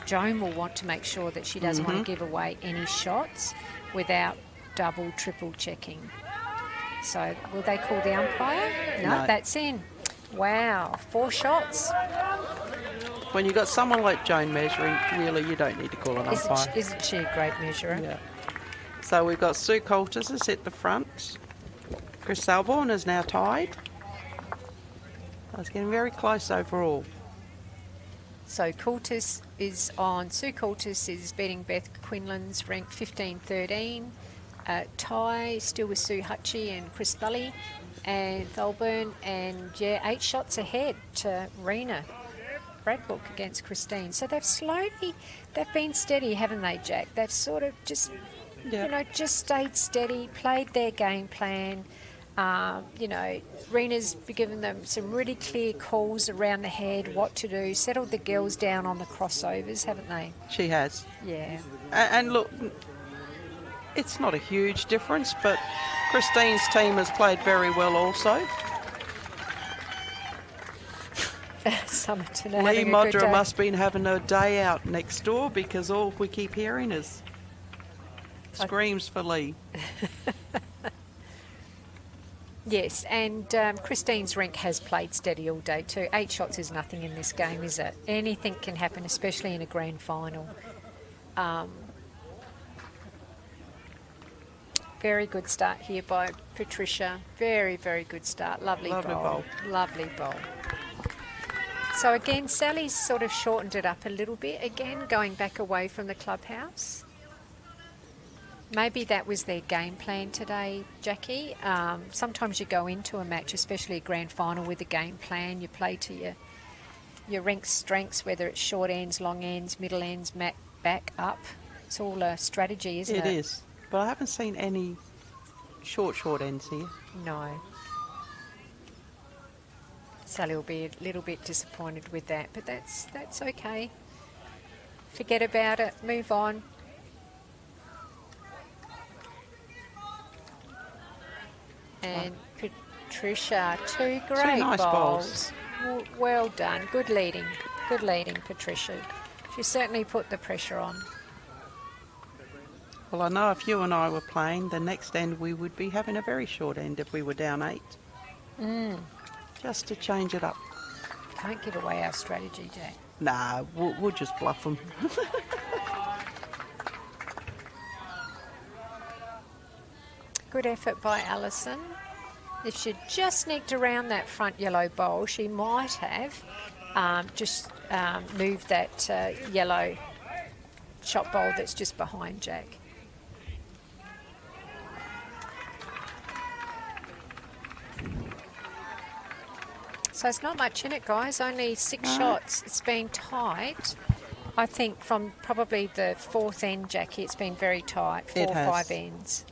Joan will want to make sure that she doesn't want to give away any shots without double, triple checking. So will they call the umpire? No, that's in. Wow, 4 shots. When you've got someone like Joan measuring, really, you don't need to call an umpire. Isn't she a great measurer? Yeah. So we've got Sue Coulters is at the front. Chris Selborne is now tied. I was getting very close overall. So Coulters is on. Sue Coulters is beating Beth Quinlan's ranked 15-13. Tie still with Sue Hutchie and Chris Thully and Tholburn, and 8 shots ahead to Rena Bradbrook against Christine. So they've been steady, haven't they, Jack? They've sort of just, just stayed steady, played their game plan. Rena's given them some really clear calls around the head, what to do, settled the girls down on the crossovers, haven't they? She has. Yeah. And look, it's not a huge difference, but Christine's team has played very well also. Summerton Lee having a good Modra day. must have been having a day out next door, because all we keep hearing is screams for Lee. Yes, and Christine's rink has played steady all day too. 8 shots is nothing in this game, is it? Anything can happen, especially in a grand final. Very good start here by Patricia. Very, very good start. Lovely bowl. Lovely bowl. So again, Sally's sort of shortened it up a little bit. Again, going back away from the clubhouse. Maybe that was their game plan today, Jackie. Sometimes you go into a match, especially a grand final, with a game plan. You play to your rink strengths, whether it's short ends, long ends, middle ends, back, up. It's all a strategy, isn't it? It is. But I haven't seen any short ends here. No. Sally will be a little bit disappointed with that, but that's okay. Forget about it. Move on. And Patricia, 2 great nice bowls. Well done. Good leading, Patricia. She certainly put the pressure on. Well, I know if you and I were playing, the next end we would be having a very short end if we were down 8. Just to change it up. Can't give away our strategy, Jack. Nah, we'll just bluff them. Good effort by Alison. If she'd just sneaked around that front yellow bowl, she might have just moved that yellow shot bowl that's just behind Jack. So it's not much in it, guys. Only 6 shots. It's been tight. I think from probably the 4th end, Jackie, it's been very tight. 4 or 5 ends.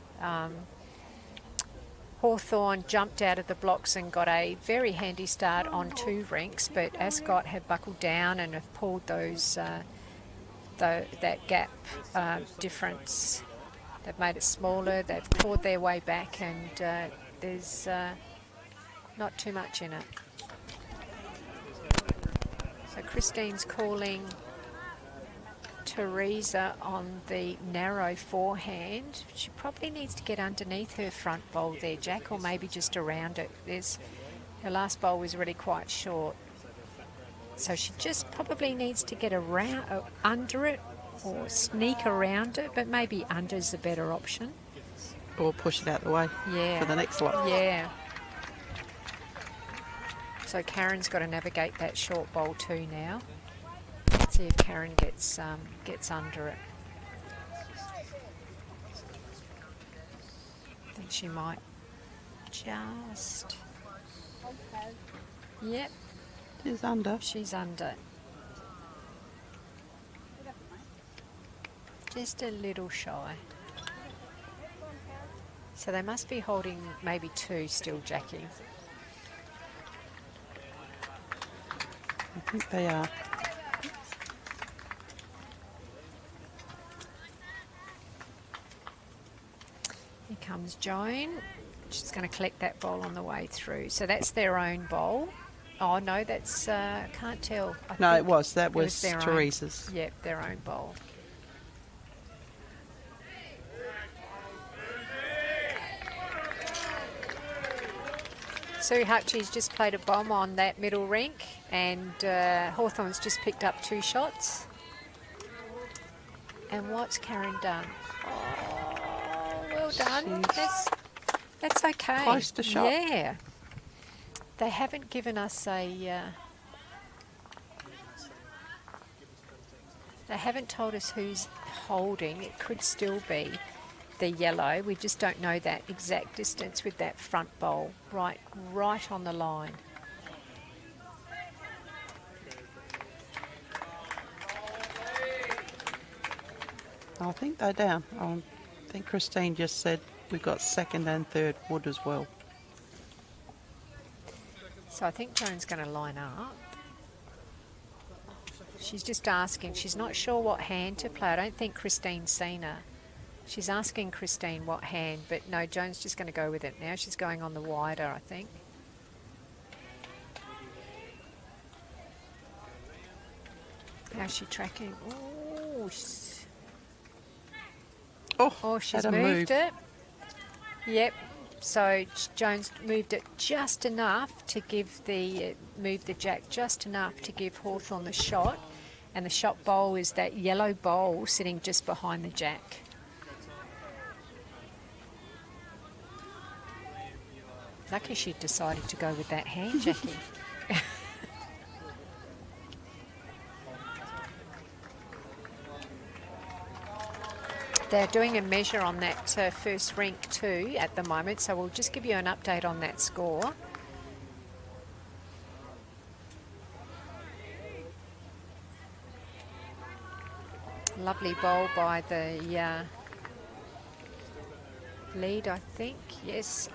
Hawthorn jumped out of the blocks and got a very handy start on 2 rinks, but Ascot have buckled down and have pulled those that gap difference They've made it smaller, they've clawed their way back, and there's not too much in it. So Christine's calling Teresa on the narrow forehand. She probably needs to get underneath her front bowl there, Jack, or maybe just around it. Her last bowl was really quite short. So she just probably needs to get around under it or sneak around it, but maybe under is a better option. Or push it out the way Yeah. for the next lot. Yeah. So Karen's got to navigate that short bowl too now. Let's see if Karen gets under it. I think she might just. Yep, She's under. she's under. Just a little shy. So they must be holding maybe two still, Jackie. I think they are. Here comes Joan. She's going to collect that bowl on the way through. So that's their own bowl. Oh, no, that's, can't tell. I No, think it was. That was their own. Teresa's. Yep, their own bowl. Sue Hutchie's just played a bomb on that middle rink, and Hawthorn's just picked up 2 shots. And what's Karen done? Oh, well done. That's okay. Close to shot. Yeah. They haven't given us a... they haven't told us who's holding. It could still be the yellow. We just don't know that exact distance with that front bowl right on the line. I think they're down. I think Christine just said we've got second and third wood as well. So I think Joan's going to line up. She's just asking. She's not sure what hand to play. I don't think Christine's seen her. She's asking Christine what hand, but no, Joan's just going to go with it now. She's going on the wider, I think. How's she tracking? Oh, she's had a moved move. it. Yep. So Jones moved it just enough to give moved the jack just enough to give Hawthorn the shot, and the shot bowl is that yellow bowl sitting just behind the jack. Lucky she decided to go with that hand, Jackie. They're doing a measure on that first rink too at the moment, so we'll just give you an update on that score. Lovely bowl by the lead, I think, yes,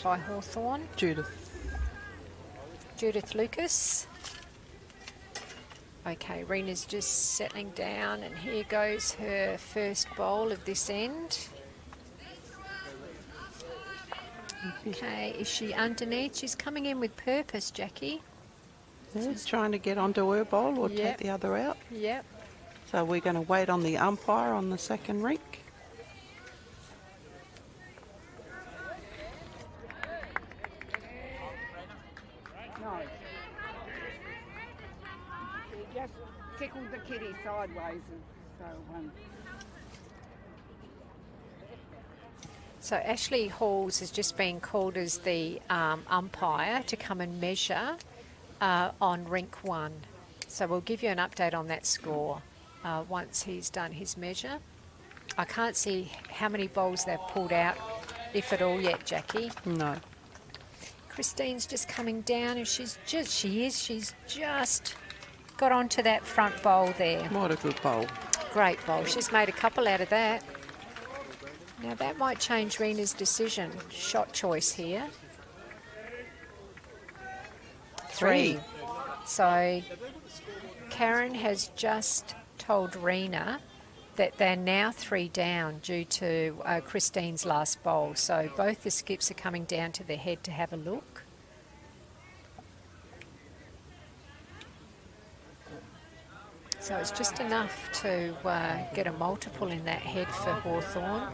by Hawthorn. Judith Lucas. Okay, Rena's just settling down, and here goes her first bowl of this end. Okay, is she underneath? She's coming in with purpose, Jackie. is trying to get onto her bowl or Yep. take the other out. Yep. So we're going to wait on the umpire on the second rink. No. He just tickled the kitty sideways, and So Ashley Halls has just been called as the umpire to come and measure on rink 1. So we'll give you an update on that score once he's done his measure. I can't see how many bowls they've pulled out, if at all yet, Jackie. No. Christine's just coming down, and she's just got onto that front bowl there. What a good bowl. Great bowl. She's made a couple out of that. Now that might change Rena's decision. Shot choice here. 3. So Karen has just told Rena that they're now 3 down due to Christine's last bowl. So both the skips are coming down to the head to have a look. So it's just enough to get a multiple in that head for Hawthorn.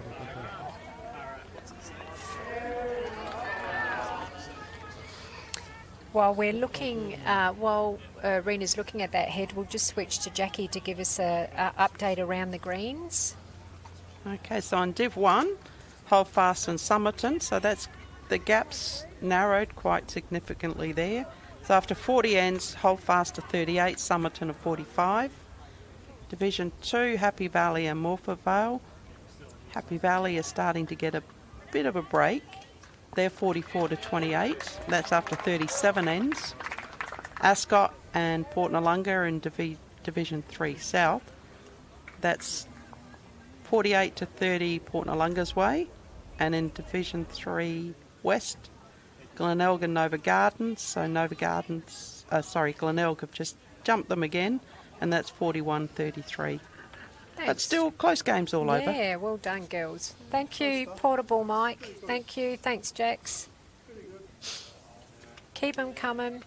While we're looking, while Rena's looking at that head, we'll just switch to Jackie to give us a update around the greens. Okay, so on Div 1, Holdfast and Somerton, so that's the gaps narrowed quite significantly there. So after 40 ends, Holdfast to 38, Somerton to 45. Division 2, Happy Valley and Morpher Vale. Happy Valley is starting to get a bit of a break. They're 44 to 28. That's after 37 ends. Ascot and Port Noarlunga in Division 3 South. That's 48 to 30 Port Noarlunga's way. And in Division 3 West, Glenelg and Nova Gardens. So Glenelg have just jumped them again, and that's 41-33. But still close games all over. Yeah, well done, girls. Thank you, Portable Mike. Thank you. Thanks, Jax. Keep them coming.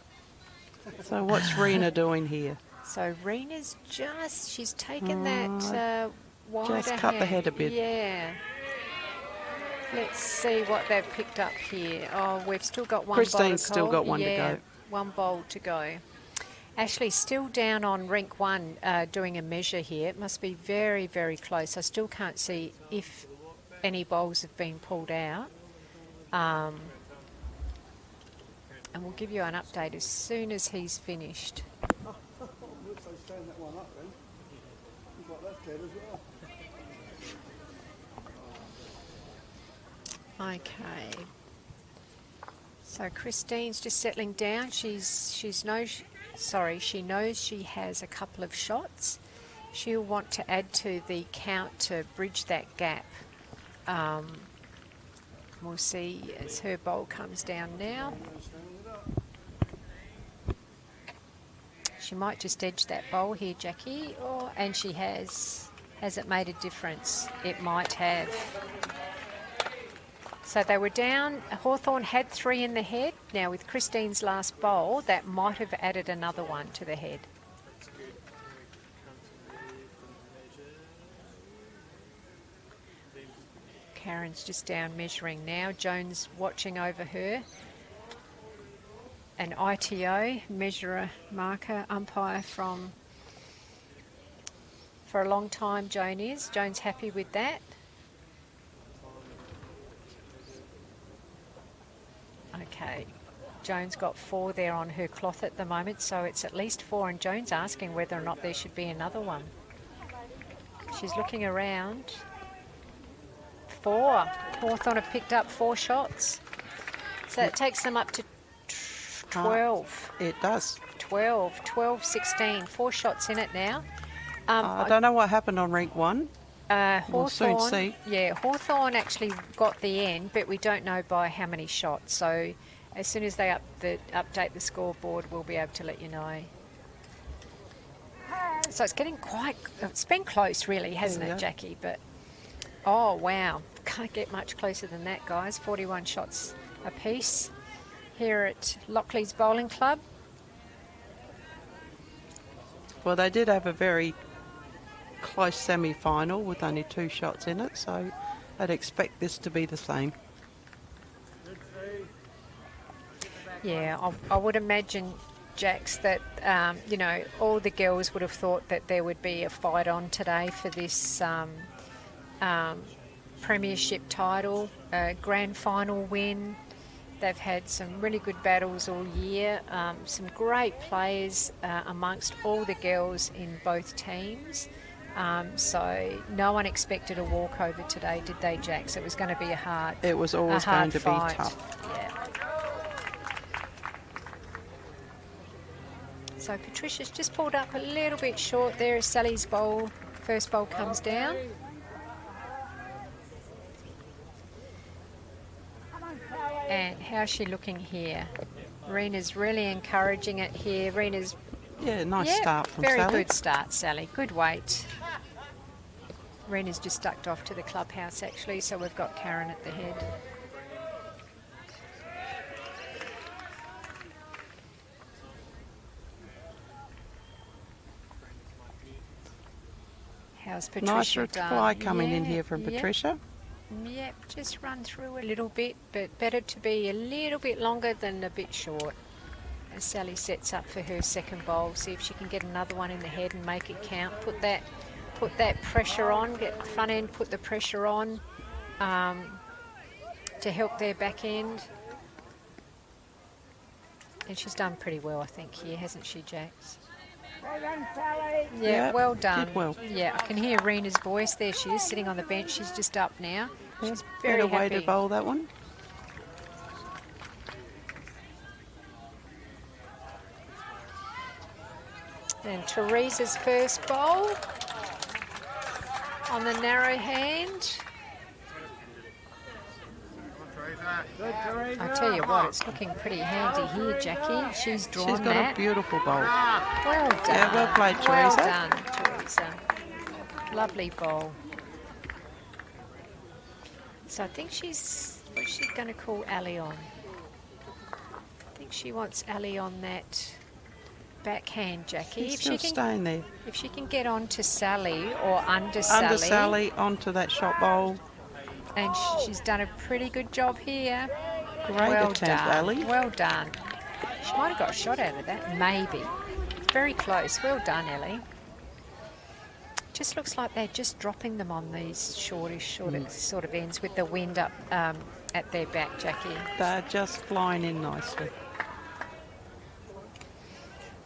So what's Rena doing here? So Rena's she's taken that wider just cut the head a bit. Yeah. Let's see what they've picked up here. Oh, we've still got one bowl Christine's to still got one to yeah, go. one bowl to go. Ashley's still down on rink 1 doing a measure here. It must be very, very close. I still can't see if any bowls have been pulled out. And we'll give you an update as soon as he's finished. Looks like stand that one up then. He's got left head as well. Okay. So Christine's just settling down. She knows she has a couple of shots. She'll want to add to the count to bridge that gap. We'll see as her bowl comes down now. She might just edge that bowl here, Jackie, and she has. Has it made a difference? It might have. So they were down. Hawthorn had 3 in the head. Now with Christine's last bowl, that might have added another one to the head. Karen's just down measuring now. Jones watching over her. An ITO, measurer, marker, umpire for a long time, Joan is. Joan's happy with that. Okay, Joan's got 4 there on her cloth at the moment, so it's at least 4, and Joan's asking whether or not there should be another one. She's looking around. 4. Hawthorn have picked up 4 shots. So it takes them up to 12. It does. 12, 16. 4 shots in it now. I don't know what happened on rank 1. We'll soon see. Yeah, Hawthorn actually got the end, but we don't know by how many shots. So as soon as they update the scoreboard, we'll be able to let you know. So it's getting it's been close really, hasn't it, Jackie? But, oh, wow. Can't get much closer than that, guys. 41 shots apiece here at Lockley's Bowling Club. Well, they did have a very close semi-final with only 2 shots in it, so I'd expect this to be the same. Yeah, I would imagine, Jax, that, all the girls would have thought that there would be a fight on today for this premiership title, grand final win. They've had some really good battles all year, some great players amongst all the girls in both teams. So no one expected a walkover today, did they, Jax? It was going to be It was always going to be tough. Yeah. So Patricia's just pulled up a little bit short there as Sally's first bowl comes down. And how's she looking here? Rena's really encouraging it here. Rena's nice start from very Sally. good start, Sally. Good weight. Rena's just ducked off to the clubhouse actually, so we've got Karen at the head. How's Patricia Nice reply done? coming in here from Patricia. Yep, just run through a little bit, but better to be a little bit longer than a bit short. As Sally sets up for her second bowl, see if she can get another one in the head and make it count. Put that pressure on, get the front end, put the pressure on to help their back end. And she's done pretty well, I think, here, hasn't she, Jax? Well done, Sally. Yeah, well done. Did well. Yeah, I can hear Rena's voice. There she is, sitting on the bench. She's just up now. She's very Better way happy. to bowl that one. And Teresa's first bowl on the narrow hand. I tell you what, it's looking pretty handy here, Jackie. She's drawn She's got that. a beautiful bowl. Well done. Yeah, well played, Well Teresa. done, Teresa. Lovely bowl. So I think what's she going to call Ali on? I think she wants Ali on that backhand, Jackie. She's still staying there. If she can get on to Sally or under Under Sally, onto that shot bowl. and she's done a pretty good job here. Great Well attempt, done. Ali. Well done. She might have got a shot out of that, maybe. Very close. Well done, Ellie. Just looks like they're just dropping them on these shorter sort of ends with the wind up at their back, Jackie. They're just flying in nicely.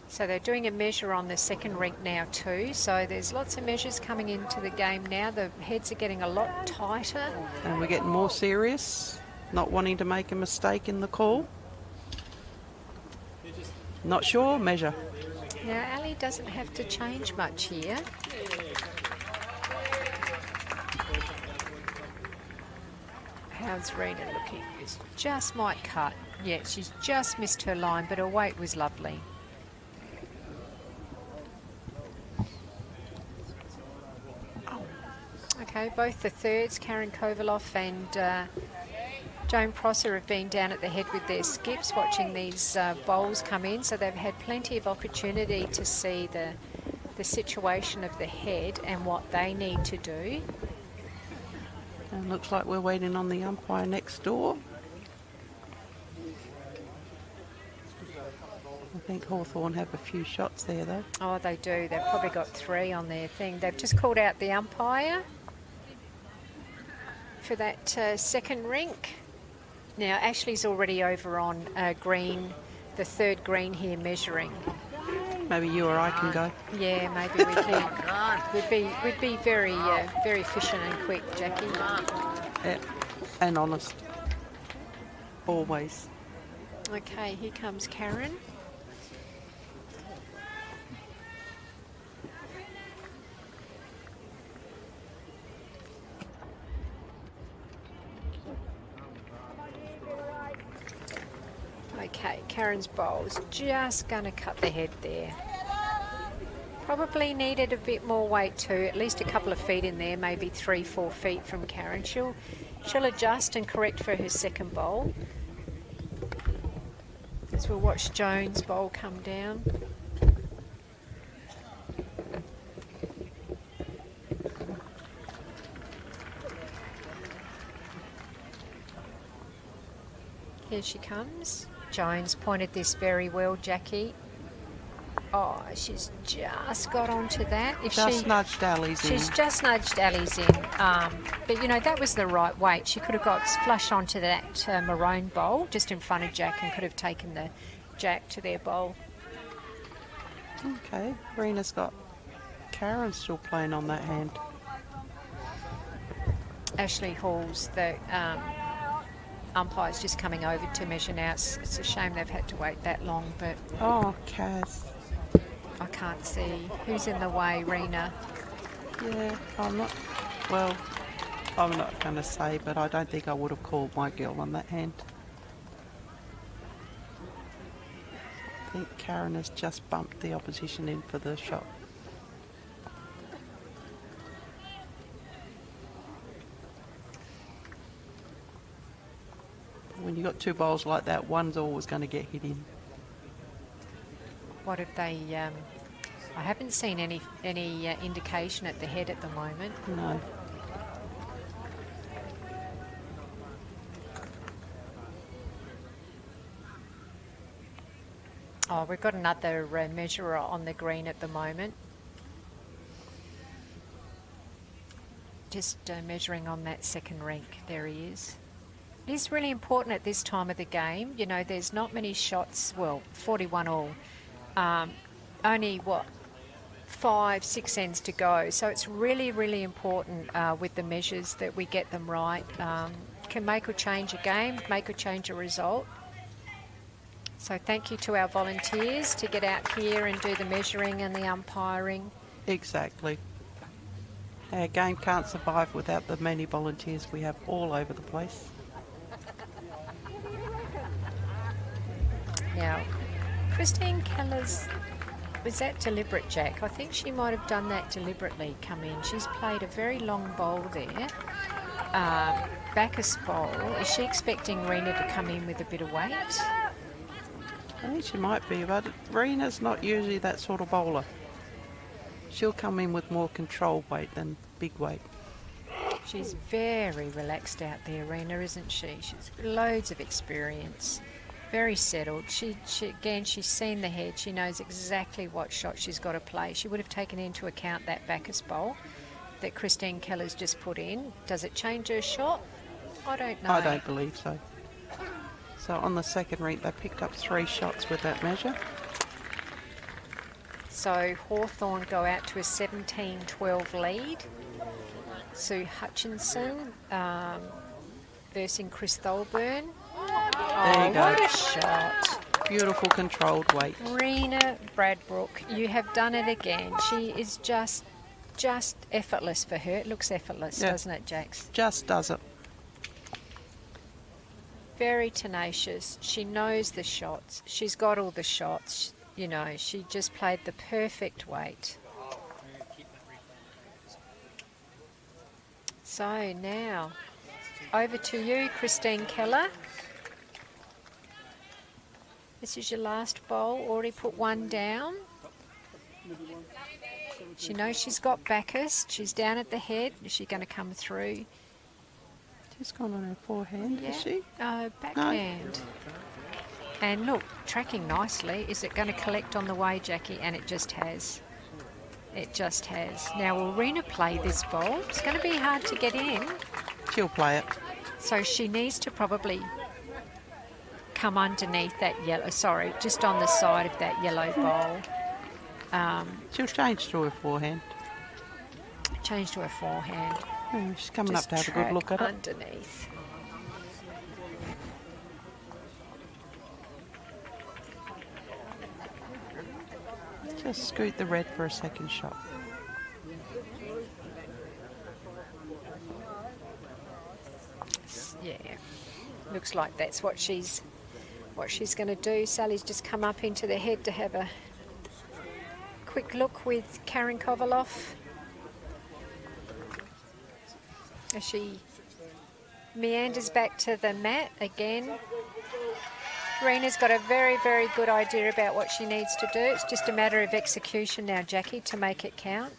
So they're doing a measure on the second rink now too. So there's lots of measures coming into the game now. The heads are getting a lot tighter. And we're getting more serious, not wanting to make a mistake in the call. Not sure, measure. Now Ali doesn't have to change much here. How's Rena looking? Just might cut. Yeah, she's just missed her line, but her weight was lovely. Okay, both the thirds, Karen Kovaloff and Joan Prosser, have been down at the head with their skips watching these bowls come in, so they've had plenty of opportunity to see the situation of the head and what they need to do. And looks like we're waiting on the umpire next door. I think Hawthorn have a few shots there though. Oh, they do. They've probably got 3 on their thing. They've just called out the umpire for that second rink. Now, Ashley's already over on green, the third green here measuring. Maybe you or I can go. Yeah, maybe we can. We'd be very very efficient and quick, Jackie. Yeah. And honest. Always. Okay, here comes Karen. Okay, Karen's bowl's just going to cut the head there. Probably needed a bit more weight too, at least a couple of feet in there, maybe 3-4 feet from Karen. She'll adjust and correct for her second bowl. As we'll watch Joan's bowl come down. Here she comes. Jones pointed this very well, Jackie. Oh, she's just got onto that. Just nudged Ali's in. She's just nudged Ali's in. But, you know, that was the right weight. She could have got flush onto that maroon bowl just in front of Jack and could have taken the Jack to their bowl. Okay, Rena's got Karen still playing on that hand. Ashley Hall's the umpire's just coming over to measure now. It's a shame they've had to wait that long, but... Oh, Kaz. I can't see. Who's in the way, Rena? Yeah, I'm not going to say, but I don't think I would have called my girl on that hand. I think Karen has just bumped the opposition in for the shot. you got two bowls like that, one's always going to get hit in. What have they? I haven't seen any indication at the head at the moment. No. Oh, we've got another measurer on the green at the moment. Just measuring on that second rink. There he is. It is really important at this time of the game. You know, there's not many shots. Well, 41 all. Only, 5-6 ends to go. So it's really, really important with the measures that we get them right. Can make or change a game, make or change a result. So thank you to our volunteers to get out here and do the measuring and the umpiring. Exactly. Our game can't survive without the many volunteers we have all over the place. Now, Christine Keller's, was that deliberate, Jack? I think she might have done that deliberately, come in. She's played a very long bowl there. Bacchus bowl. Is she expecting Rena to come in with a bit of weight? I think she might be, but Rena's not usually that sort of bowler. She'll come in with more control weight than big weight. She's very relaxed out there, Rena, isn't she? She's got loads of experience, very settled. Again, she's seen the head. She knows exactly what shot she's got to play. She would have taken into account that Bacchus bowl that Christine Keller's just put in. Does it change her shot? I don't know. I don't believe so. So on the second rink, they picked up 3 shots with that measure. So Hawthorn go out to a 17-12 lead. Sue Hutchinson versus Chris Tholburn. There you go. What a shot. Beautiful controlled weight. Rena Bradbrook, you have done it again. She is just effortless for her. It looks effortless, Yeah. doesn't it, Jax? Just does it. Very tenacious. She knows the shots. She's got all the shots. You know, she just played the perfect weight. So now, over to you, Christine Keller. This is your last bowl. Already put one down. She knows she's got Bacchus. She's down at the head. Is she going to come through? She's gone on her forehand, Yeah. has she? Backhand. And look, tracking nicely. Is it going to collect on the way, Jackie? And it just has. It just has. Now, will Rena play this bowl? It's going to be hard to get in. She'll play it. So she needs to probably come underneath that yellow, sorry, just on the side of that yellow bowl. She'll change to her forehand. Change to her forehand. Oh, she's coming Just up to have a good look at it. underneath. Just scoot the red for a second shot. Yeah, looks like that's what she's going to do. Sally's just come up into the head to have a quick look with Karen Kovaloff as she meanders back to the mat again. Rena's got a very, very good idea about what she needs to do. It's just a matter of execution now, Jackie, to make it count.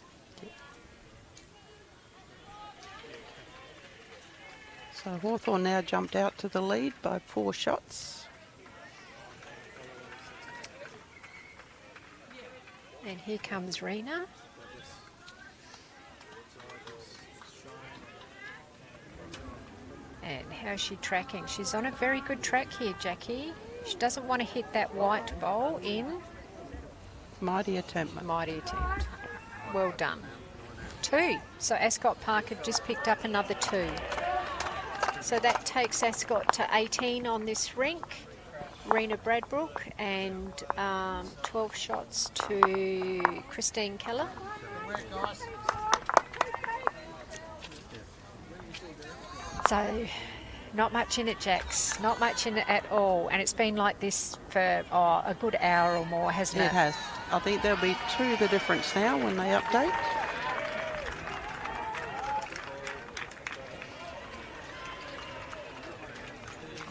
So Hawthorn now jumped out to the lead by 4 shots. And here comes Rena. And how's she tracking? She's on a very good track here, Jackie. She doesn't want to hit that white bowl in. Mighty attempt. Mighty attempt. Well done. 2. So Ascot Park have just picked up another 2. So that takes Ascot to 18 on this rink. Rena Bradbrook and 12 shots to Christine Keller. So not much in it, Jax. Not much in it at all. And it's been like this for a good hour or more, hasn't it? It has. I think there'll be 2 the difference now when they update.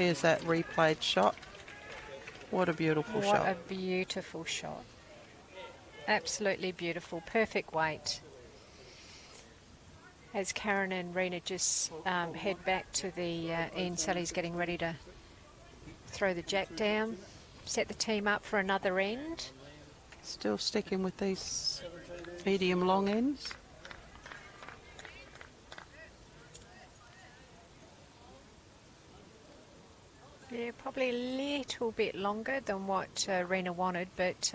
Here's that replayed shot. What a beautiful What shot. a beautiful shot. Absolutely beautiful. Perfect weight. As Karen and Rena just head back to the end, Sally's getting ready to throw the jack down, set the team up for another end. Still sticking with these medium long ends. Yeah, probably a little bit longer than what Rena wanted, but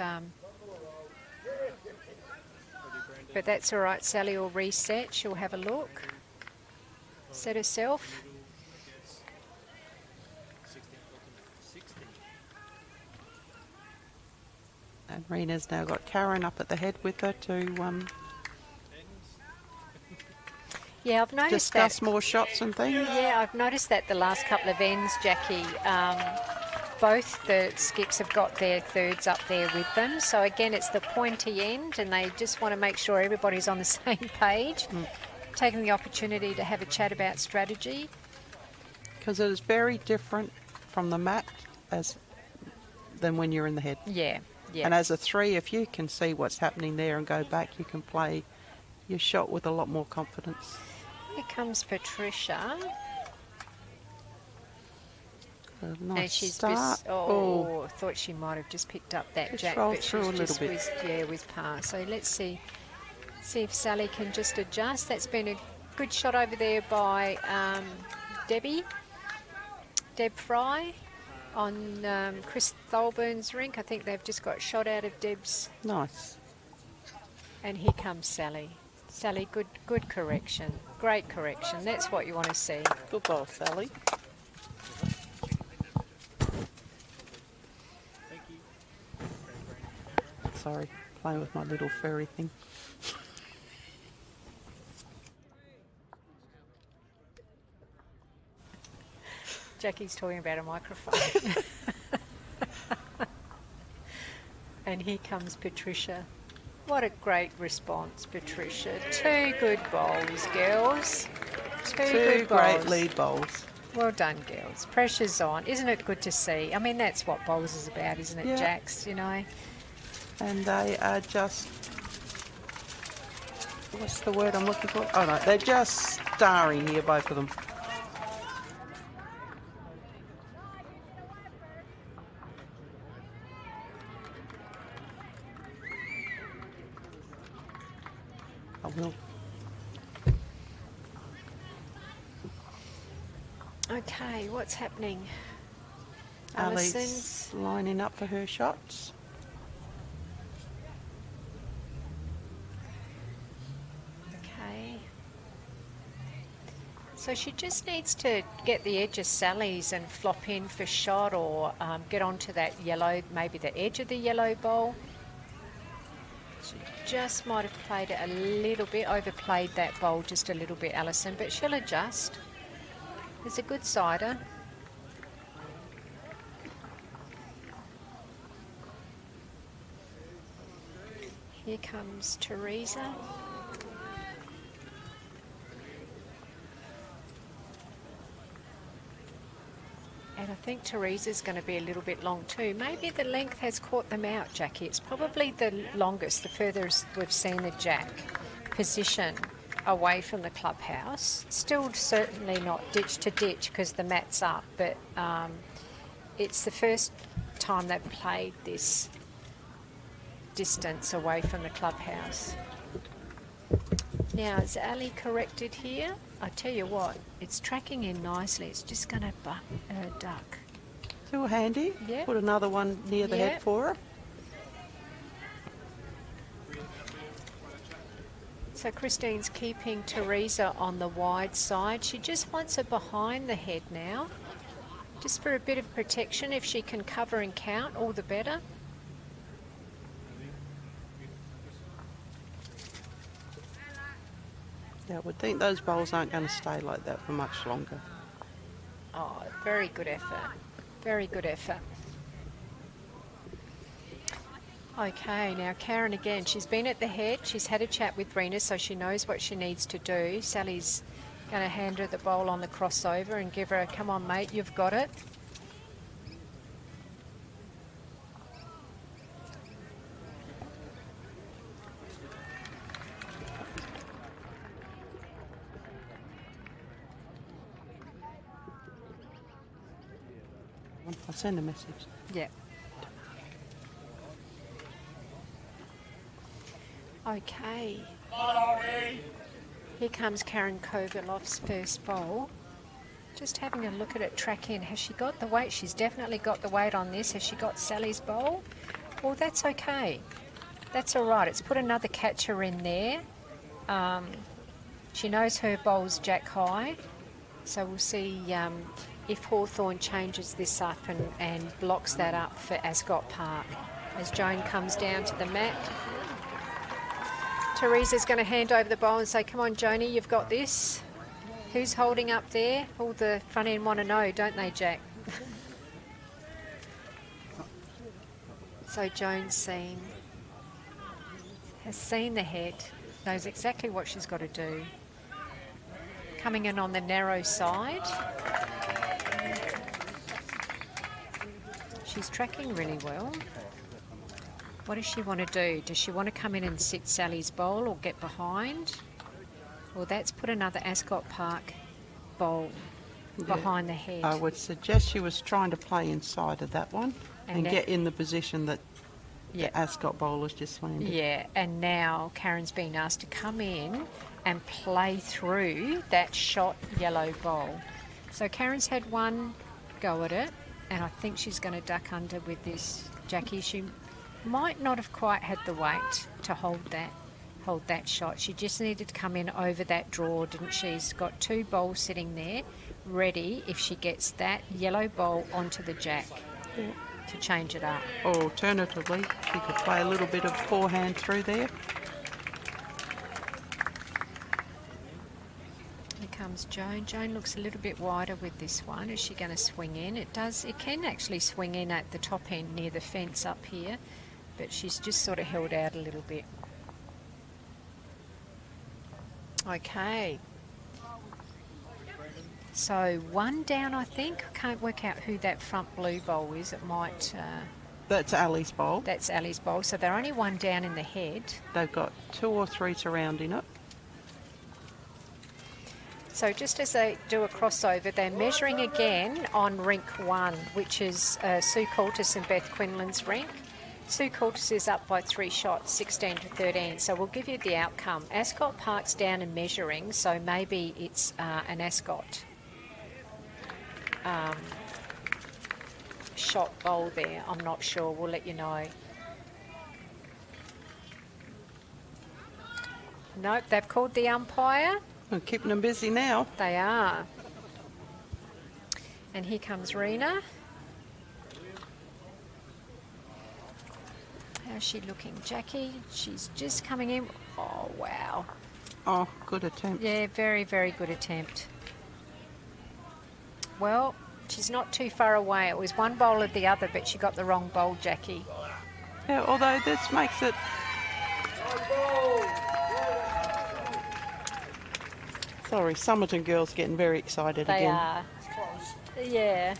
that's all right. Sally will reset. She'll have a look, set herself. And Rena's now got Karen up at the head with her to Yeah, I've noticed discuss that. more shots and things. Yeah, I've noticed that the last couple of ends, Jackie, both the skips have got their thirds up there with them. So again, it's the pointy end, and they just want to make sure everybody's on the same page, taking the opportunity to have a chat about strategy. Because it is very different from the mat than when you're in the head. Yeah, yeah. And as a 3, if you can see what's happening there and go back, you can play your shot with a lot more confidence. Here comes Patricia. A And nice she's start. I thought she might have just picked up that Just jack, rolled but through a she's little just bit. with par. So let's see if Sally can just adjust. That's been a good shot over there by Deb Fry on Chris Thorburn's rink. I think they've just got shot out of Deb's. Nice. And here comes Sally. Sally, good correction. Great correction. That's what you want to see. Good ball, Sally. Sorry, playing with my little furry thing. Jackie's talking about a microphone. And here comes Patricia. What a great response, Patricia. 2 good bowls, girls. Two good great bowls. lead bowls. Well done, girls. Pressure's on. Isn't it good to see? I mean, that's what bowls is about, isn't it, Yeah. Jacks, you know? And they are just... What's the word I'm looking for? Oh no, they're just starring here, both of them. I will. Okay, what's happening? Ali's Alison's lining up for her shots. okay. So she just needs to get the edge of Sally's and flop in for shot, or get onto that yellow, maybe the edge of the yellow bowl. She just might have played it a little bit, overplayed that bowl just a little bit, Alison, but she'll adjust. It's a good sider. Here comes Teresa. And I think Teresa's going to be a little bit long too. Maybe the length has caught them out, Jackie. It's probably the longest, the furthest we've seen the jack position away from the clubhouse. Still certainly not ditch to ditch because the mat's up, but it's the first time they've played this distance away from the clubhouse. Now, is Ali corrected here? I tell you what, it's tracking in nicely. It's just going to duck. Still handy. Yeah. Put another one near the Yeah. head for her. So Christine's keeping Teresa on the wide side. She just wants her behind the head now, just for a bit of protection. If she can cover and count, all the better. Yeah, I would think those bowls aren't going to stay like that for much longer. Oh, very good effort. Very good effort. Okay, now Karen again. She's been at the head. She's had a chat with Rena, so she knows what she needs to do. Sally's Going to hand her the bowl on the crossover and give her a, come on mate, you've got it. I'll send a message. Yeah. Okay. Here comes Karen Kovalov's first bowl. Just having a look at it, track in. Has she got the weight? She's definitely got the weight on this. Has she got Sally's bowl? Well, that's okay. That's all right. It's put another catcher in there. She knows her bowl's jack high. So we'll see if Hawthorn changes this up and blocks that up for Ascot Park. As Joan comes down to the mat, Teresa's going to hand over the bowl and say, come on, Joni, you've got this. Who's holding up there? All the front end want to know, don't they, Jack? So Joan's has seen the head, knows exactly what she's got to do. Coming in on the narrow side. She's tracking really well. What does she want to do? Does she want to come in and sit Sally's bowl or get behind? Well, that's put another Ascot Park bowl behind the head. I would suggest she was trying to play inside of that one and get in the position that the Ascot bowl has just landed. Yeah, and now Karen's been asked to come in and play through that shot yellow bowl. So Karen's had one go at it, and I think she's going to duck under with this Jackie. She might not have quite had the weight to hold that shot. She just needed to come in over that draw, didn't she? She's got two bowls sitting there ready if she gets that yellow bowl onto the jack to change it up. Or alternatively, she could play a little bit of forehand through there. Here comes Joan. Joan looks a little bit wider with this one. Is she going to swing in? It can actually swing in at the top end near the fence up here, but she's just sort of held out a little bit. Okay. So one down, I think. I can't work out who that front blue bowl is. It might... That's Ali's bowl. That's Ali's bowl. So they're only one down in the head. They've got 2 or 3 surrounding it. So just as they do a crossover, they're measuring again on rink 1, which is Sue Coultis and Beth Quinlan's rink. Sue Coultis is up by 3 shots, 16 to 13. So we'll give you the outcome. Ascot Park's down and measuring, so maybe it's an Ascot shot bowl there. I'm not sure. We'll let you know. Nope, they've called the umpire. We're keeping them busy now. They are. And here comes Rena. How's she looking? Jackie, she's just coming in. Oh, wow. Oh, good attempt. Yeah, very, very good attempt. Well, she's not too far away. It was one bowl of the other, but she got the wrong bowl, Jackie. Yeah, although this makes it... Sorry, Somerton girls getting very excited They again. are. Yeah.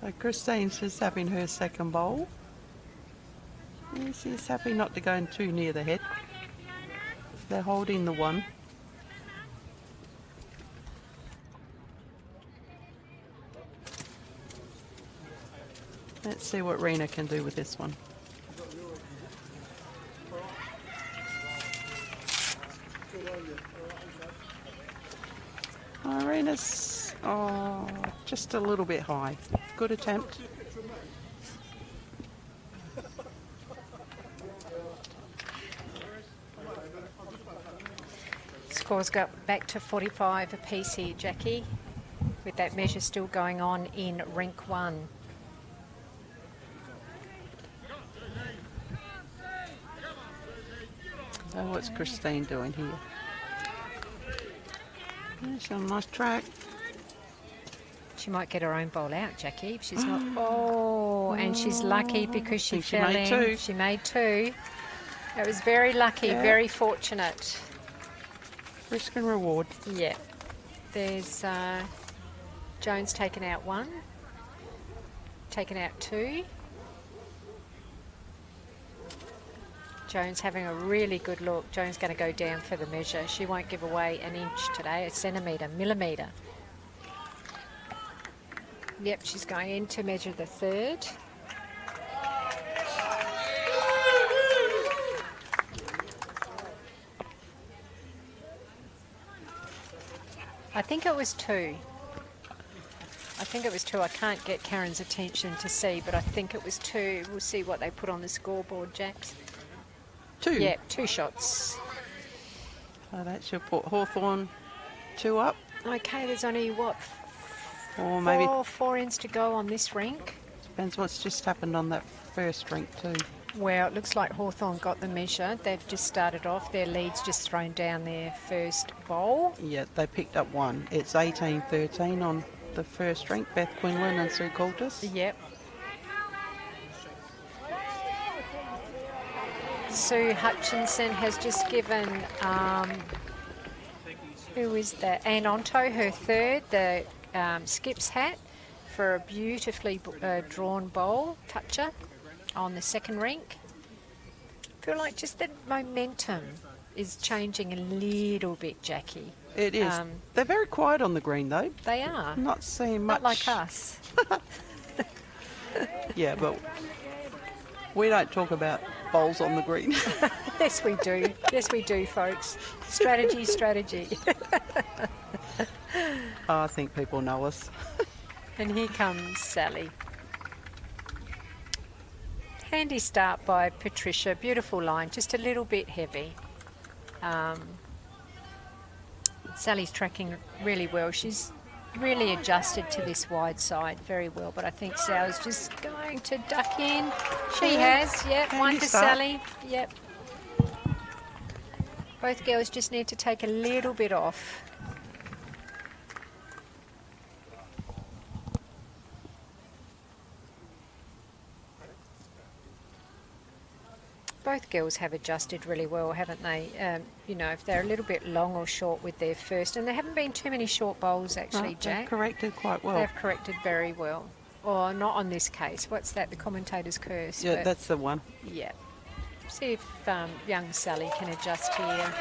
So Christine's just having her second bowl. And she's happy not to go in too near the head. They're holding the one. Let's see what Rena can do with this one. Rena's just a little bit high. Good attempt. scores go back to 45 apiece here, Jackie, with that measure still going on in rink 1. Oh, what's Christine doing here? She's on a nice track. She might get her own bowl out, Jackie, if she's not. Oh, and she's lucky because she fell made in. 2. She made 2. That was very lucky, very fortunate. Risk and reward. Yeah. There's Jones taken out 1, taken out 2. Jones having a really good look. Jones going to go down for the measure. She won't give away an inch today, a centimetre, millimetre. Yep, she's going in to measure the 3rd. I think it was 2. I think it was 2. I can't get Karen's attention to see, but I think it was 2. We'll see what they put on the scoreboard, Jax. 2? Yeah, 2 shots. So that should put Hawthorn 2 up. Okay, there's only, what, Or maybe, 4 ends to go on this rink. depends what's just happened on that first rink too. Well, it looks like Hawthorn got the measure. They've just started off. Their lead's just thrown down their first bowl. Yeah, they picked up 1. It's 18-13 on the first rink. Beth Quinlan and Sue Coulter. Yep. Sue Hutchinson has just given, who is that? Ann Onto, her 3rd, the skips hat for a beautifully drawn bowl toucher on the second rink. I feel like just the momentum is changing a little bit, Jackie. It is. They're very quiet on the green though. They are. I'm not seeing much. Not like us. Yeah, but we don't talk about bowls on the green. Yes, we do. Yes, we do, folks. Strategy, strategy. I think people know us. And here comes Sally. Handy start by Patricia. Beautiful line, just a little bit heavy. Sally's tracking really well. She's really adjusted to this wide side very well, but I think Sal's just going to duck in. She has, yep, Handy 1 to start. Sally, yep. Both girls just need to take a little bit off. Both girls have adjusted really well, haven't they? You know, if they're a little bit long or short with their first, and there haven't been too many short bowls actually, No, Jack. they've corrected quite well. They've corrected very well. Or not on this case. What's that? The commentator's curse. Yeah, but that's the one. yeah. See if young Sally can adjust here.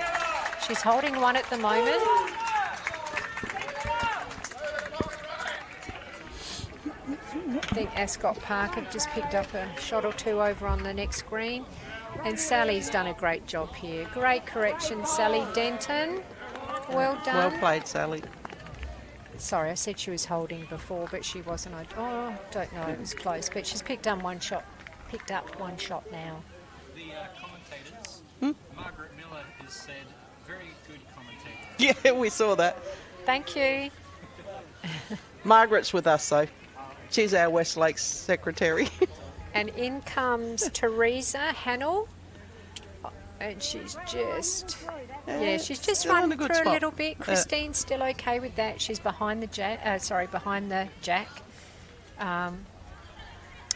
She's holding 1 at the moment. I think Ascot Park have just picked up a shot or 2 over on the next green. And Sally's done a great job here. Great correction, Sally Denton. Well done. Well played, Sally. Sorry, I said she was holding before, but she wasn't. Oh, don't know. It was close, but she's picked up 1 shot. Picked up 1 shot now. The commentators, Margaret Miller has said, very good commentator. Yeah, we saw that. Thank you. Margaret's with us though. She's our West Lakes secretary. And in comes Teresa Hannell. And she's just, she's just still in run a good through spot. a little bit. Christine's still okay with that. She's behind the behind the jack.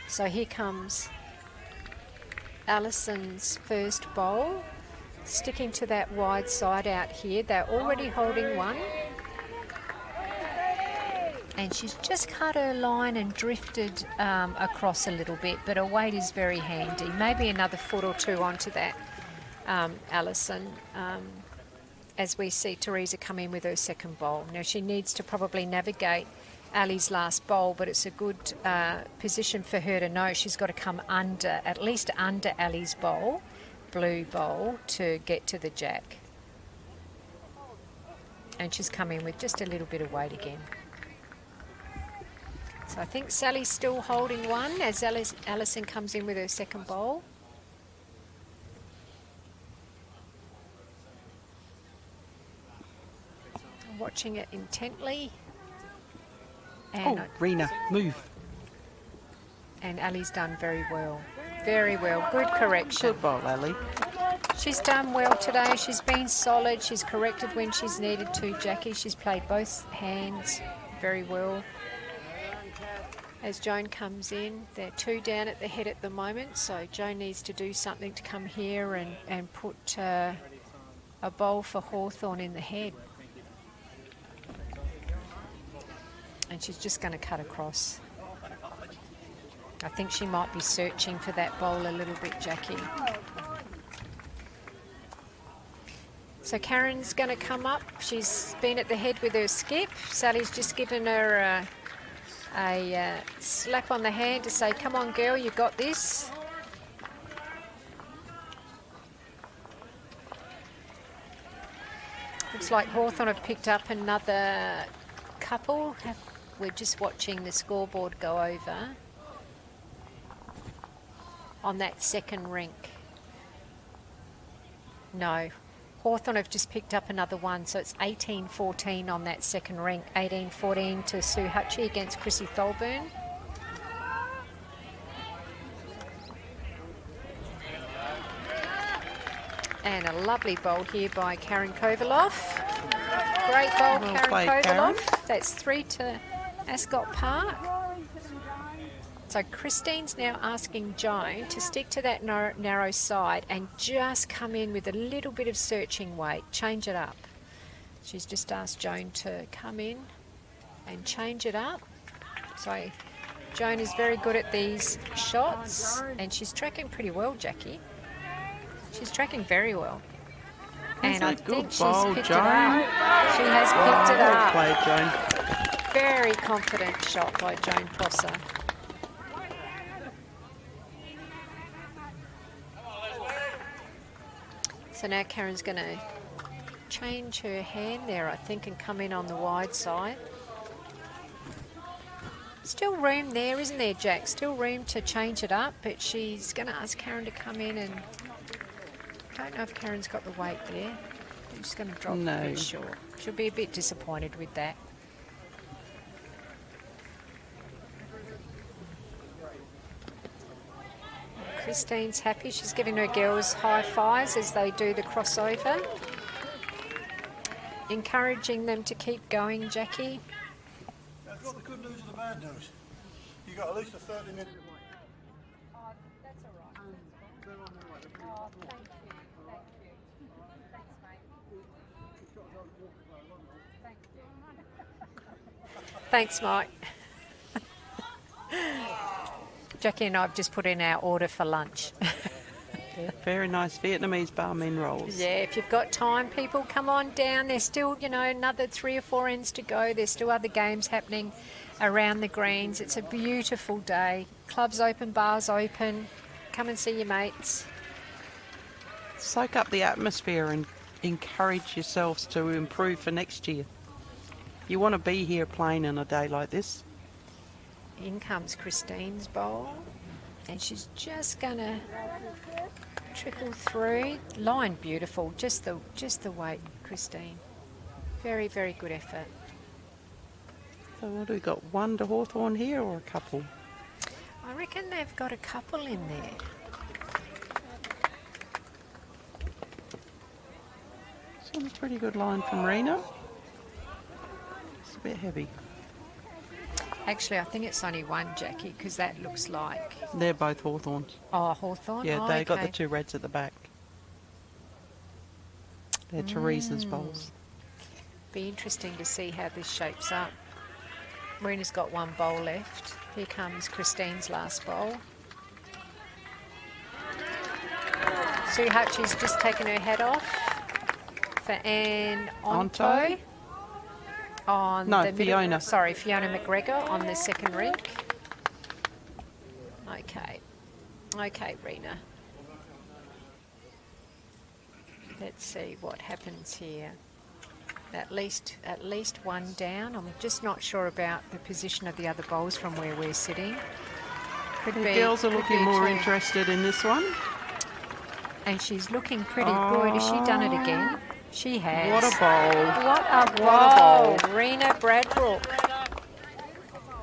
So here comes Alison's first bowl. Sticking to that wide side out here. They're already holding 1. And she's just cut her line and drifted across a little bit, but her weight is very handy. Maybe another foot or 2 onto that, Alison, as we see Teresa come in with her second bowl. Now she needs to probably navigate Ali's last bowl, but it's a good position for her to know she's got to come under, at least under Ali's bowl, blue bowl, to get to the jack. And she's come in with just a little bit of weight again. So I think Sally's still holding 1 as Alison comes in with her second bowl. watching it intently. Oh, Rena, move. And Ali's done very well. Very well. Good correction. Good bowl, Ali. She's done well today. She's been solid. She's corrected when she's needed to, Jackie. She's played both hands very well. As Joan comes in, they're 2 down at the head at the moment, so Joan needs to do something to come here and put a bowl for Hawthorn in the head. And she's just going to cut across. I think she might be searching for that bowl a little bit, Jackie. So Karen's going to come up. She's been at the head with her skip. Sally's just given her a slap on the hand to say, come on, girl, you got this. Looks like Hawthorn have picked up another couple. We're just watching the scoreboard go over on that second rink. No, Hawthorn have just picked up another one, so it's 18-14 on that second rink. 18-14 to Sue Hutchie against Chrissy Tholburn. And a lovely bowl here by Karen Kovaloff. Great bowl, Well Karen played, Kovaloff. Karen. That's 3 to Ascot Park. So Christine's now asking Joan to stick to that narrow side and just come in with a little bit of searching weight, change it up. She's just asked Joan to come in and change it up. So Joan is very good at these shots and she's tracking pretty well, Jackie. She's tracking very well. That's And I a good think she's bowl, picked Joan. it up. She has picked it Well up. played, Joan. Very confident shot by Joan Prosser. So now Karen's going to change her hand there, I think, and come in on the wide side. Still room there, isn't there, Jack? Still room to change it up, but she's going to ask Karen to come in and... I don't know if Karen's got the weight there. She's going to drop a No. bit short. She'll be a bit disappointed with that. Christine's happy. She's giving her girls high fives as they do the crossover. Encouraging them to keep going, Jackie. That's got the good news and the bad news. You got at least a 30-minute. Oh, that's all right. Oh, thank you. Thank you. Thanks, mate. Thank you. Thanks, Mike. Jackie and I have just put in our order for lunch. Yeah, very nice Vietnamese bar min rolls. Yeah, if you've got time, people, come on down. There's still, you know, another 3 or 4 ends to go. There's still other games happening around the greens. It's a beautiful day. Clubs open, bars open. Come and see your mates. Soak up the atmosphere and encourage yourselves to improve for next year. You want to be here playing on a day like this. In comes Christine's bowl, and she's just gonna trickle through. Line beautiful, just the weight, Christine. Very, very good effort. So what do we got? One to Hawthorn here or a couple? I reckon they've got a couple in there. Some pretty good line from Rena. It's a bit heavy. Actually, I think it's only one, Jackie, because that looks like... They're both Hawthorns. Oh, Hawthorn? Yeah, oh, they got the okay. 2 reds at the back. They're Teresa's bowls. Be interesting to see how this shapes up. Rena's got 1 bowl left. Here comes Christine's last bowl. Sue Hutchie's just taken her hat off for Anne Onto. On No, the middle, Fiona. Sorry, Fiona McGregor on the second rink. Okay. Okay, Rena. Let's see what happens here. At least 1 down. I'm just not sure about the position of the other bowls from where we're sitting. Could The be, girls are could looking be more too. interested in this one. And she's looking pretty good. Has she done it again? She has. What a bowl. What a What a bowl. Rena Bradbrook.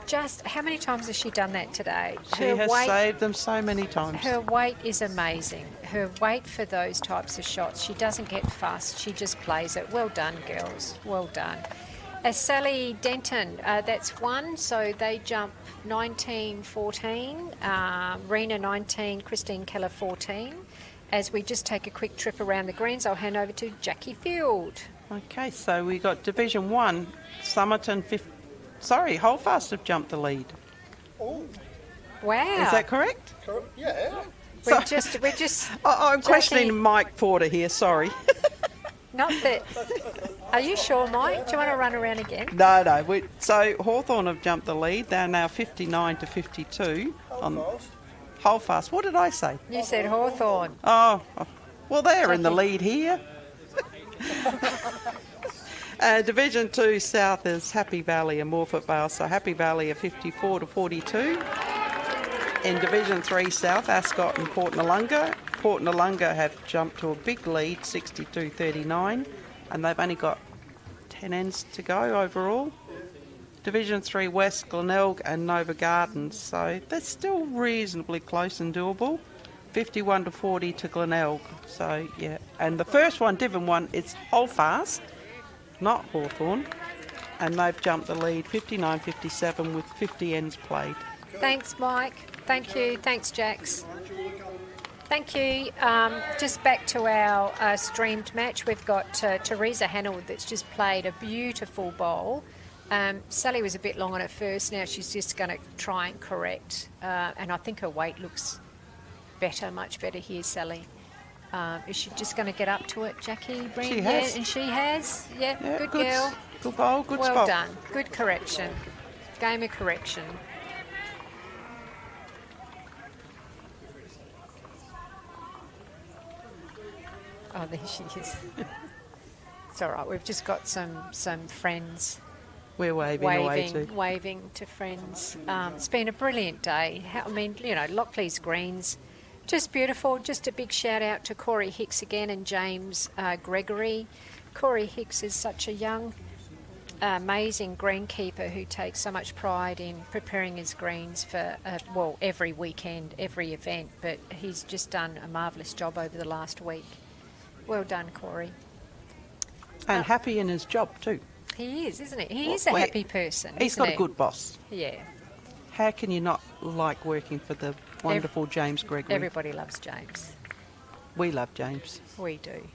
Just, how many times has she done that today? She has saved them so many times. Her weight is amazing. Her weight for those types of shots, she doesn't get fussed. She just plays it. Well done, girls. Well done. Sally Denton, that's one. So they jump 19-14. Rena 19, Christine Keller 14. As we just take a quick trip around the greens, I'll hand over to Jackie Field. Okay, so we got Division 1, Somerton, Holdfast have jumped the lead. Oh, Wow. Is that correct? yeah. We're just I'm Jackie- questioning Mike Porter here, sorry. Not that. Are you sure, Mike? Do you want to run around again? No. So Hawthorn have jumped the lead. They're now 59-52 on Holdfast. What did I say? You said Hawthorn. Oh, well, they're in the Jackie. lead here. Division 2 South is Happy Valley and Morford Vale. So Happy Valley are 54-42. In Division 3 South, Ascot and Port Noarlunga. Port Noarlunga have jumped to a big lead, 62-39, and they've only got 10 ends to go overall. Division 3 West, Glenelg and Nova Gardens, so they're still reasonably close and doable. 51-40 to Glenelg, so yeah. And the first one, Division 1, it's Holdfast, not Hawthorn, and they've jumped the lead 59-57 with 50 ends played. Thanks, Mike. Thank you. Thanks, Jax. Thank you. Just back to our streamed match. We've got Teresa Hannell that's just played a beautiful bowl. Sally was a bit long on it first. Now she's just going to try and correct. And I think her weight looks better, much better here, Sally. Is she just going to get up to it, Jackie? She has. Yeah, and she has. Yeah, good good, girl. Good bowl, good Well spot. done. Good correction. Game of correction. Oh, there she is. It's all right. We've just got some friends We're waving away too. waving to friends. It's been a brilliant day. Lockley's greens, just beautiful. Just a big shout out to Corey Hicks again and James Gregory. Corey Hicks is such a young, amazing greenkeeper who takes so much pride in preparing his greens for, every weekend, every event. But he's just done a marvellous job over the last week. Well done, Corey. And happy in his job too. He is, isn't he? He is a happy person. He's isn't got he? a good boss. Yeah. How can you not like working for the wonderful James Gregory? Everybody loves James. We love James. We do.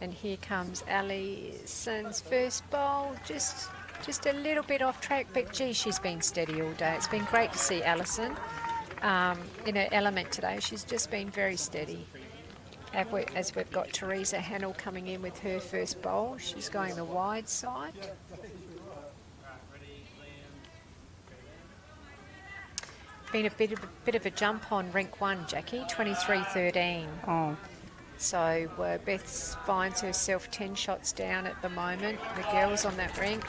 And here comes Alison's first bowl. Just a little bit off track, but gee, she's been steady all day. It's been great to see Alison in her element today. She's just been very steady. As we've got Teresa Hannell coming in with her first bowl. She's going the wide side. Been a bit of a jump on rink 1, Jackie, 23-13. Oh, So Beth finds herself 10 shots down at the moment. The girls on that rink.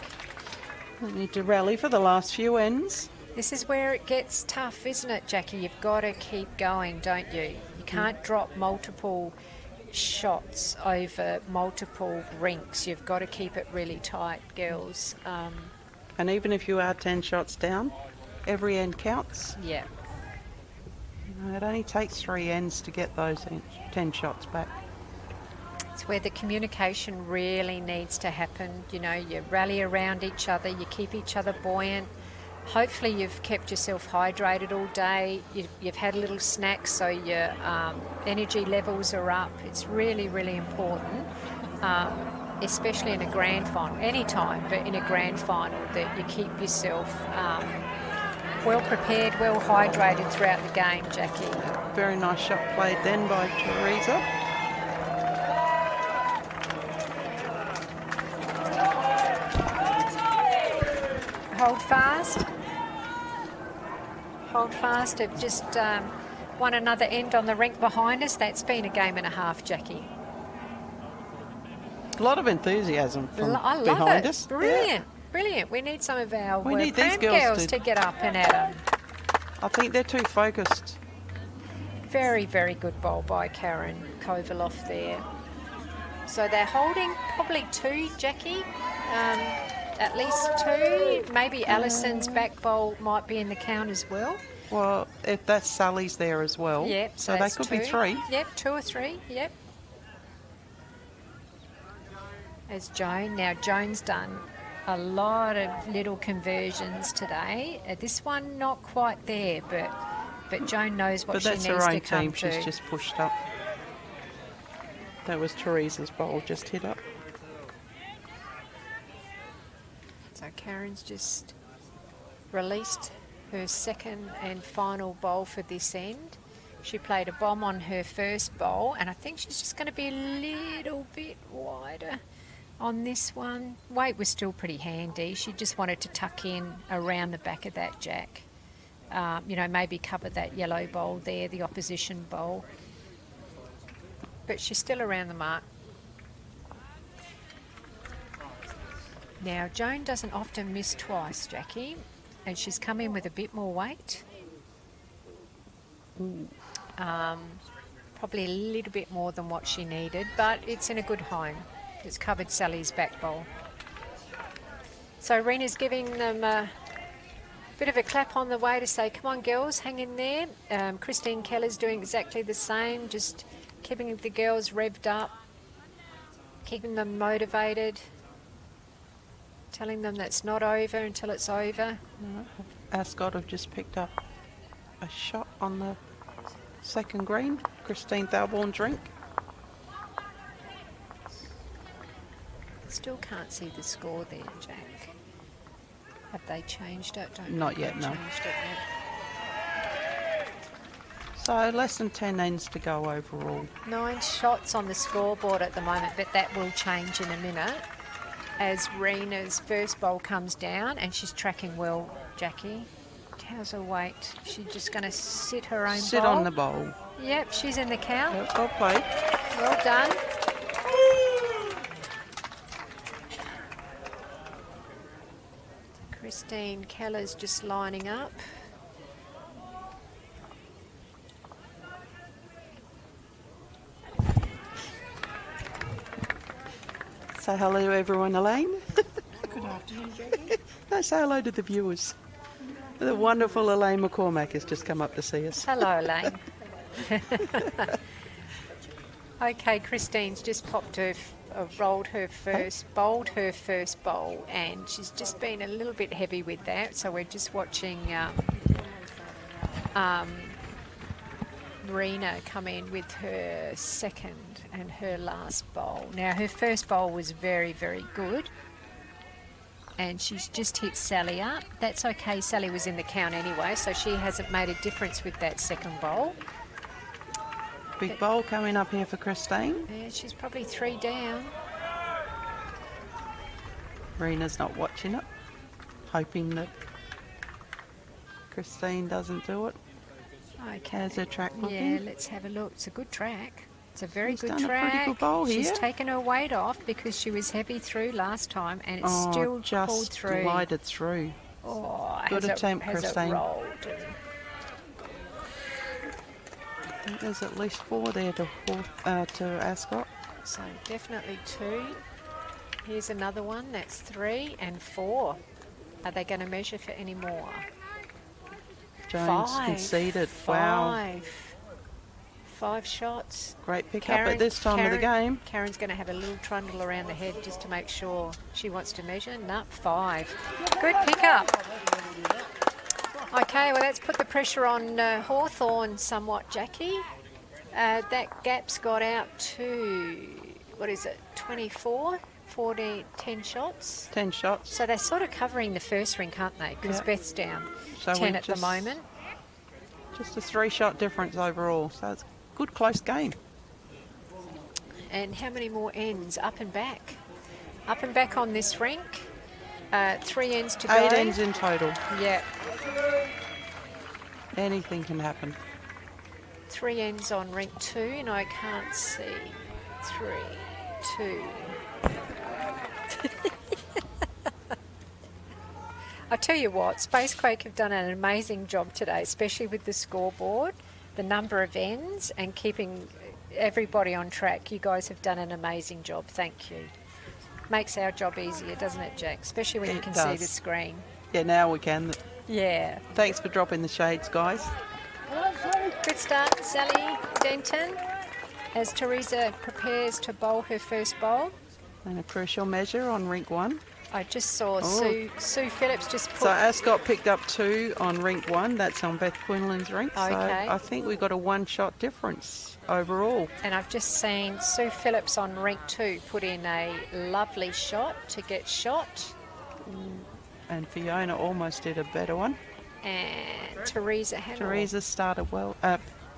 we need to rally for the last few ends. This is where it gets tough, isn't it, Jackie? You've got to keep going, don't you? You can't drop multiple shots over multiple rinks. You've got to keep it really tight, girls. And even if you are 10 shots down, every end counts. Yeah. It only takes 3 ends to get those 10 shots back. It's where the communication really needs to happen. You know, you rally around each other, you keep each other buoyant. Hopefully you've kept yourself hydrated all day. You've had a little snack so your energy levels are up. It's really, really important, especially in a grand final, any time, but in a grand final, that you keep yourself well prepared, well hydrated throughout the game, Jackie. Very nice shot played then by Teresa. Hold fast. Hold fast. Have just won another end on the rink behind us. That's been a game and a half, Jackie. A lot of enthusiasm from I love behind it. us. Brilliant. Brilliant. We need some of our We need these pram girls to get up and at them. I think they're too focused. Very, very good bowl by Karen Kovaloff there. So they're holding probably 2, Jackie. At least 2. Maybe Alison's back bowl might be in the count as well. Well, if that's Sally's there as well. Yep. So they that's could 2. be 3. Yep, 2 or 3. Yep. As Joan. Now Joan's done a lot of little conversions today. This one not quite there, but Joan knows what But she that's needs her to own come team. to. She's just pushed up. That was Teresa's bowl just hit up. So Karen's just released her second and final bowl for this end. She played a bomb on her first bowl, and I think she's just going to be a little bit wider on this one. Weight was still pretty handy. She just wanted to tuck in around the back of that jack. You know, maybe cover that yellow bowl there, the opposition bowl. But she's still around the mark. Now, Joan doesn't often miss twice, Jackie, and she's come in with a bit more weight. Probably a little bit more than what she needed, but it's in a good home. It's covered Sally's back bowl. So Rena's giving them a bit of a clap on the way to say, come on girls, hang in there. Christine Keller's doing exactly the same, just keeping the girls revved up, keeping them motivated, telling them that's not over until it's over. Ascot have just picked up a shot on the second green. Christine Thalborn drink. Still can't see the score there, Jack. Have they changed it? Don't Not think yet, they've no. changed it yet. So less than 10 ends to go overall. 9 shots on the scoreboard at the moment, but that will change in a minute as Rena's first bowl comes down, and she's tracking well, Jackie. How's her weight? She's just going to sit her own Sit bowl. on the bowl. Yep, she's in the count. Yep, well played. Well done. Christine Keller's just lining up. Say hello to everyone, Elaine. Good afternoon, Jackie. No, say hello to the viewers. The wonderful Elaine McCormack has just come up to see us. Hello, Elaine. Okay, Christine's just popped her, bowled her first bowl, and she's just been a little bit heavy with that. So we're just watching Rena come in with her second and her last bowl. Now her first bowl was very, very good, and she's just hit Sally up. That's okay, Sally was in the count anyway, so she hasn't made a difference with that second bowl. Big bowl coming up here for Christine. Yeah, she's probably 3 down. Rena's not watching it, hoping that Christine doesn't do it. Okay. How's her track looking? Yeah, let's have a look. It's a good track. It's a very She's good done a track. pretty good bowl She's here. taken her weight off because she was heavy through last time, and it's still just pulled through. glided through. Oh, Good has attempt, it, has Christine. It rolled. I think there's at least 4 there to Ascot. So definitely 2. Here's another one. That's 3 and 4. Are they going to measure for any more? Jones 5. conceded. Wow. 5 shots. Great pick up at this time of the game. Karen's going to have a little trundle around the head just to make sure she wants to measure. Nope, 5. Good pick up. Okay, well that's put the pressure on Hawthorn somewhat, Jackie. That gap's got out to, what is it, 24? 14, 10 shots. 10 shots. So they're sort of covering the first rink, aren't they? Because Yeah. Beth's down So 10 we at the moment. Just a 3-shot difference overall. So it's a good close game. And how many more ends? Up and back. Up and back on this rink. 3 ends to go. 8 ends in total. Yeah. Anything can happen. 3 ends on rink 2, and I can't see. 3, 2. I tell you what, Spacequake have done an amazing job today, especially with the scoreboard, the number of ends, and keeping everybody on track. You guys have done an amazing job. Thank you. Makes our job easier, doesn't it, Jack? Especially when you It can see does. the screen. Yeah, now we can. Yeah. Thanks for dropping the shades, guys. Good start, Sally Denton, as Teresa prepares to bowl her first bowl. And a crucial measure on rink 1. I just saw Sue Phillips just put... So Ascot picked up 2 on rink 1. That's on Beth Quinlan's rink. So Okay. I think we got a 1-shot difference overall. And I've just seen Sue Phillips on rink 2 put in a lovely shot to get shot. And Fiona almost did a better one. And Teresa Hamill. Teresa started well.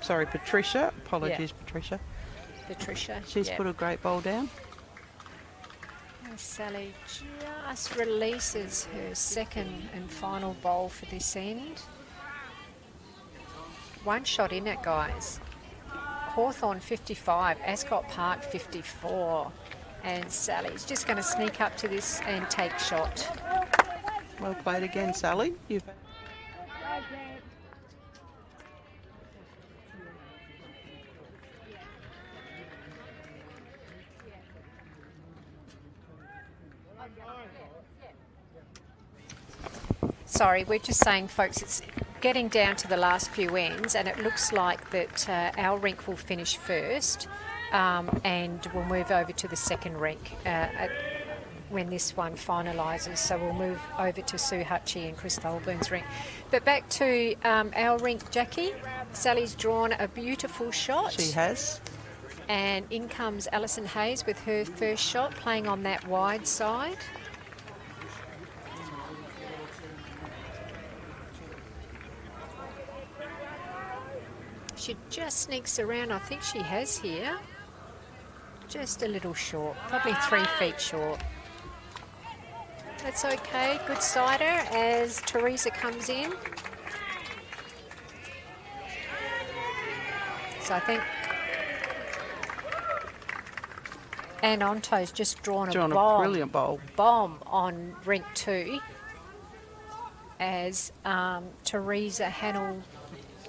Patricia. Apologies, Yeah. Patricia. Patricia. She's yeah. put a great bowl down. Sally just releases her second and final bowl for this end. 1 shot in it, guys. Hawthorn 55, Ascot Park 54. And Sally's just going to sneak up to this and take shot. Well played again, Sally. You've Sorry, we're just saying, folks, it's getting down to the last few ends, and it looks like that our rink will finish first, and we'll move over to the second rink when this one finalises. So we'll move over to Sue Hutchie and Chris Tholburn's rink. But back to our rink, Jackie. Sally's drawn a beautiful shot. She has. And in comes Alison Hayes with her first shot, playing on that wide side. She just sneaks around. I think she has here. Just a little short, probably 3 feet short. That's okay. Good sider as Teresa comes in. So I think Anne Onto's just drawn a brilliant bowl. bomb on rink 2 as Teresa Hannell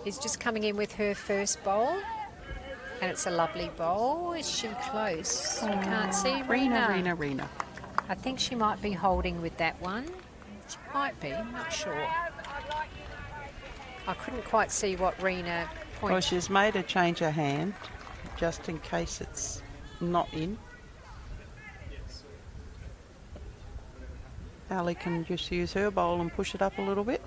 is just coming in with her first bowl, and it's a lovely bowl. Is she close? I can't see. Rena. I think she might be holding with that one. She might be, I'm not sure. I couldn't quite see what Rena pointed. Well, she's made her change her hand just in case it's not in. Ali can just use her bowl and push it up a little bit.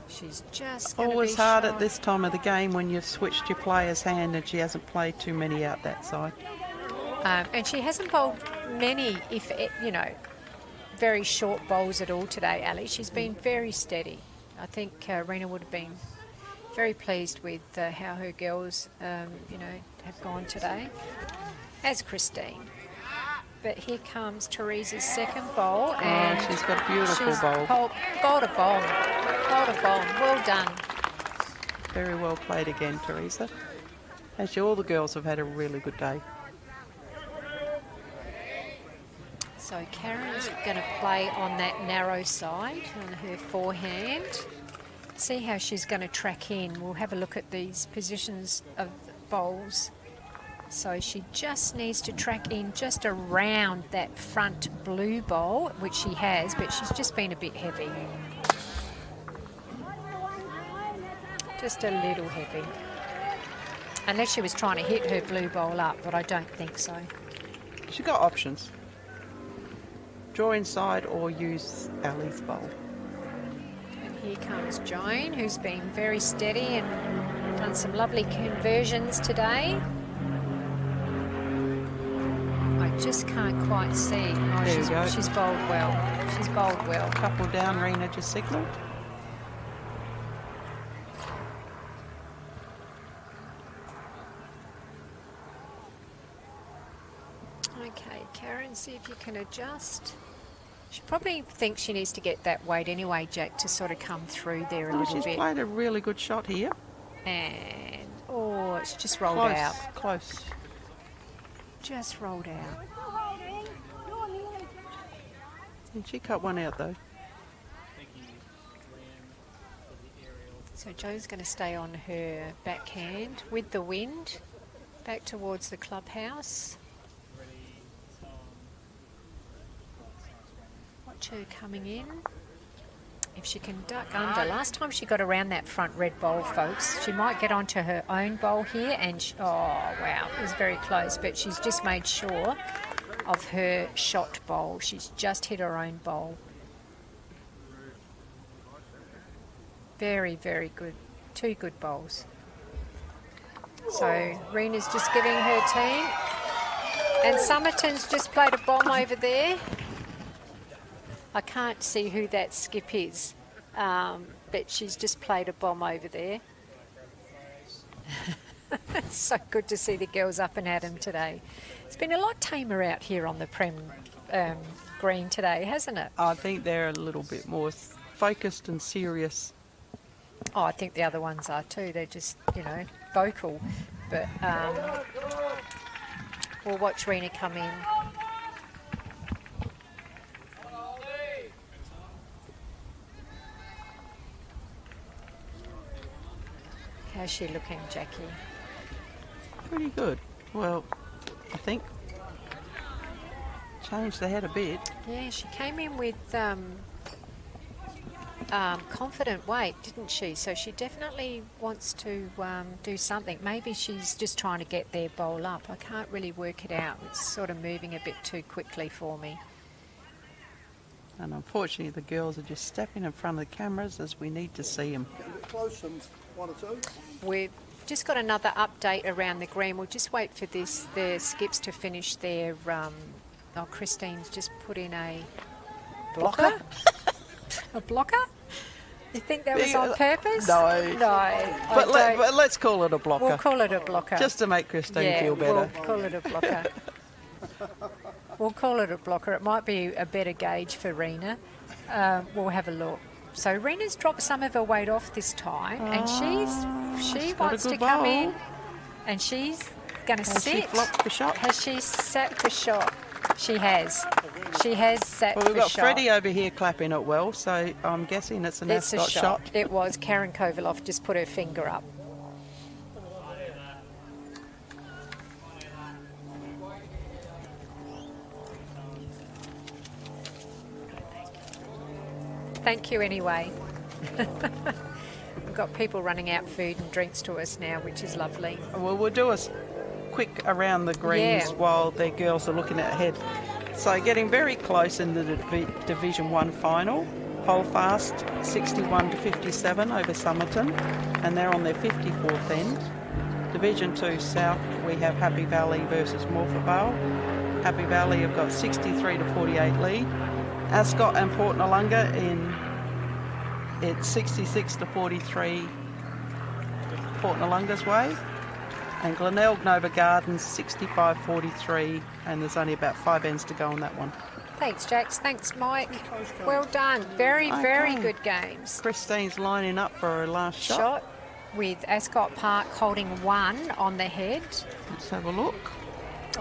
She's just going to Always be hard shy. at this time of the game when you've switched your player's hand and she hasn't played too many out that side. And she hasn't bowled many, very short bowls at all today, Ali. She's been very steady. I think Rena would have been very pleased with how her girls, have gone today, as Christine. But here comes Teresa's second bowl, and she's got a beautiful she's bowl. Bowled a bomb. Well done. Very well played again, Teresa. Actually, all the girls have had a really good day. So Karen's going to play on that narrow side on her forehand. See how she's going to track in. We'll have a look at these positions of bowls. So she just needs to track in just around that front blue bowl, which she has, but she's just been a bit heavy. Just a little heavy. Unless she was trying to hit her blue bowl up, but I don't think so. She's got options. Draw inside or use Ali's bowl. And here comes Joan, who's been very steady and done some lovely conversions today. I just can't quite see. Oh, There you go. she's bowled well. She's bowled well. Couple down, Rena just signalled. Okay, Karen, see if you can adjust. She probably thinks she needs to get that weight anyway, Jack, to sort of come through there a little She's bit. played a really good shot here. And, it's just rolled out. Close. Just rolled out. And she cut one out though. Thank you, Liam, for the So Jo's going to stay on her backhand with the wind back towards the clubhouse. Watch her coming in. If she can duck under. Last time she got around that front red bowl, folks, she might get onto her own bowl here. And, oh, wow, it was very close. But she's just made sure of her shot bowl. She's just hit her own bowl. Very, very good. 2 good bowls. So Rena's just giving her team. And Somerton's just played a bomb over there. I can't see who that skip is, but she's just played a bomb over there. It's so good to see the girls up and at 'em today. It's been a lot tamer out here on the Prem green today, hasn't it? I think they're a little bit more focused and serious. Oh, I think the other ones are too. They're just, vocal. But we'll watch Rena come in. How's she looking, Jackie? Pretty good. Well, I think changed the head a bit. Yeah, she came in with confident weight, didn't she? So she definitely wants to do something. Maybe she's just trying to get their bowl up. I can't really work it out. It's sort of moving a bit too quickly for me. And unfortunately, the girls are just stepping in front of the cameras as we need to see them. Getting a bit close, some 1 or 2. We've just got another update around the green. We'll just wait for the skips to finish their... Christine's just put in a blocker. A blocker? You think that was on purpose? No. No. But let's call it a blocker. We'll call it a blocker. Just to make Christine feel better. We'll call it a blocker. We'll call it a blocker. It might be a better gauge for Rena. We'll have a look. So Rena's dropped some of her weight off this time, and she wants to come bowl. in, and she's going to sit. Has she flopped the shot? Has she sat for shot? She has. She has sat Well, we've for got shot. Freddie over here clapping it well, so I'm guessing it's an It's a Ascot shot. It was. Karen Kovalov just put her finger up. Thank you anyway. We've got people running out food and drinks to us now, which is lovely. Well, we'll do a quick around the greens while the girls are looking ahead. So getting very close in the Division 1 final. Holdfast 61 to 57 over Somerton, and they're on their 54th end. Division 2 South, we have Happy Valley versus Morpeth Vale. Happy Valley have got 63 to 48 lead. Ascot and Port Noarlunga it's 66 to 43 Port Noarlunga's way. And Glenelg Nova Gardens 65-43, and there's only about 5 ends to go on that one. Thanks, Jax. Thanks, Mike. Well done. Very, very good games. Christine's lining up for her last shot. With Ascot Park holding 1 on the head. Let's have a look.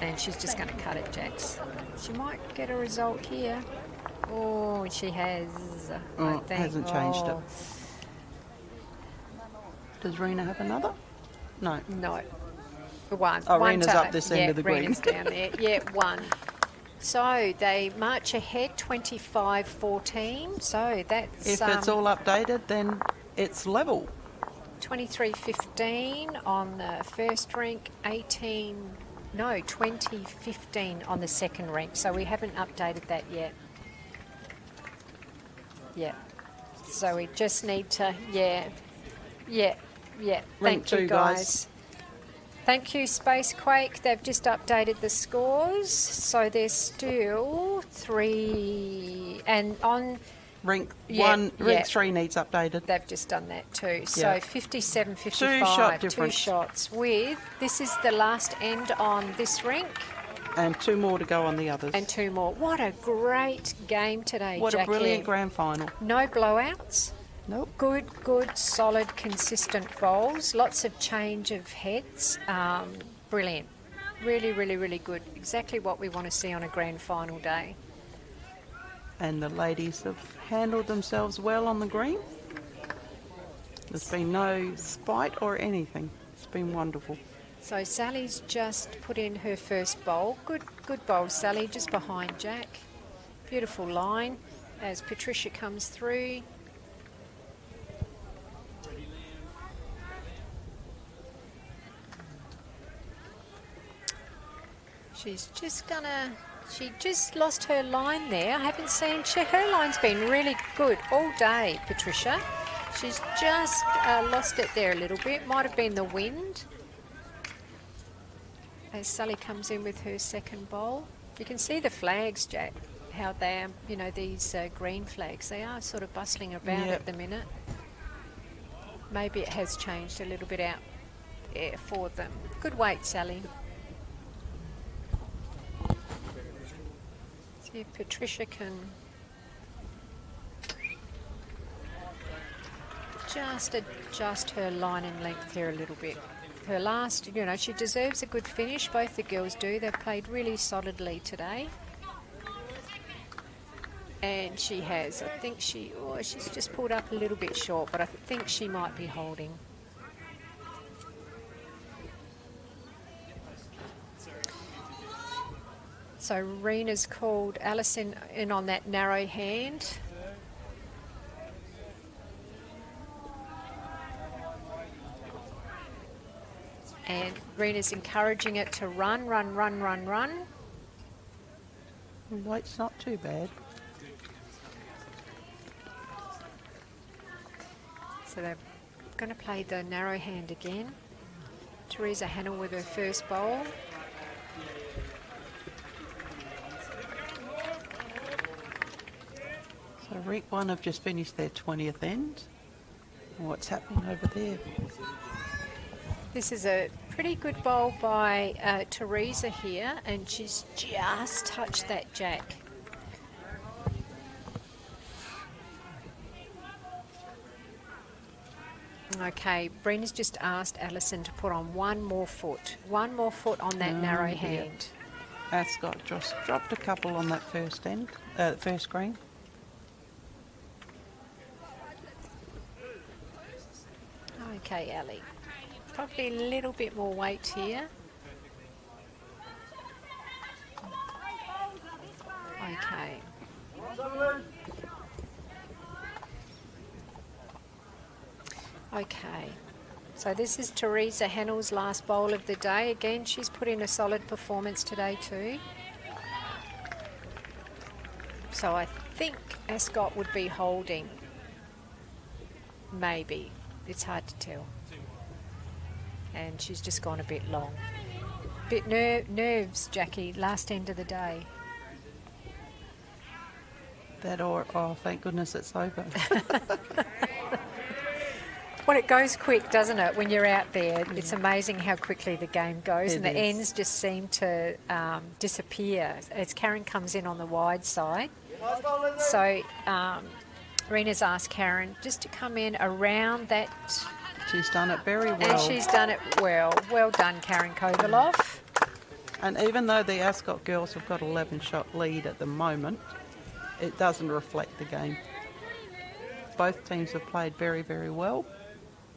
And she's just going to cut it, Jax. She might get a result here. Oh, she has. I think. Hasn't changed it. Does Rena have another? No. No. 1. Oh, One Rena's to- up this end of the green. Rena's down there. Yeah, 1. So they march ahead 25-14. So that's... If it's all updated, then it's level. 23-15 on the first rink, 20-15 on the second rink. So we haven't updated that yet. Yeah. So we just need to, yeah. Rink Thank you, 2, guys. Thank you, Spacequake. They've just updated the scores. So there's still 3. And on... Rink Yeah, 1, yeah. Rink 3 needs updated. They've just done that too. So Yeah. 57-55, 2 shot 2 difference. shots with, this is the last end on this rink And 2 more to go on the others. and 2 more. What a great game today, What Jackie. a brilliant grand final. No blowouts. Nope. Good, solid, consistent bowls. Lots of change of heads. Brilliant. Really, really, really good. Exactly what we want to see on a grand final day. And the ladies have handled themselves well on the green. There's been no spite or anything. It's been wonderful. So Sally's just put in her first bowl. Good bowl, Sally, just behind Jack. Beautiful line as Patricia comes through. She's just gonna, she just lost her line there. I haven't seen, her line's been really good all day, Patricia. She's just lost it there a little bit. Might have been the wind. As Sally comes in with her second bowl. You can see the flags, Jack, how they are, you know, these green flags. They are sort of bustling about at the minute. Maybe it has changed a little bit out there for them. Good weight, Sally. See if Patricia can just adjust her line and length here a little bit. Her last, you know, she deserves a good finish. Both the girls do. They've played really solidly today. And she has. I think she's just pulled up a little bit short, but I think she might be holding. So Rena's called Alison in on that narrow hand. And Rena's encouraging it to run. The weight's not too bad. So they're going to play the narrow hand again. Teresa Hannell with her first bowl. So Rec 1 have just finished their 20th end. What's happening over there? This is a pretty good bowl by Teresa here, and she's just touched that jack. Okay, Brena's just asked Alison to put on one more foot on that narrow hand. Ascot just dropped a couple on that first end, first green. Okay, Ali. Probably a little bit more weight here. Okay. Okay. So this is Teresa Hannell's last bowl of the day. Again, she's put in a solid performance today too. So I think Ascot would be holding. Maybe. It's hard to tell. And she's just gone a bit long. Bit nerves, Jackie, last end of the day. That or, oh, thank goodness it's over. Well, it goes quick, doesn't it, when you're out there? It's amazing how quickly the game goes, and the ends just seem to disappear as Karen comes in on the wide side. So Rena's asked Karen just to come in around that. She's done it very well. And she's done it well. Well done, Karen Kovaloff. And even though the Ascot girls have got 11-shot lead at the moment, it doesn't reflect the game. Both teams have played very, very well.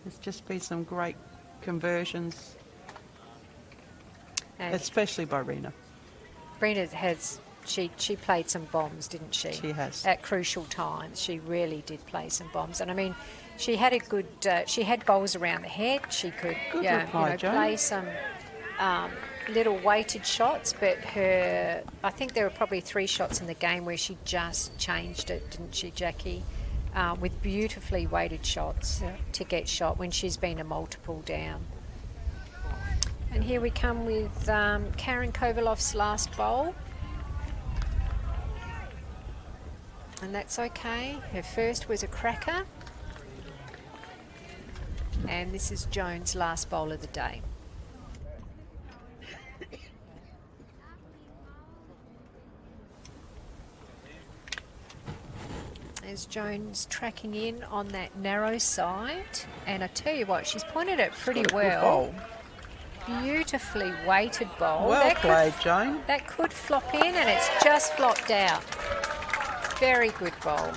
There's just been some great conversions, And especially by Rena. Rena has, she played some bombs, didn't she? She has. At crucial times. She really did play some bombs. And I mean, she had a good, she had bowls around the head. She could play some little weighted shots, but I think there were probably 3 shots in the game where she just changed it, didn't she, Jackie? With beautifully weighted shots to get shot when she's been a multiple down. And here we come with Karen Kovaloff's last bowl. And that's okay. Her first was a cracker. And this is Joan's last bowl of the day. As Joan's tracking in on that narrow side. And I tell you what, she's pointed it pretty well. Beautifully weighted bowl. Well played, Joan. That could flop in, and it's just flopped out. Very good bowl.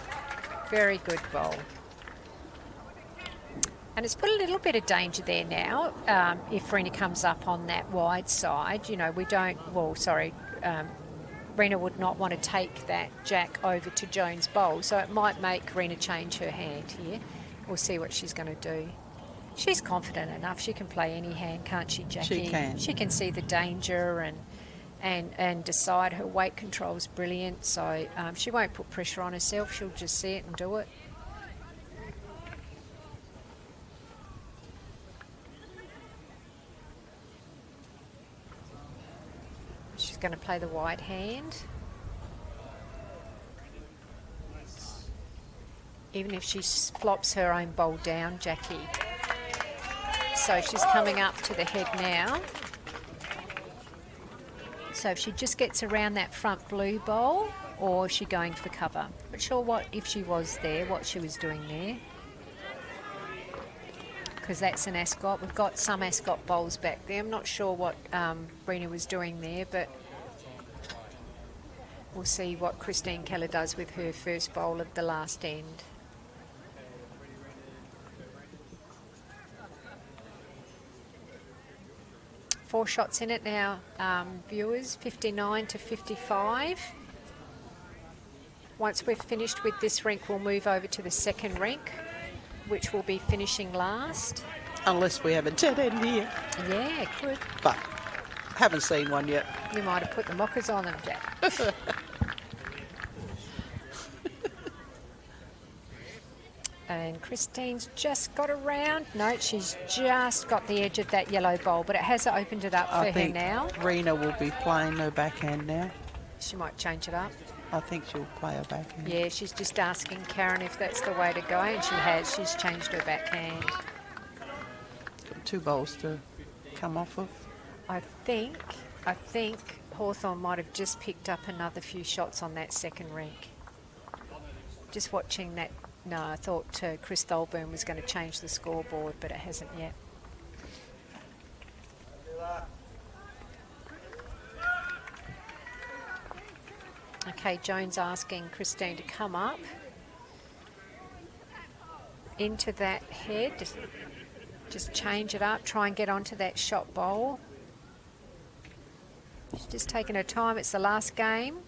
Very good bowl. And it's put a little bit of danger there now. If Rena comes up on that wide side, you know, Rena would not want to take that jack over to Jones' bowl, so it might make Rena change her hand here. We'll see what she's going to do. She's confident enough. She can play any hand, can't she, Jackie? She can. She can see the danger and decide. Her weight control is brilliant, so she won't put pressure on herself. She'll just see it and do it. She's going to play the wide hand. Even if she flops her own bowl down, Jackie. So she's coming up to the head now. So if she just gets around that front blue bowl, or is she going for cover? Not sure what, if she was there, what she was doing there. Because that's an Ascot. We've got some Ascot bowls back there. I'm not sure what Rena was doing there, but we'll see what Christine Keller does with her first bowl of the last end. Four shots in it now, viewers, 59 to 55. Once we've finished with this rink, we'll move over to the second rink, which will be finishing last. Unless we have a dead end here. Yeah, could. But haven't seen one yet. You might have put the mockers on them, Jack. And Christine's just got around. No, she's just got the edge of that yellow bowl, but it has opened it up for her now. Rena will be playing her backhand now. She might change it up. I think she'll play her backhand. Yeah, she's just asking Karen if that's the way to go, and she has. She's changed her backhand. Got two bowls to come off of. I think Hawthorn might have just picked up another few shots on that second rink. Just watching that. No, I thought Chris Tholburn was going to change the scoreboard, but it hasn't yet. Okay, Jones asking Christine to come up into that head. Just change it up, try and get onto that shot bowl. She's just taking her time. It's the last game.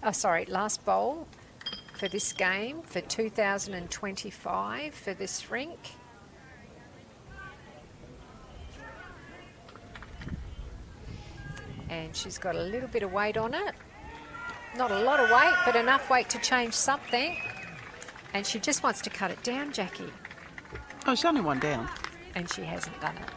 Oh, sorry, last bowl for this game for 2025 for this rink. And she's got a little bit of weight on it. Not a lot of weight, but enough weight to change something. And she just wants to cut it down, Jackie. Oh, she's only one down. And she hasn't done it.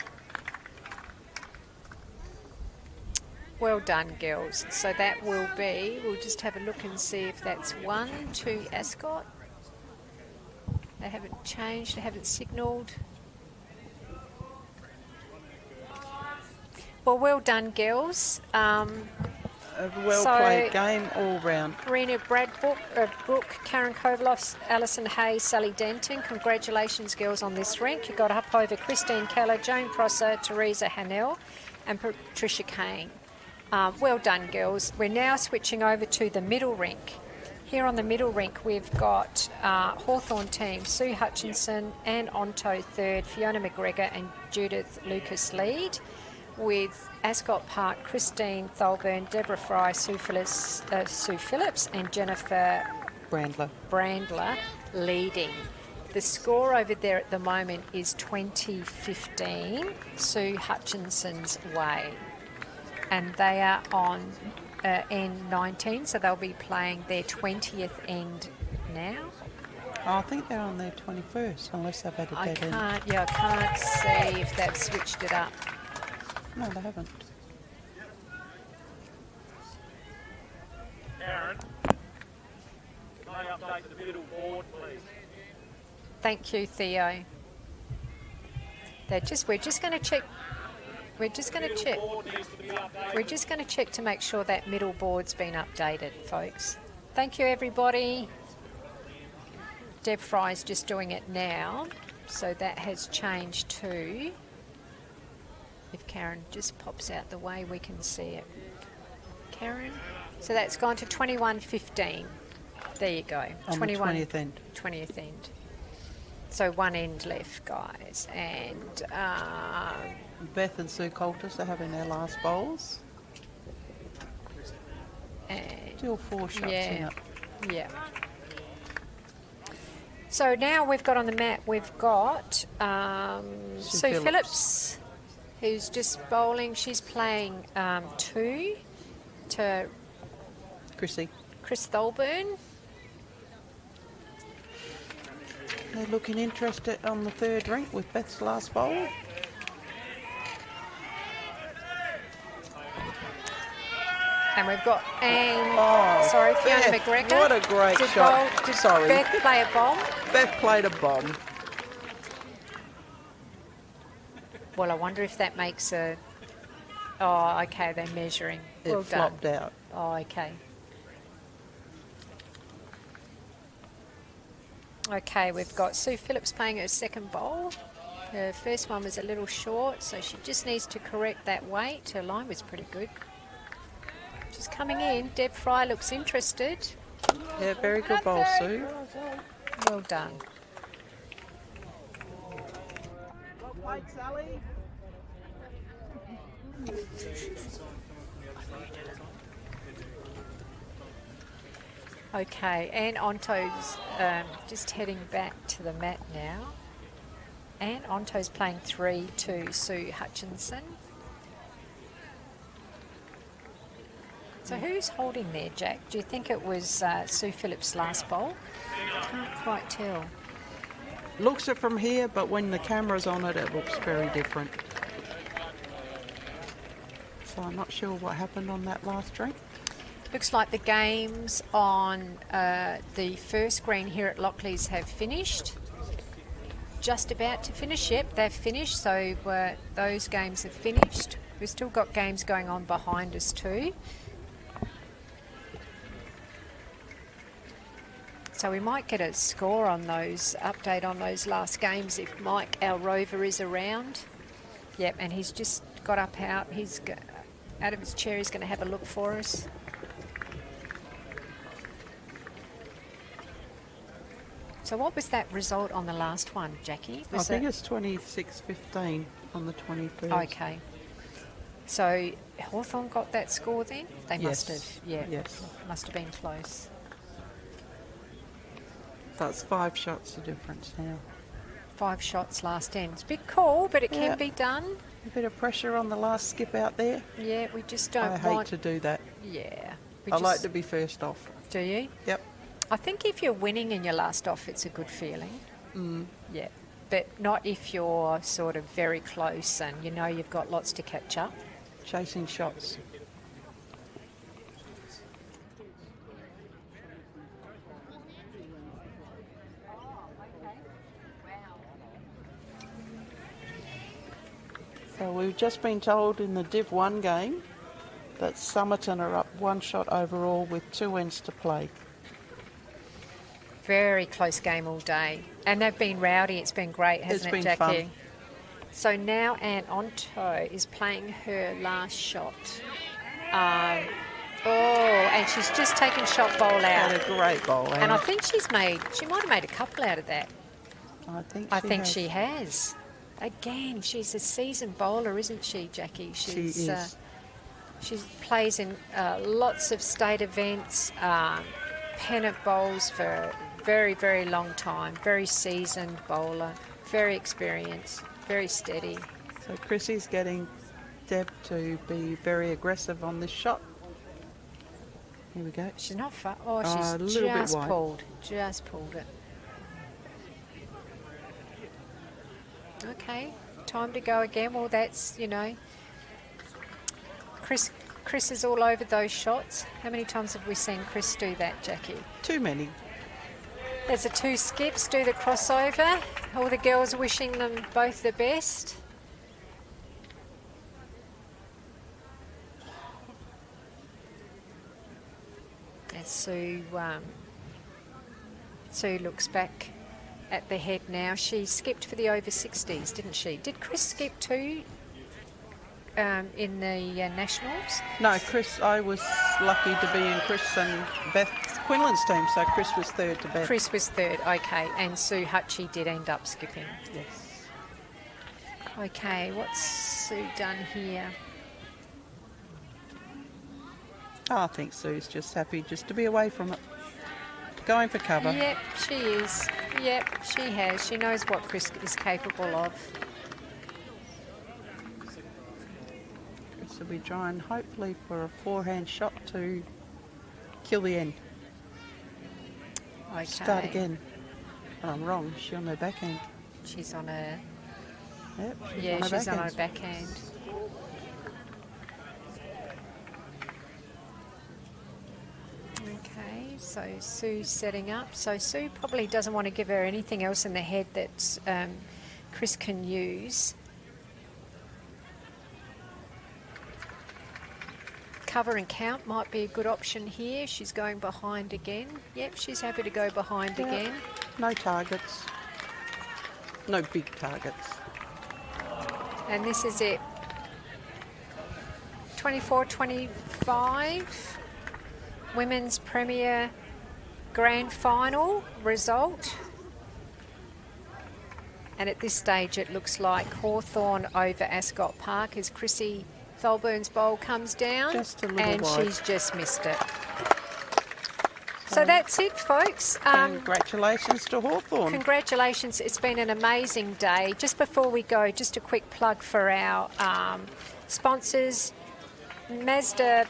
Well done, girls. So that will be, we'll just have a look and see if that's 1 to Ascot. They haven't changed, they haven't signalled. Well done, girls. A well-played game all round. Rena Brooke, Karen Kovaloff, Alison Hay, Sally Denton. Congratulations, girls, on this rink. You got up over Christine Keller, Joan Prosser, Teresa Hanel and Patricia Kane. Well done, girls. We're now switching over to the middle rink. Here on the middle rink, we've got Hawthorn team, Sue Hutchinson, Anne Onto third, Fiona McGregor and Judith Lucas lead, with Ascot Park, Christine Tholburn, Deborah Fry, Sue Phillips and Jennifer Brandler leading. The score over there at the moment is 20-15, Sue Hutchinson's way. And they are on end 19, so they'll be playing their 20th end now. Oh, I think they're on their 21st, unless they've had a dead end. I can't see if they've switched it up. No, they haven't. Karen, can I update the middle board, please? Thank you, Theo. We're just going to check. We're just going to check. We're just going to check to make sure that middle board's been updated, folks. Thank you, everybody. Deb Fry's just doing it now, so that has changed to. If Karen just pops out the way, we can see it. Karen, so that's gone to 21-15. There you go. On 21, the 20th end. 20th end. So one end left, guys. And Beth and Sue Coulter are having their last bowls. Still 4 shots in it. Yeah. So now we've got on the mat, we've got Sue Phillips, who's just bowling. She's playing 2 to Chris Thorburn. They're looking interested on the third rink with Beth's last bowl. And we've got Fiona Beth, McGregor. what a great shot. Sorry. Beth play a bomb? Beth played a bomb. Well, I wonder if that makes a... Oh, okay, they're measuring. Well It done. flopped out. Oh, okay. Okay, we've got Sue Phillips playing her second bowl. Her first one was a little short, so she just needs to correct that weight. Her line was pretty good. She's coming in. Deb Fry looks interested. Yeah, very good bowl, Sue. Well done. Well played, Sally. Okay, Anne Onto's just heading back to the mat now. Anne Onto's playing 3 to Sue Hutchinson. So who's holding there, Jack? Do you think it was Sue Phillips' last bowl? Can't quite tell. Looks it from here, but when the camera's on it, it looks very different. So I'm not sure what happened on that last drink. Looks like the games on the first green here at Lockleys have finished. Just about to finish. Yep, they've finished. So those games have finished. We've still got games going on behind us too. So we might get a score on those, update on those last games if Mike, our rover, is around. Yep, and he's just got up out. He's out of his chair. He's going to have a look for us. So what was that result on the last one, Jackie? I think it's 26-15 on the 21st. Okay. So Hawthorn got that score then? They must have, yeah. Yes. Must have been close. So it's 5 shots the difference now. 5 shots last end. It's a bit cool, but it can be done. A bit of pressure on the last skip out there. Yeah, we just don't I hate to do that. Yeah. I like to be first off. Do you? Yep. I think if you're winning in your last off, it's a good feeling. Yeah. But not if you're sort of very close and you know you've got lots to catch up. Chasing shots. So we've just been told in the Div 1 game that Somerton are up 1 shot overall with 2 ends to play. Very close game all day. And they've been rowdy. It's been great, hasn't it, It's been Jackie? fun. So now Anne Onto is playing her last shot. And she's just taken shot bowl out. Had a great bowl. And I think she might have made a couple out of that. I think she has. Again, she's a seasoned bowler, isn't she, Jackie? She is. She plays in lots of state events, Pennant bowls for a very, very long time. Very seasoned bowler, very experienced, very steady. So Chrissy's getting Deb to be very aggressive on this shot. Here we go. She's not far. Oh, a she's little bit just wide. pulled it. Okay, time to go again. Well, that's, Chris is all over those shots. How many times have we seen Chris do that, Jackie? Too many. There's the 2 skips, do the crossover. All the girls wishing them both the best. And Sue looks back at the head now. She skipped for the over 60s, didn't she? Did Chris skip too in the Nationals? No, Chris, I was lucky to be in Chris and Beth's Quinlan's team, so Chris was third to Beth. Chris was third, okay, and Sue Hutchie did end up skipping. Yes. Okay, what's Sue done here? Oh, I think Sue's just happy just to be away from it. Going for cover. Yep, she is. Yep, she has. She knows what Chris is capable of. Chris will be trying, hopefully, for a forehand shot to kill the end. Okay. Start again. Oh, I'm wrong. She's on her backhand. She's on a... Yep, Yeah, on her she's on backhand. her backhand. Okay, so Sue's setting up. So Sue probably doesn't want to give her anything else in the head that Chris can use. Cover and count might be a good option here. She's going behind again. Yep, she's happy to go behind again. No targets. No big targets. And this is it. 24-25. Women's Premier Grand Final result. And at this stage it looks like Hawthorn over Ascot Park as Chrissy Tholburn's bowl comes down. Just a little and wide. she's just missed it. So that's it, folks. Congratulations to Hawthorn. Congratulations, it's been an amazing day. Just before we go, just a quick plug for our sponsors. Mazda,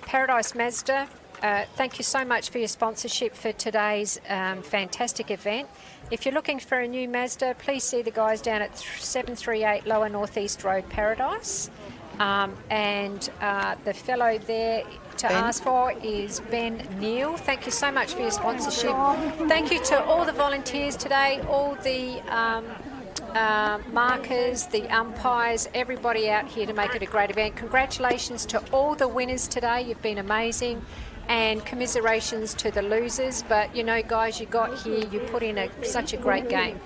Paradise Mazda, thank you so much for your sponsorship for today's fantastic event. If you're looking for a new Mazda, please see the guys down at 738 Lower North East Road, Paradise. And the fellow there to ask for is Ben Neal. Thank you so much for your sponsorship. Thank you to all the volunteers today, all the markers, the umpires, everybody out here to make it a great event. Congratulations to all the winners today. You've been amazing. And commiserations to the losers. But, you know, guys, you got here, you put in such a great game.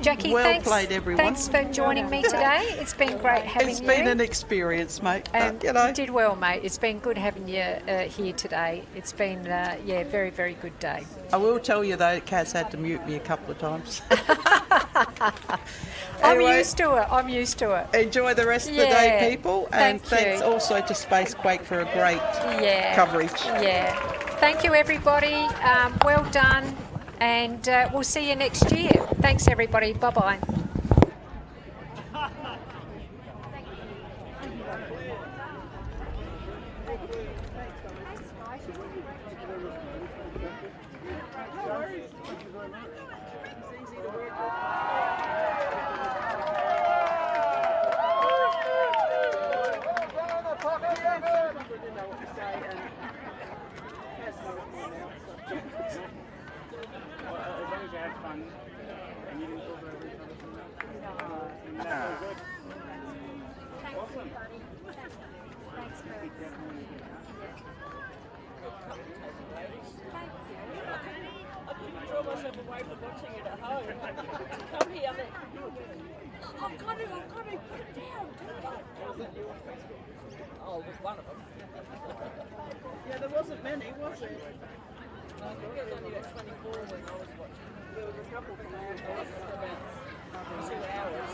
Jackie, Well thanks, played, everyone. Thanks for joining me today. It's been great having you. It's been an experience, mate. You know. You did well, mate. It's been good having you here today. It's been, yeah, very, very good day. I will tell you, though, Kaz had to mute me a couple of times. I'm Anyway, used to it. I'm used to it. Enjoy the rest of the Yeah. day, people. And Thank thanks you. also to Spacequake for a great Yeah. coverage. Yeah. Thank you, everybody. Well done. And we'll see you next year. Thanks, everybody. Bye-bye. Yeah, there wasn't many, was it? I think it was only at 24 when I was watching. There was a couple from our house, about 2 hours.